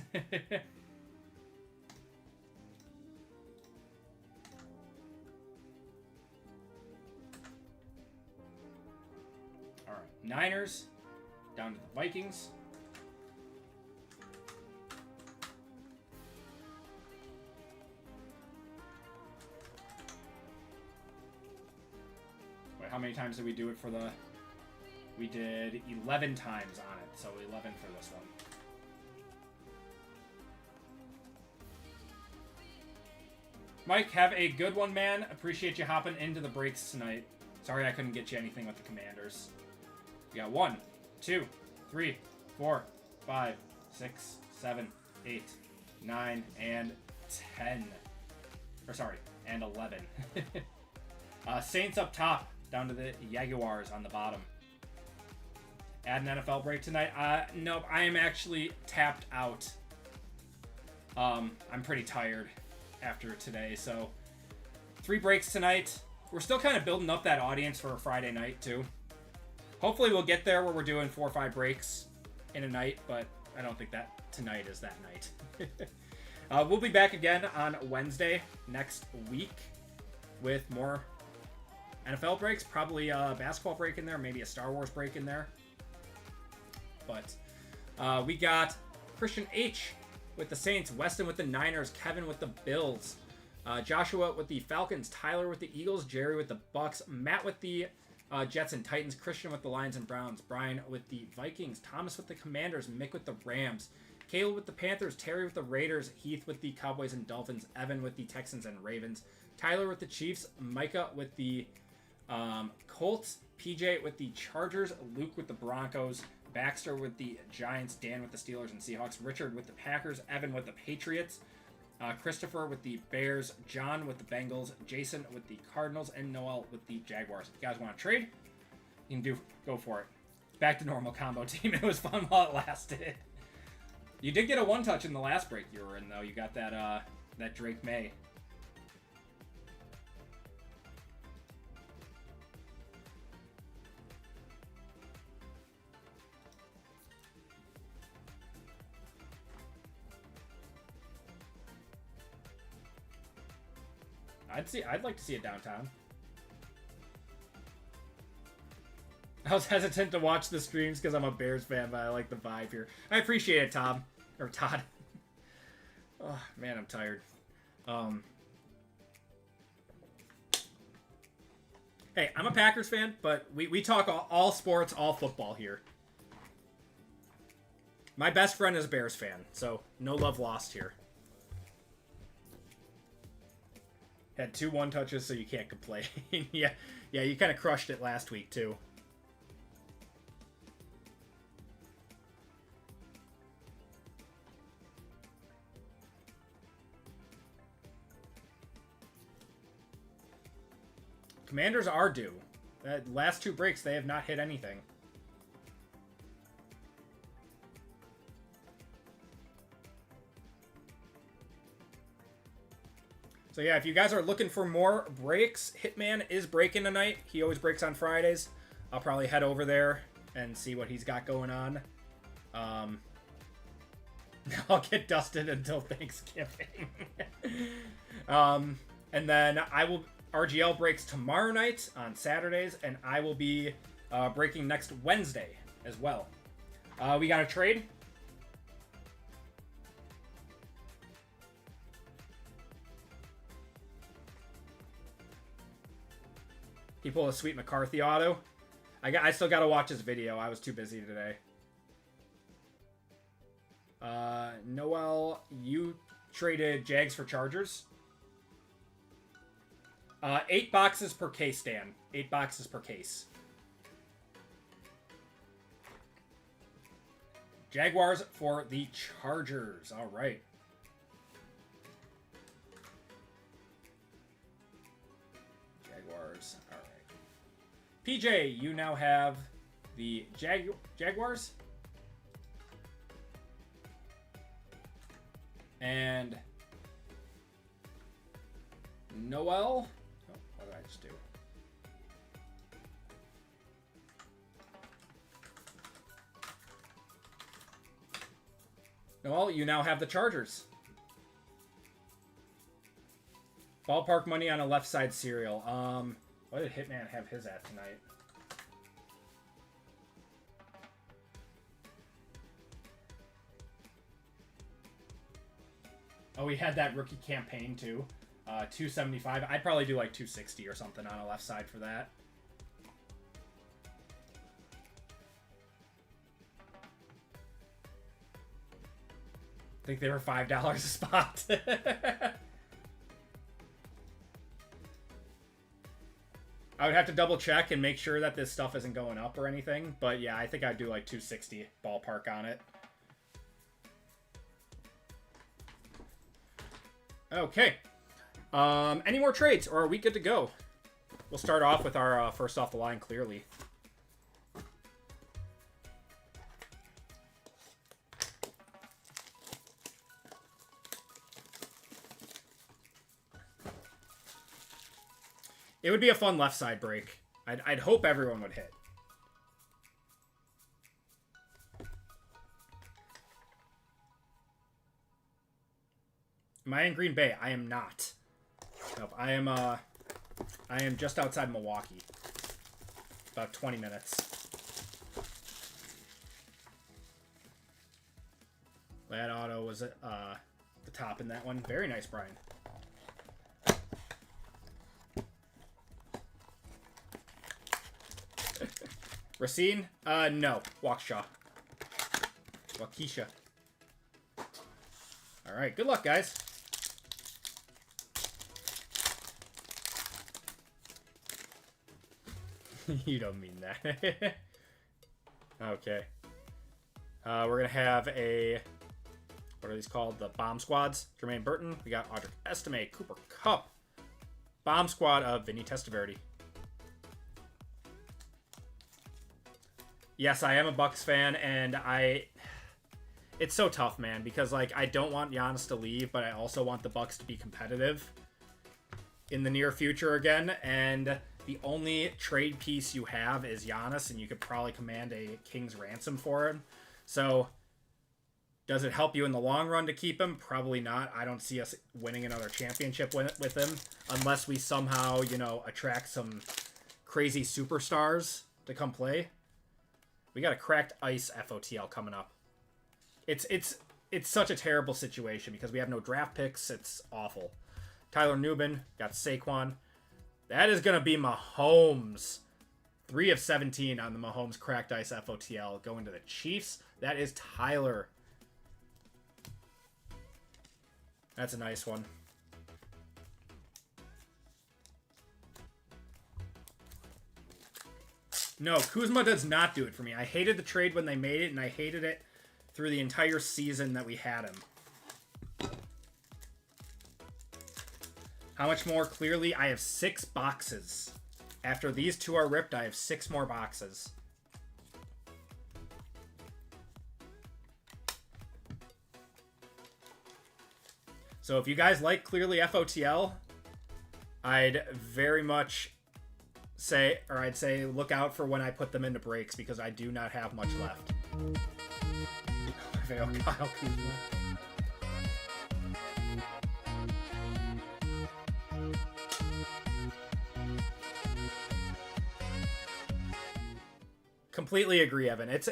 All right, Niners down to the Vikings. How many times did we do it for the... We did 11 times on it, so 11 for this one. Mike, have a good one, man. Appreciate you hopping into the breaks tonight. Sorry I couldn't get you anything with the Commanders. We got 1, 2, 3, 4, 5, 6, 7, 8, 9, and 10. Or sorry, and 11. Saints up top, down to the Jaguars on the bottom. Add an NFL break tonight? Nope, I am actually tapped out. I'm pretty tired after today, so 3 breaks tonight. We're still kind of building up that audience for a Friday night, too. Hopefully we'll get there where we're doing 4 or 5 breaks in a night, but I don't think that tonight is that night. We'll be back again on Wednesday next week with more NFL breaks. Probably a basketball break in there, maybe a Star Wars break in there. But we got Christian H with the Saints, Weston with the Niners, Kevin with the Bills, Joshua with the Falcons, Tyler with the Eagles, Jerry with the Bucks, Matt with the Jets and Titans, Christian with the Lions and Browns, Brian with the Vikings, Thomas with the Commanders, Mick with the Rams, Caleb with the Panthers, Terry with the Raiders, Heath with the Cowboys and Dolphins, Evan with the Texans and Ravens, Tyler with the Chiefs, Micah with the Colts, PJ with the Chargers, Luke with the Broncos, Baxter with the Giants, Dan with the Steelers and Seahawks, Richard with the Packers, Evan with the Patriots, Christopher with the Bears, John with the Bengals, Jason with the Cardinals, and Noel with the Jaguars. If you guys want to trade, you can go for it. Back to normal combo team. It was fun while it lasted. You did get a 1-touch in the last break you were in, though. You got that Drake May. I'd like to see it downtown. I was hesitant to watch the streams because I'm a Bears fan, but I like the vibe here. I appreciate it, Tom. Or Todd. Oh, man, I'm tired. Hey, I'm a Packers fan, but we talk all sports, all football here. My best friend is a Bears fan, so no love lost here. Had 2 1-touches, so you can't complain. yeah, you kind of crushed it last week, too. Commanders are due. Last 2 breaks, they have not hit anything. So yeah, if you guys are looking for more breaks, Hitman is breaking tonight. He always breaks on Fridays. I'll probably head over there and see what he's got going on. I'll get dusted until Thanksgiving. And then RGL breaks tomorrow night on Saturdays, and I will be breaking next Wednesday as well. We got a trade. He pulled a sweet McCarthy auto. I still got to watch his video. I was too busy today. Noel, you traded Jags for Chargers. 8 boxes per case, Dan. 8 boxes per case. Jaguars for the Chargers. All right. Jaguars. All right. PJ, you now have the Jaguars. And Noel. Oh, what did I just do? Noel, you now have the Chargers. Ballpark money on a left side cereal. What did Hitman have his at tonight? Oh, we had that rookie campaign too. 275. I'd probably do like 260 or something on a left side for that. I think they were $5 a spot. I would have to double check and make sure that this stuff isn't going up or anything. But yeah, I think I'd do like 260 ballpark on it. Okay. Any more trades, or are we good to go? We'll start off with our first off the line, clearly. It would be a fun left side break. I'd hope everyone would hit. Am I in Green Bay? I am not. Nope. I am just outside Milwaukee. About 20 minutes. That auto was at the top in that one. Very nice, Brian. Racine? No. Waukesha. Alright, good luck, guys. You don't mean that. Okay. We're going to have a... What are these called? The Bomb Squads. Jermaine Burton. We got Audric Estime, Cooper Kupp. Bomb Squad of Vinny Testaverde. Yes, I am a Bucks fan, and it's so tough, man, because like I don't want Giannis to leave, but I also want the Bucks to be competitive in the near future again, and the only trade piece you have is Giannis, and you could probably command a king's ransom for him. So, does it help you in the long run to keep him? Probably not. I don't see us winning another championship with him, unless we somehow, you know, attract some crazy superstars to come play. We got a cracked ice FOTL coming up. It's such a terrible situation because we have no draft picks. It's awful. Tyler Newman got Saquon. That is going to be Mahomes. 3 of 17 on the Mahomes cracked ice FOTL going to the Chiefs. That is Tyler. That's a nice one. No, Kuzma does not do it for me. I hated the trade when they made it, and I hated it through the entire season that we had him. How much more? Clearly, I have 6 boxes. After these 2 are ripped, I have 6 more boxes. So if you guys like Clearly FOTL, I'd very much say, or I'd say look out for when I put them into breaks because I do not have much left. Kyle Kuzma. Completely agree, Evan. It's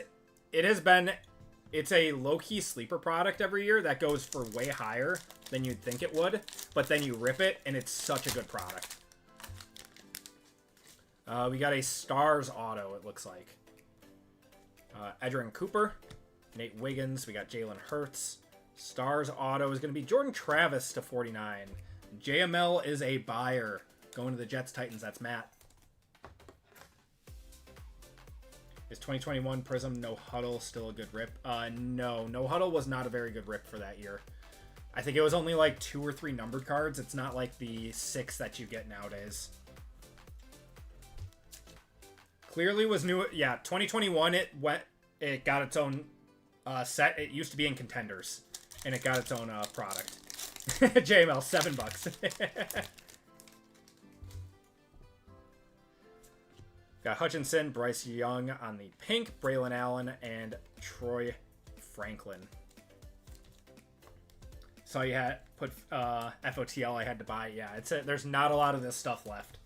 a low-key sleeper product every year that goes for way higher than you'd think it would, but then you rip it and it's such a good product. We got a Stars auto, it looks like. Edgerrin Cooper, Nate Wiggins, we got Jalen Hurts. Stars auto is going to be Jordan Travis to 49. JML is a buyer. Going to the Jets Titans, that's Matt. Is 2021 Prism No Huddle still a good rip? No. No Huddle was not a very good rip for that year. I think it was only like 2 or 3 numbered cards. It's not like the 6 that you get nowadays. Clearly was new. Yeah, 2021 it got its own set. It used to be in Contenders, and it got its own product. JML, $7. Got Hutchinson, Bryce Young on the pink, Braylon Allen, and Troy Franklin. So you had put FOTL I had to buy. Yeah, there's not a lot of this stuff left.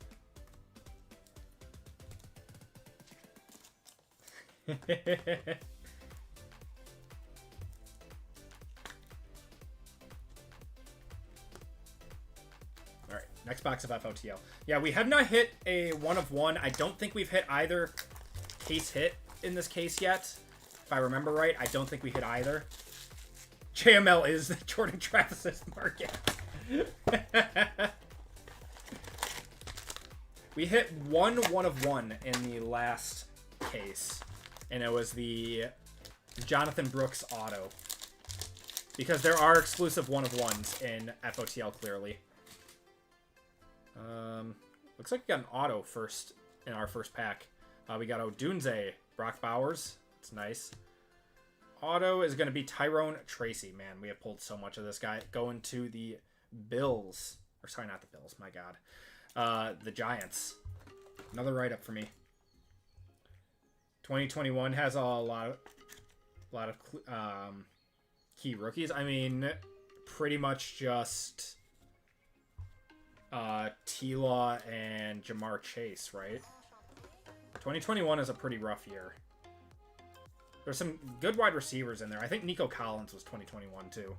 Alright, next box of FOTL. Yeah, we have not hit a 1 of 1. I don't think we've hit either case hit in this case yet. If I remember right, I don't think we hit either. JML is Jordan Travis's market. We hit one of one in the last case, and it was the Jonathan Brooks auto. Because there are exclusive one of ones in FOTL clearly. Looks like we got an auto first in our first pack. We got Odunze, Brock Bowers. It's nice. Auto is going to be Tyrone Tracy. Man, we have pulled so much of this guy. Going to the Bills. Or sorry, not the Bills. My God. The Giants. Another write-up for me. 2021 has a lot of key rookies. I mean, pretty much just T-Law and Jamar Chase, right? 2021 is a pretty rough year. There's some good wide receivers in there. I think Nico Collins was 2021 too.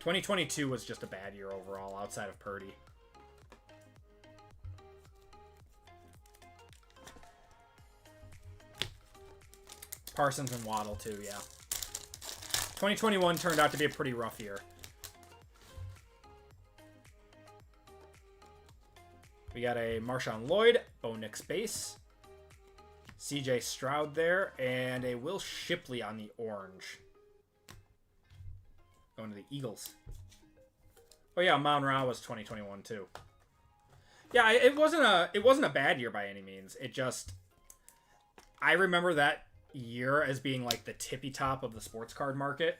2022 was just a bad year overall outside of Purdy. Parsons and Waddle too, yeah. 2021 turned out to be a pretty rough year. We got a Marshawn Lloyd, Bo Nix base, CJ Stroud there, and a Will Shipley on the orange. Going to the Eagles. Oh yeah, Amon Ra was 2021 too. Yeah, it wasn't a bad year by any means. It just, I remember that year as being like the tippy top of the sports card market,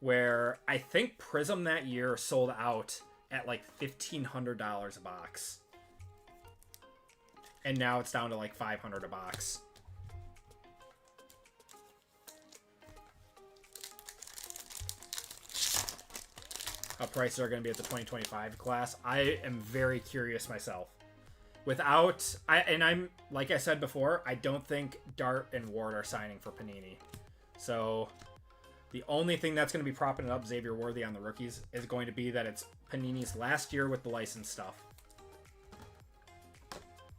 where I think Prism that year sold out at like $1,500 a box, and now it's down to like $500 a box. How prices are going to be at the 2025 class. I am very curious myself. I'm like I said before, I don't think Dart and Ward are signing for Panini. So the only thing that's going to be propping up Xavier Worthy on the rookies is going to be that it's Panini's last year with the license stuff.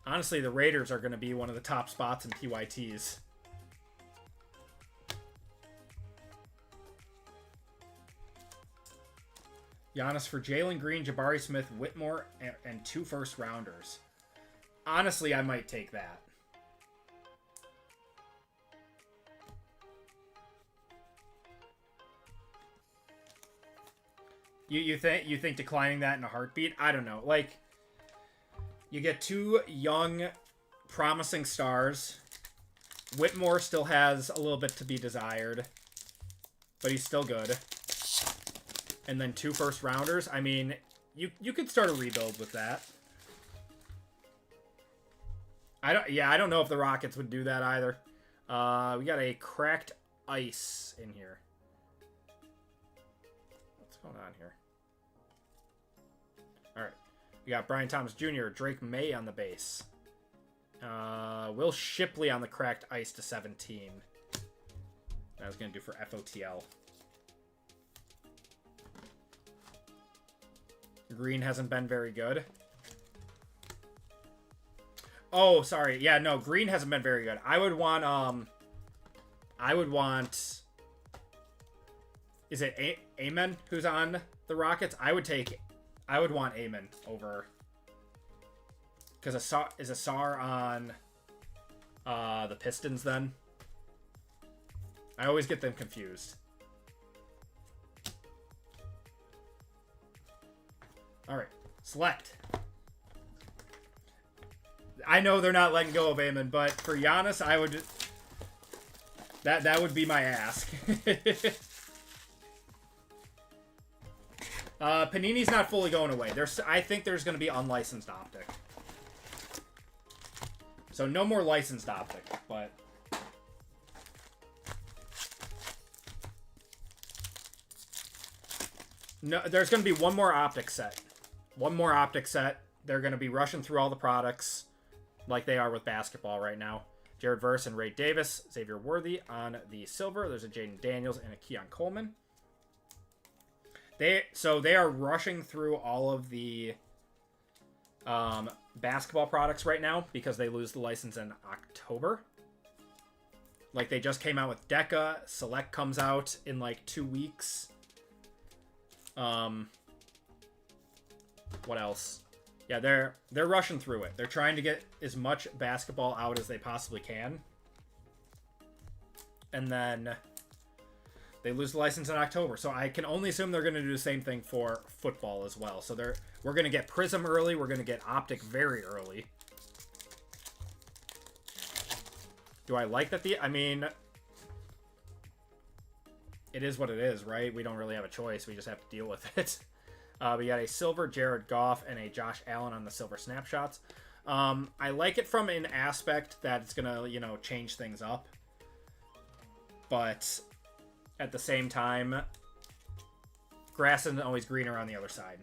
Honestly, the Raiders are going to be one of the top spots in PYTs. Giannis for Jalen Green, Jabari Smith, Whitmore, and 2 first-rounders. Honestly, I might take that. You think declining that in a heartbeat? I don't know. Like, you get 2 young, promising stars. Whitmore still has a little bit to be desired, but he's still good. And then 2 first-rounders. I mean, you could start a rebuild with that. I don't know if the Rockets would do that either. We got a cracked ice in here. What's going on here? All right. We got Brian Thomas Jr., Drake May on the base. Will Shipley on the cracked ice to 17. That was going to do for FOTL. Green hasn't been very good. Oh, sorry. Yeah, no, Green hasn't been very good. I would want, is it Amen who's on the Rockets? I would want Amen over, because is Asar on the Pistons then? I always get them confused. All right, select. I know they're not letting go of Amon, but for Giannis, I would. That would be my ask. Panini's not fully going away. I think there's going to be unlicensed optic. So no more licensed optic, but. No, there's going to be one more optic set. One more optic set. They're going to be rushing through all the products like they are with basketball right now. Jared Verse and Ray Davis, Xavier Worthy on the silver. There's a Jaden Daniels and a Keon Coleman. They are rushing through all of the basketball products right now because they lose the license in October. Like, they just came out with Deca. Select comes out in like 2 weeks. What else? Yeah, they're rushing through it. They're trying to get as much basketball out as they possibly can. And then they lose the license in October. So I can only assume they're going to do the same thing for football as well. So we're going to get Prism early. We're going to get Optic very early. Do I like that? I mean, it is what it is, right? We don't really have a choice. We just have to deal with it. We got a silver Jared Goff and a Josh Allen on the silver snapshots. I like it from an aspect that it's going to, you know, change things up. But at the same time, grass isn't always greener on the other side.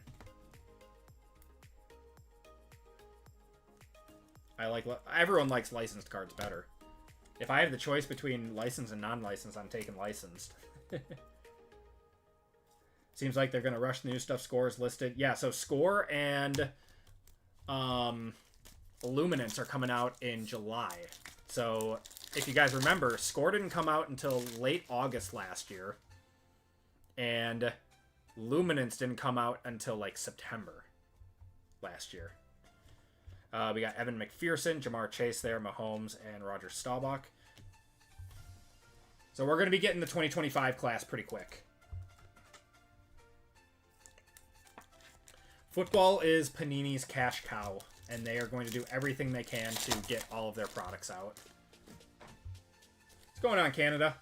Everyone likes licensed cards better. If I have the choice between licensed and non-licensed, I'm taking licensed. Seems like they're going to rush the new stuff. Scores listed. Yeah, so Score and Illuminance are coming out in July. So if you guys remember, Score didn't come out until late August last year. And Luminance didn't come out until like September last year. We got Evan McPherson, Jamar Chase there, Mahomes, and Roger Staubach. So we're going to be getting the 2025 class pretty quick. Football is Panini's cash cow, and they are going to do everything they can to get all of their products out. What's going on, Canada?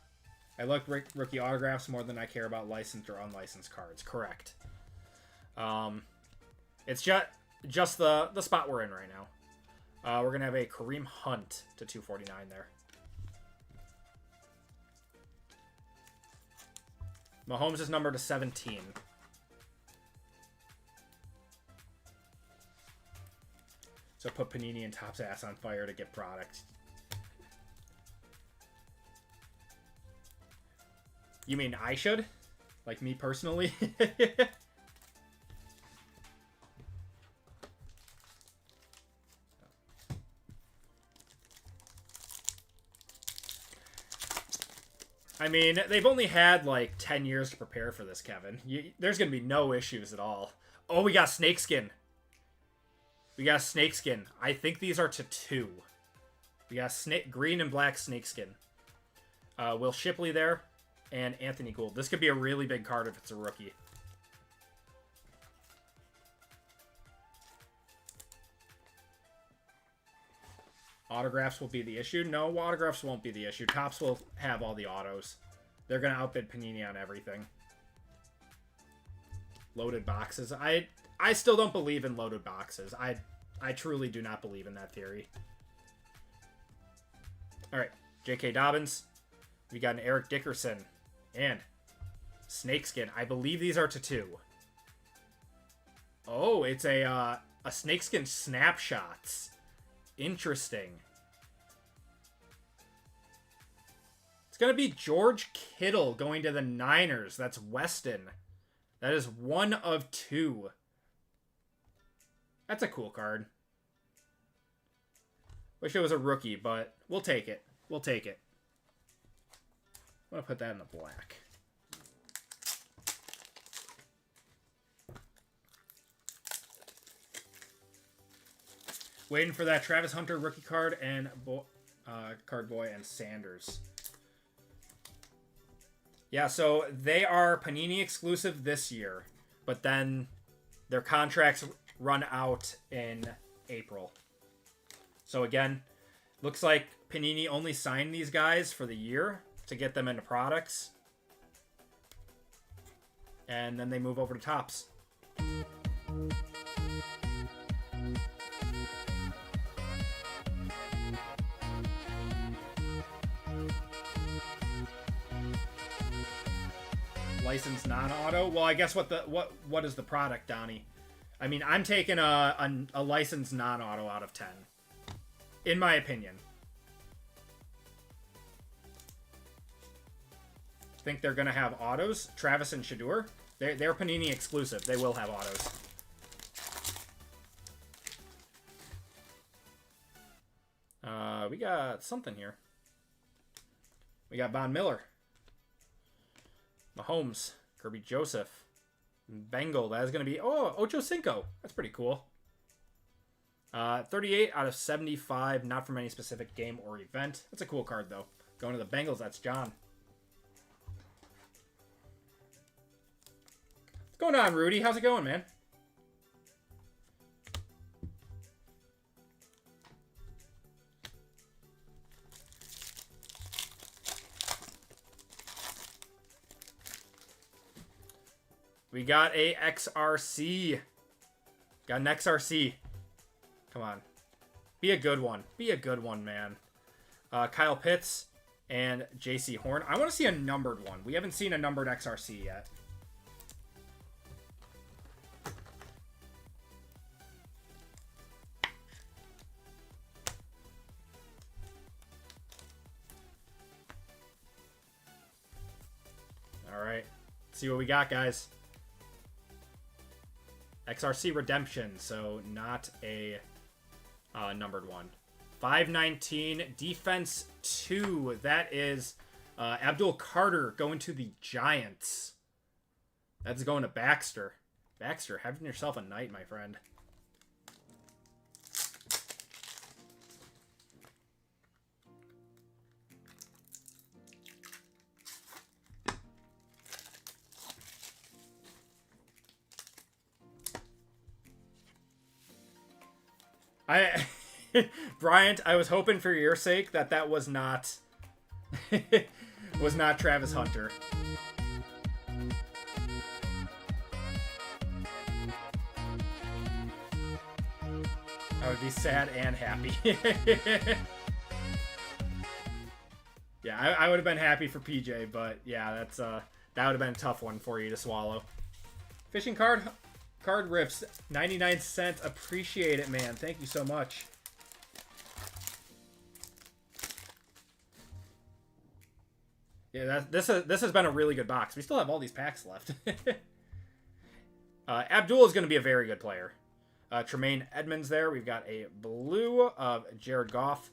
I like rookie autographs more than I care about licensed or unlicensed cards. Correct. It's just the spot we're in right now. We're going to have a Kareem Hunt to 249 there. Mahomes is numbered to 17. So put Panini and Topps ass on fire to get product. You mean I should? Like me personally? I mean, they've only had like 10 years to prepare for this, Kevin. There's going to be no issues at all. Oh, we got Snakeskin. We got Snakeskin. I think these are to 2. We got green and black Snakeskin. Will Shipley there. And Anthony Gould. This could be a really big card if it's a rookie. Autographs will be the issue. No, autographs won't be the issue. Topps will have all the autos. They're going to outbid Panini on everything. Loaded boxes. I still don't believe in loaded boxes. I truly do not believe in that theory. All right, J.K. Dobbins. We got an Eric Dickerson and Snakeskin. I believe these are to 2. Oh, it's a Snakeskin snapshots. Interesting. It's going to be George Kittle going to the Niners. That's Weston. That is 1 of 2. That's a cool card. Wish it was a rookie, but we'll take it. We'll take it. I'm going to put that in the black. Waiting for that Travis Hunter rookie card and Card Boy and Sanders. Yeah, so they are Panini exclusive this year, but then their contracts run out in April. So again, looks like Panini only signed these guys for the year to get them into products. And then they move over to Topps. Licensed non-auto. Well, I guess what is the product, Donnie? I mean, I'm taking a licensed non-auto out of 10, in my opinion. Think they're gonna have autos? Travis and Shador. They're Panini exclusive. They will have autos. We got something here. We got Von Miller. Mahomes, Kirby Joseph, Bengal. That is going to be, Ocho Cinco. That's pretty cool. 38 out of 75, not from any specific game or event. That's a cool card, though. Going to the Bengals, that's John. What's going on, Rudy? How's it going, man? We got a XRC. Got an XRC. Come on. Be a good one. Be a good one, man. Kyle Pitts and JC Horn. I want to see a numbered one. We haven't seen a numbered XRC yet. All right. Let's see what we got, guys. XRC Redemption, so not a numbered one. 519, defense 2. That is Abdul Carter going to the Giants. That's going to Baxter. Baxter, having yourself a night, my friend. Bryant, I was hoping for your sake that was not was not Travis Hunter. I would be sad and happy. Yeah, I would have been happy for PJ, but yeah, that's that would have been a tough one for you to swallow. Fishing card riffs, 99 cents. Appreciate it, man. Thank you so much. Yeah, this has been a really good box. We still have all these packs left. Abdul is going to be a very good player. Tremaine Edmonds there. We've got a blue of Jared Goff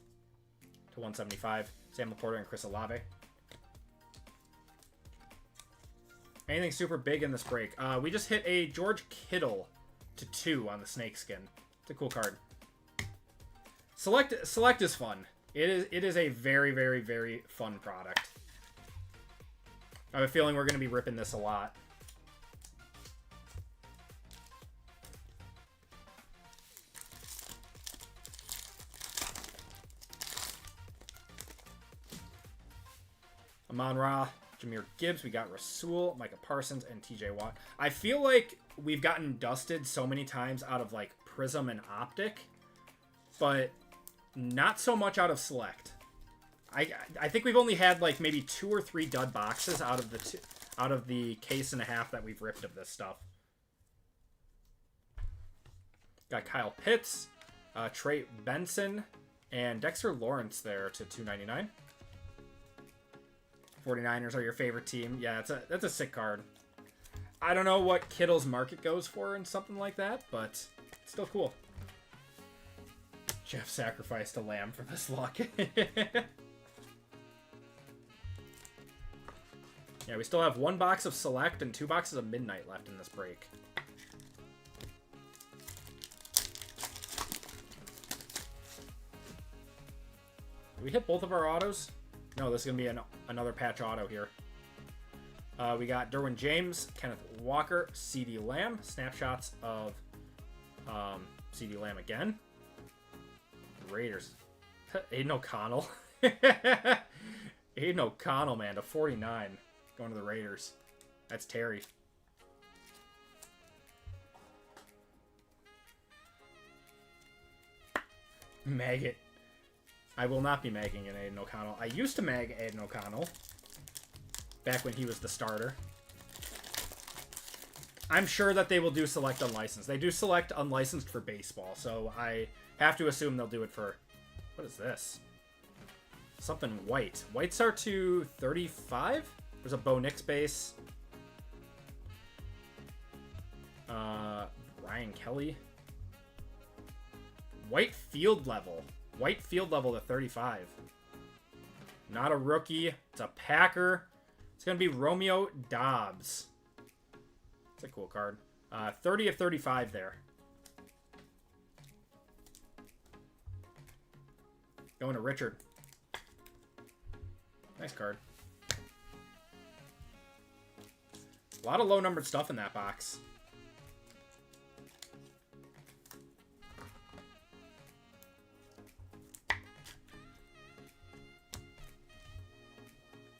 to 175. Sam Laporta and Chris Olave. Anything super big in this break? We just hit a George Kittle to 2 on the snakeskin. It's a cool card. Select is fun. It is a very, very, very fun product. I have a feeling we're going to be ripping this a lot. Amon-Ra, Jahmyr Gibbs, we got Rasul, Micah Parsons, and TJ Watt. I feel like we've gotten dusted so many times out of like Prism and Optic, but not so much out of Select. I think we've only had like maybe 2 or 3 dud boxes out of the case and a half that we've ripped of this stuff. Got Kyle Pitts, Trey Benson, and Dexter Lawrence there to 299. 49ers are your favorite team. Yeah, that's a sick card. I don't know what Kittle's market goes for and something like that, but it's still cool. Jeff sacrificed a lamb for this luck. Yeah, we still have 1 box of Select and 2 boxes of Midnight left in this break. Did we hit both of our autos? No, this is going to be another patch auto here. We got Derwin James, Kenneth Walker, CeeDee Lamb. Snapshots of CeeDee Lamb again. Raiders. Aiden O'Connell. Aiden O'Connell, man, to 49. Going to the Raiders. That's Terry. Maggot. I will not be magging an Aiden O'Connell. I used to mag Aiden O'Connell back when he was the starter. I'm sure that they will do select unlicensed. They do select unlicensed for baseball, so I have to assume they'll do it for... What is this? Something white. Whites are to 35? There's a Bo Nix base. Ryan Kelly. White field level. White field level to 35. Not a rookie. It's a Packer. It's going to be Romeo Dobbs. It's a cool card. 30 of 35 there. Going to Richard. Nice card. A lot of low-numbered stuff in that box.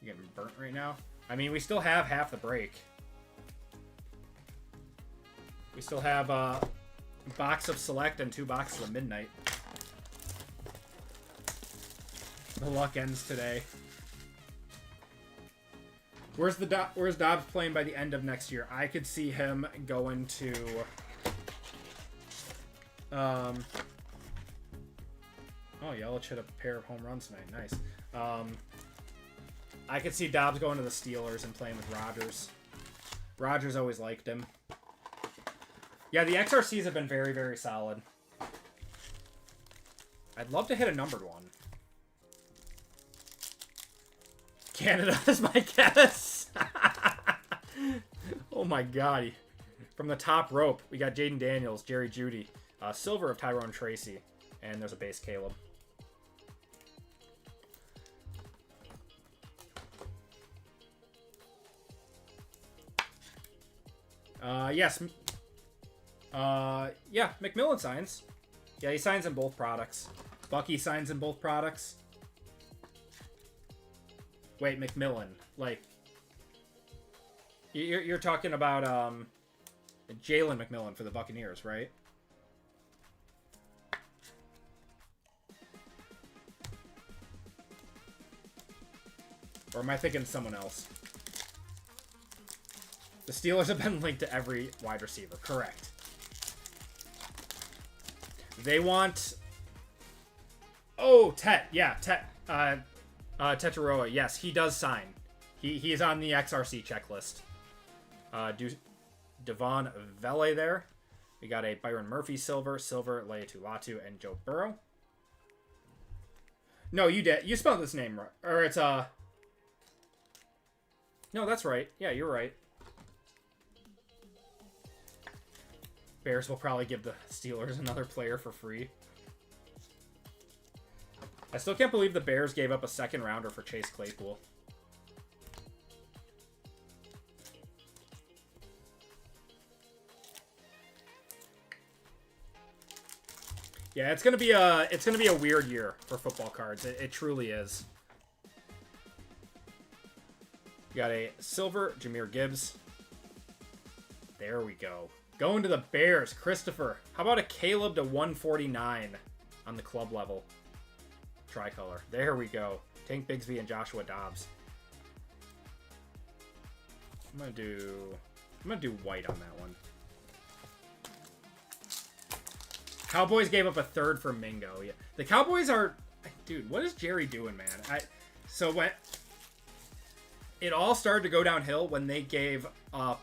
You getting burnt right now? I mean, we still have half the break. We still have a box of Select and 2 boxes of Midnight. The luck ends today. Where's Dobbs playing by the end of next year? I could see him going to oh, Yelich hit a pair of home runs tonight. Nice. I could see Dobbs going to the Steelers and playing with Rodgers. Rodgers always liked him. Yeah, the XRCs have been very, very solid. I'd love to hit a numbered one. Canada is my guess. Oh my god. From the top rope, we got Jaden Daniels, Jerry Jeudy, silver of Tyrone Tracy, and there's a base Caleb. Yes. Yeah, McMillan signs. Yeah, he signs in both products. Bucky signs in both products. Wait, McMillan. Like, you're talking about Jalen McMillan for the Buccaneers, right? Or am I thinking of someone else? The Steelers have been linked to every wide receiver. Correct. They want... Oh, Tet. Yeah, Tet. Tetaroa. Yes, he does sign. He is on the XRC checklist. Devon Vele there. We got a Byron Murphy silver, Leatu Latu, and Joe Burrow. No, you did. You spelled this name right. Or it's, No, that's right. Yeah, you're right. Bears will probably give the Steelers another player for free. I still can't believe the Bears gave up a second rounder for Chase Claypool. Yeah, it's gonna be a weird year for football cards. It truly is. We got a silver Jahmyr Gibbs. There we go. Going to the Bears, Christopher. How about a Caleb to 149 on the club level? Tricolor. There we go. Tank Bigsby and Joshua Dobbs. I'm gonna do white on that one. Cowboys gave up a third for Mingo. Yeah, the Cowboys are, dude. What is Jerry doing, man? So when it all started to go downhill when they gave up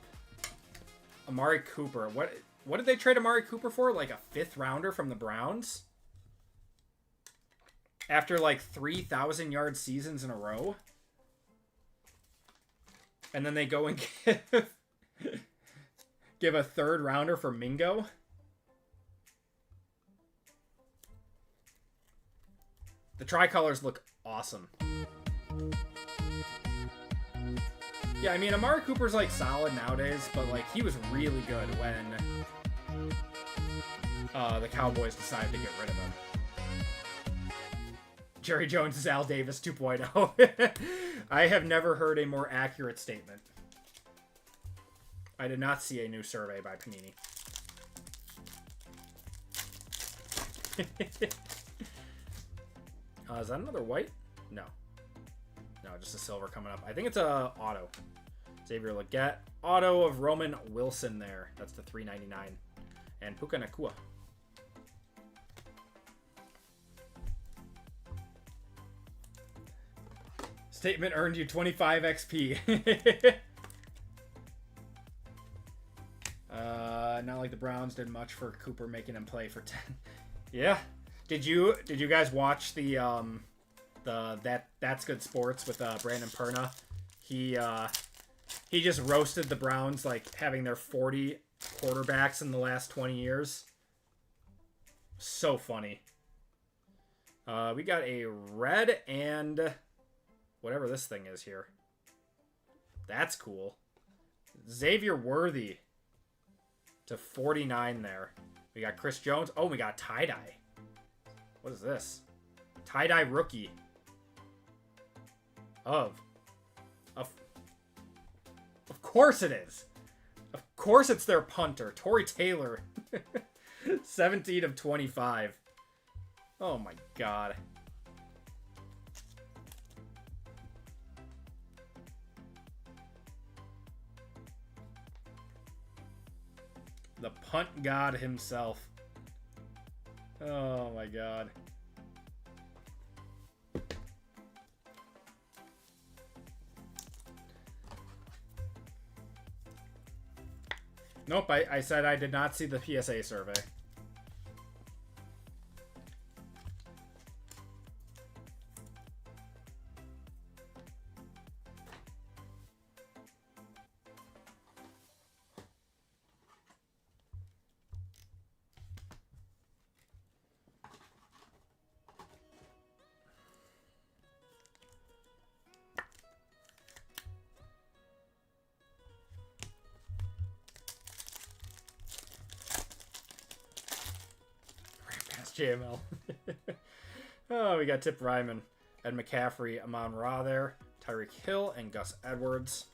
Amari Cooper. What did they trade Amari Cooper for? Like a 5th rounder from the Browns? After like 3,000-yard seasons in a row? And then they go and give a 3rd rounder for Mingo? The tricolors look awesome. Yeah, I mean, Amari Cooper's, like, solid nowadays, but, like, he was really good when the Cowboys decided to get rid of him. Jerry Jones is Al Davis 2.0. I have never heard a more accurate statement. I did not see a new survey by Panini. Is that another white? No. No, just a silver coming up. I think it's a auto. Xavier Legette. Auto of Roman Wilson there. That's the $3.99. And Puka Nakua. Statement earned you 25 XP. Not like the Browns did much for Cooper, making him play for 10. Yeah. Did you guys watch the That's Good Sports with Brandon Perna? He just roasted the Browns, like having their 40 quarterbacks in the last 20 years. So funny. We got a red and whatever this thing is here. That's cool. Xavier Worthy to 49 there. We got Chris Jones. Oh, we got tie-dye. What is this? Tie-dye rookie. Of course it is. Of course it's their punter. Torrey Taylor. 17 of 25. Oh my god. The punt god himself. Oh my god. Nope, I said I did not see the PSA survey. JML. Oh, we got Tip Ryman, Ed McCaffrey, Amon Ra there, Tyreek Hill, and Gus Edwards.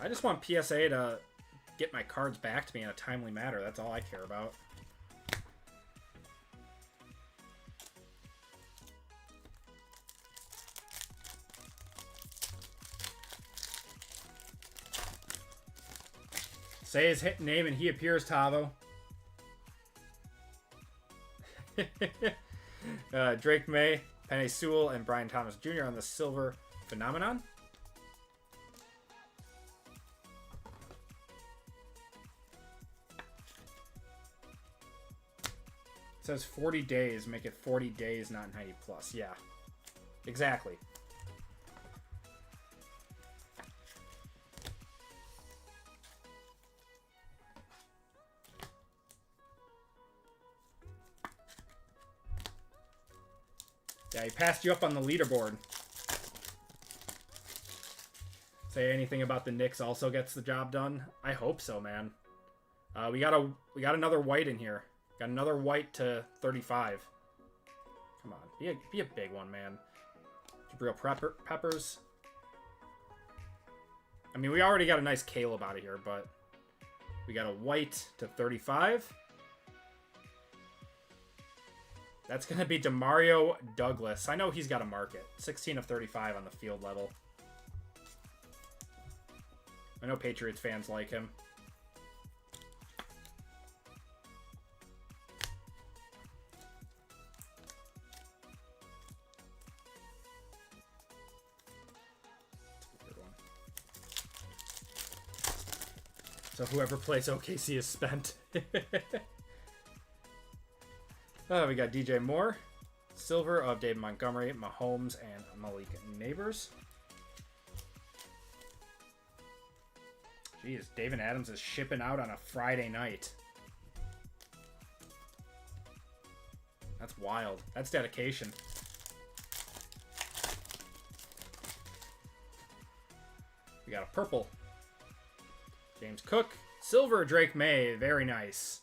I just want PSA to get my cards back to me in a timely manner. That's all I care about. Say his hit name and he appears, Tavo. Drake May, Penny Sewell, and Brian Thomas Jr. on the silver phenomenon. It says 40 days, make it 40 days, not 90 plus. Yeah, exactly. Yeah, he passed you up on the leaderboard. Say anything about the Knicks also gets the job done? I hope so, man. We got another white in here. Got another white to 35. Come on, be a big one, man. Jabril Peppers. I mean, we already got a nice Caleb out of here, but we got a white to 35. That's going to be Demario Douglas. I know he's got a market. 16 of 35 on the field level. I know Patriots fans like him. So whoever plays OKC is spent. We got DJ Moore, silver of David Montgomery, Mahomes, and Malik Neighbors. Jeez, David Adams is shipping out on a Friday night. That's wild. That's dedication. We got a purple. James Cook, silver Drake May, very nice.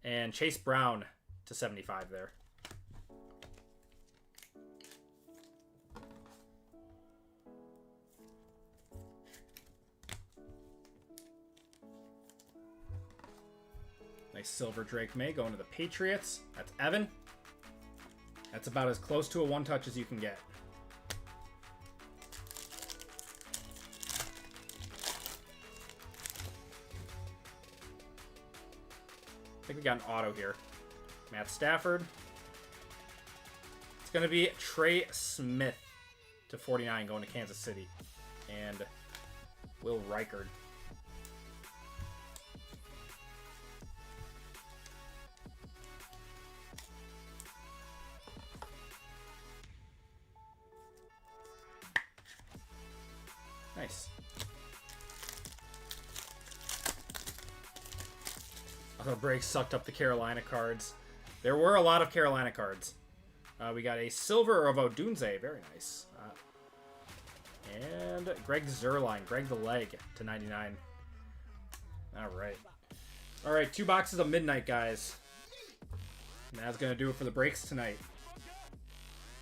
And Chase Brown to 75 there. Nice silver Drake May going to the Patriots. That's Evan. That's about as close to a one-touch as you can get. I think we got an auto here. Matt Stafford. It's going to be Trey Smith to 49 going to Kansas City. And Will Reichard. Nice. The break sucked up the Carolina cards. There were a lot of Carolina cards. We got a silver of Odunze. Very nice. And Greg Zerline. Greg the Leg to 99. All right. All right, 2 boxes of Midnight, guys. And that's going to do it for the breaks tonight.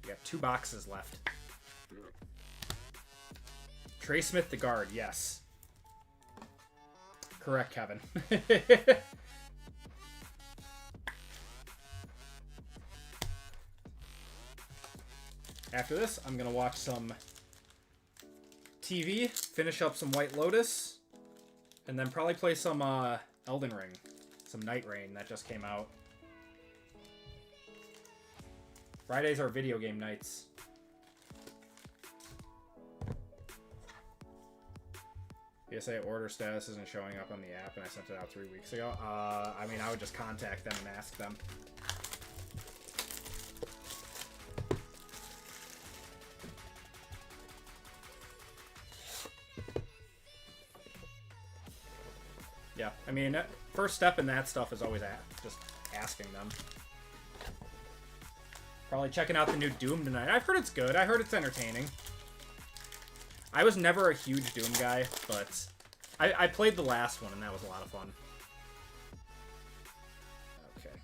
We got 2 boxes left. Trey Smith, the guard. Yes. Correct, Kevin. After this, I'm going to watch some TV, finish up some White Lotus, and then probably play some Elden Ring, some Night Rain that just came out. Fridays are video game nights. PSA order status isn't showing up on the app, and I sent it out 3 weeks ago. I mean, I would just contact them and ask them. Yeah, I mean, first step in that stuff is always just asking them. Probably checking out the new Doom tonight. I've heard it's good. I heard it's entertaining. I was never a huge Doom guy, but I played the last one, and that was a lot of fun. Okay.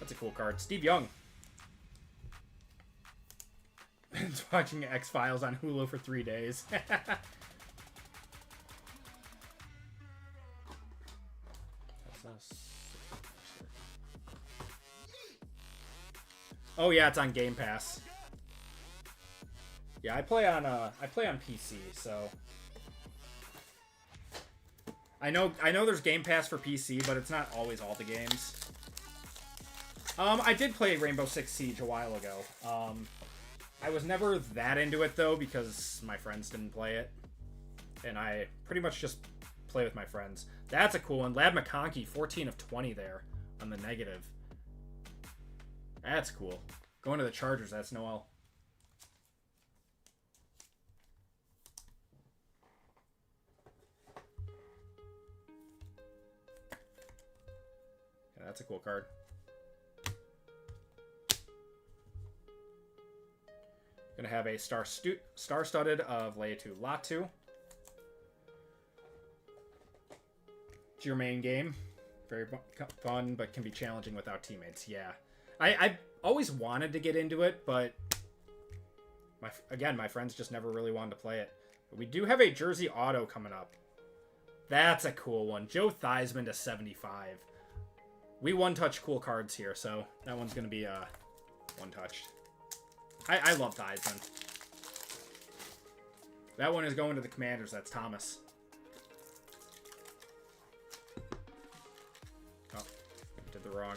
That's a cool card. Steve Young. Been's watching X-Files on Hulu for 3 days. Oh yeah, it's on Game Pass. Yeah, I play on PC, so I know there's Game Pass for PC, but it's not always all the games. I did play Rainbow Six Siege a while ago. I was never that into it though because my friends didn't play it, and I pretty much just play with my friends. That's a cool one. Lad McConkey, 14 of 20 there on the negative. That's cool. Going to the Chargers, that's Noel. Yeah, that's a cool card. Gonna have a star-studded of Leatu Latu. It's your main game. Very fun, but can be challenging without teammates. Yeah. I always wanted to get into it, but my friends just never really wanted to play it. But we do have a jersey auto coming up. That's a cool one. Joe Theismann to 75. We one-touch cool cards here, so that one's going to be one-touched. I love Theismann. That one is going to the Commanders. That's Thomas. Oh, did the wrong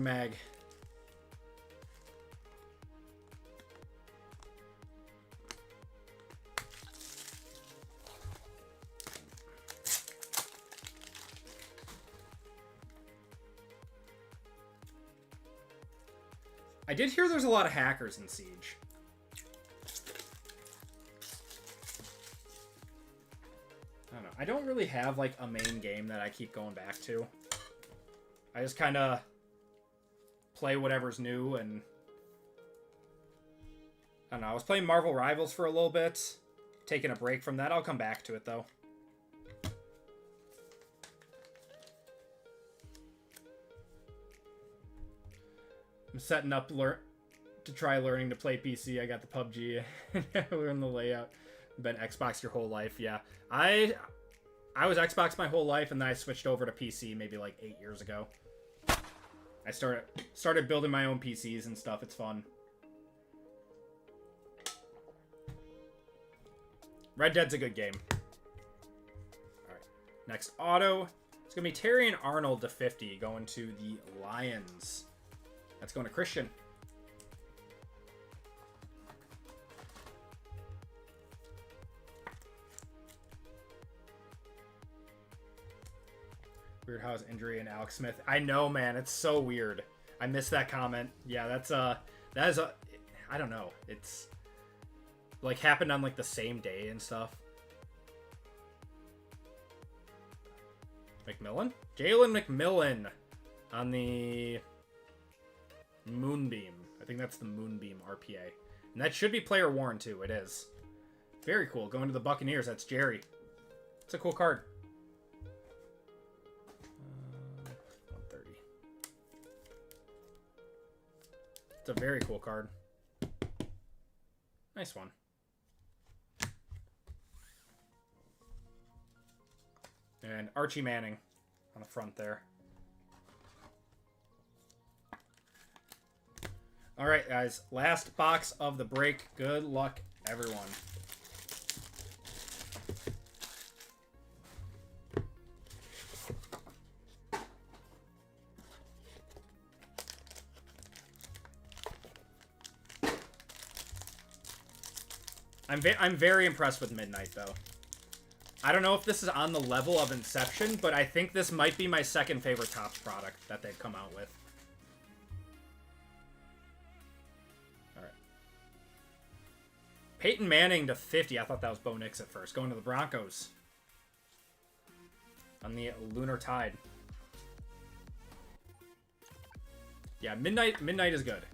mag. I did hear there's a lot of hackers in Siege. I don't know. I don't really have like a main game that I keep going back to. I just kind of play whatever's new, and I don't know. I was playing Marvel Rivals for a little bit, taking a break from that. I'll come back to it though. I'm setting up to try learning to play PC. I got the PUBG. Learn the layout. Been Xbox your whole life, yeah. I was Xbox my whole life, and then I switched over to PC maybe like 8 years ago. I started building my own PCs and stuff. It's fun. Red Dead's a good game. All right, next auto. It's gonna be Terry and Arnold to 50, going to the Lions. That's going to Christian. Weird House injury and Alex Smith. I know, man. It's so weird. I missed that comment. Yeah, that is I don't know. It's like happened on like the same day and stuff. McMillan? Jalen McMillan on the Moonbeam. I think that's the Moonbeam RPA. And that should be player worn too. It is. Very cool. Going to the Buccaneers. That's Jerry. It's a cool card. 130. It's a very cool card. Nice one. And Archie Manning on the front there. All right, guys. Last box of the break. Good luck, everyone. I'm very impressed with Midnight, though. I don't know if this is on the level of Inception, but I think this might be my second favorite Topps product that they've come out with. All right. Peyton Manning to 50. I thought that was Bo Nix at first. Going to the Broncos. On the Lunar Tide. Yeah, Midnight is good.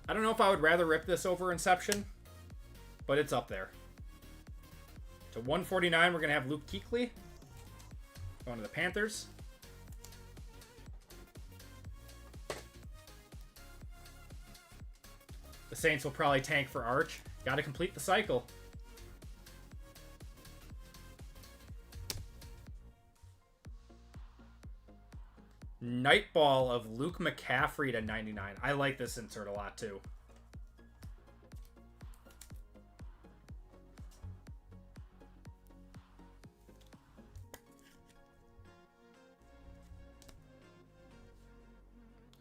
I don't know if I would rather rip this over Inception, but it's up there. To 149, we're going to have Luke Kuechly. Going to the Panthers. The Saints will probably tank for Arch. Got to complete the cycle. Nightball of Luke McCaffrey to 99. I like this insert a lot, too.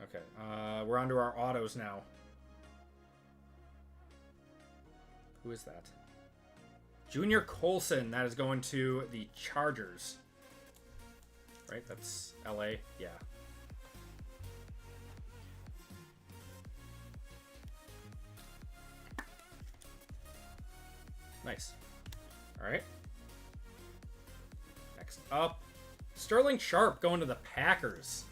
Okay, we're on to our autos now. Who is that? Junior Colson. That is going to the Chargers. Right, that's LA. Yeah. Nice. All right. Next up, Sterling Sharp going to the Packers.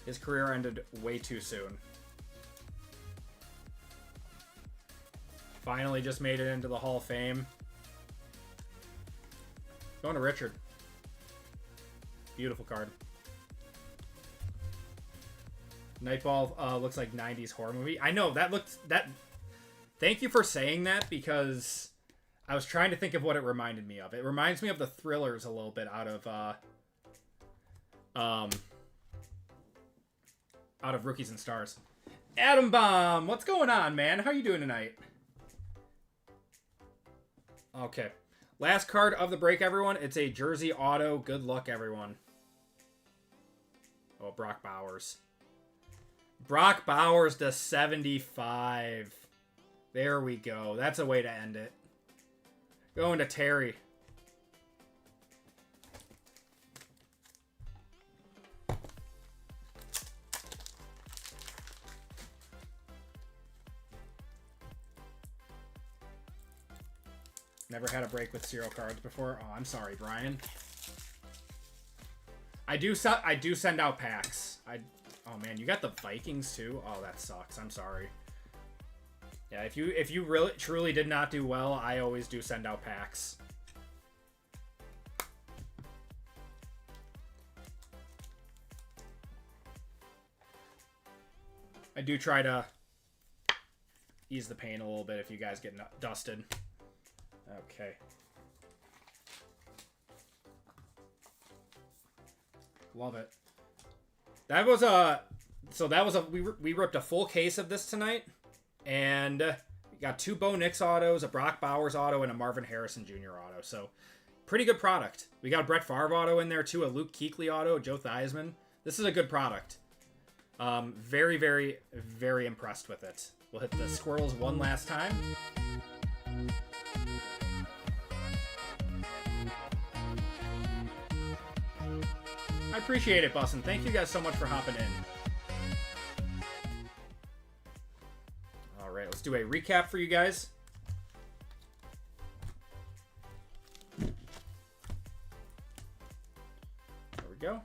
His career ended way too soon. Finally just made it into the Hall of Fame. Going to Richard. Beautiful card. Nightball looks like 90s horror movie. I know, that looks... Thank you for saying that, because I was trying to think of what it reminded me of. It reminds me of the Thrillers a little bit out of Rookies and Stars. Adam Bomb, what's going on, man? How you doing tonight? Okay. Last card of the break, everyone. It's a jersey auto. Good luck, everyone. Oh, Brock Bowers. Brock Bowers to 75. There we go. That's a way to end it. Going to Terry. Never had a break with zero cards before. Oh, I'm sorry, Brian. I do send out packs. Oh man, you got the Vikings too? Oh, that sucks. I'm sorry. Yeah, if you really truly did not do well, I always do send out packs. I do try to ease the pain a little bit if you guys get dusted. Okay. Love it. That was we ripped a full case of this tonight, and we got 2 Bo Nix autos, a Brock Bowers auto, and a Marvin Harrison Jr. auto. So pretty good product. We got a Brett Favre auto in there too, a Luke Kuechly auto, Joe Theismann. This is a good product. Very, very, very impressed with it. We'll hit the squirrels one last time. I appreciate it, Bussin. Thank you guys so much for hopping in. All right, let's do a recap for you guys. go.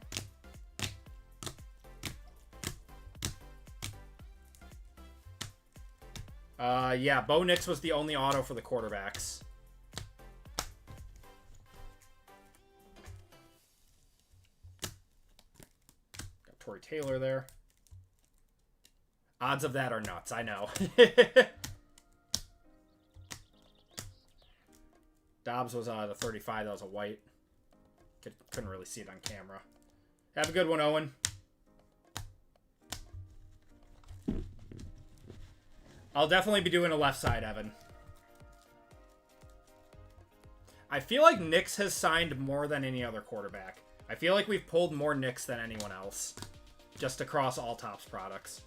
Yeah, Bo Nix was the only auto for the quarterbacks. Got Torrey Taylor there. Odds of that are nuts, I know. Dobbs was the 35. That was a white. Couldn't really see it on camera. Have a good one, Owen. I'll definitely be doing a left side, Evan. I feel like Nix has signed more than any other quarterback. I feel like we've pulled more Nix than anyone else. Just across all Topps products.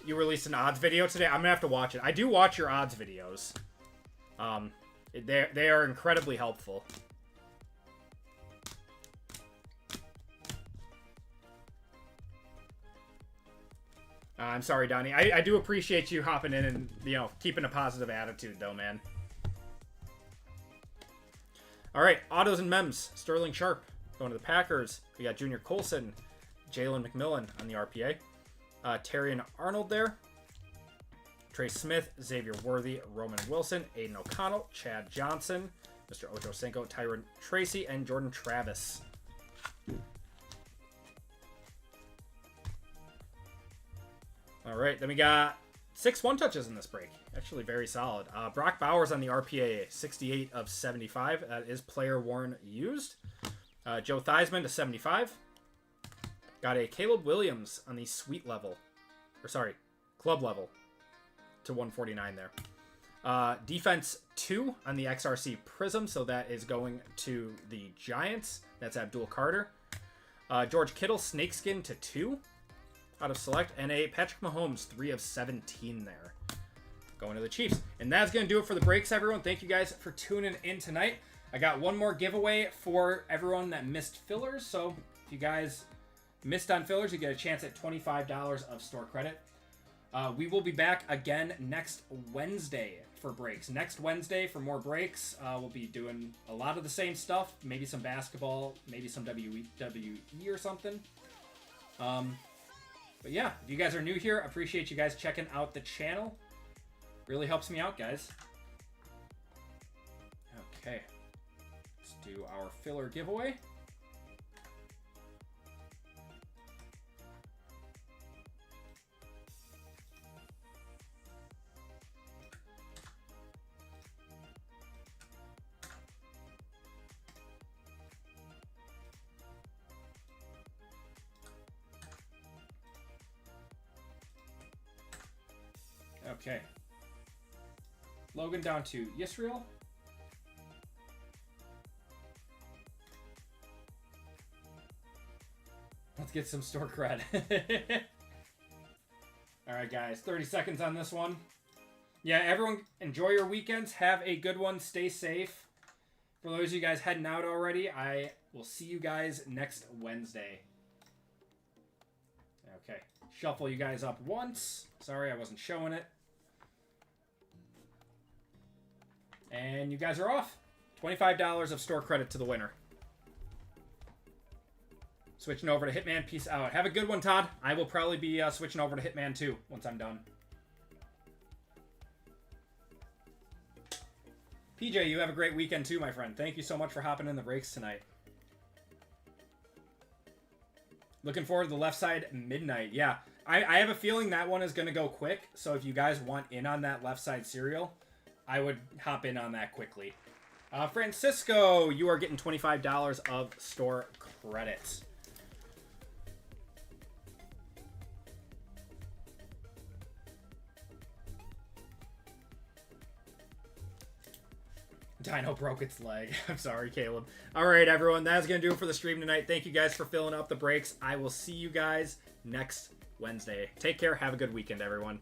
You released an odds video today? I'm going to have to watch it. I do watch your odds videos. They are incredibly helpful. I'm sorry, Donnie. I do appreciate you hopping in and, you know, keeping a positive attitude, though, man. All right, autos and mems. Sterling Sharp going to the Packers. We got Junior Colson, Jalen McMillan on the RPA. Terry and Arnold there. Trey Smith, Xavier Worthy, Roman Wilson, Aiden O'Connell, Chad Johnson, Mr. Ocho Cinco, Tyron Tracy, and Jordan Travis. All right, then we got 6 one-touches in this break. Actually, very solid. Brock Bowers on the RPA, 68 of 75. That is player worn used. Joe Theismann to 75. Got a Caleb Williams on the suite level. Or sorry, club level to 149 there. Defense 2 on the XRC Prism. So that is going to the Giants. That's Abdul Carter. George Kittle, Snakeskin to 2 out of select. And a Patrick Mahomes, 3 of 17 there. Going to the Chiefs. And that's going to do it for the breaks, everyone. Thank you guys for tuning in tonight. I got one more giveaway for everyone that missed fillers. So if you guys missed on fillers, you get a chance at $25 of store credit. We will be back again next Wednesday for breaks. Next Wednesday for more breaks. We'll be doing a lot of the same stuff. Maybe some basketball, maybe some WWE or something. But yeah, if you guys are new here, I appreciate you guys checking out the channel. Really helps me out, guys. Okay. Let's do our filler giveaway. Okay. Logan down to Yisrael. Let's get some store cred. Alright, guys. 30 seconds on this one. Yeah, everyone, enjoy your weekends. Have a good one. Stay safe. For those of you guys heading out already, I will see you guys next Wednesday. Okay. Shuffle you guys up once. Sorry, I wasn't showing it. And you guys are off. $25 of store credit to the winner. Switching over to Hitman. Peace out. Have a good one, Todd. I will probably be switching over to Hitman too once I'm done. PJ, you have a great weekend too, my friend. Thank you so much for hopping in the breaks tonight. Looking forward to the left side midnight. Yeah, I have a feeling that one is going to go quick. So if you guys want in on that left side serial, I would hop in on that quickly. Francisco, you are getting $25 of store credits. Dino broke its leg. I'm sorry, Caleb. All right, everyone. That's going to do it for the stream tonight. Thank you guys for filling up the breaks. I will see you guys next Wednesday. Take care. Have a good weekend, everyone.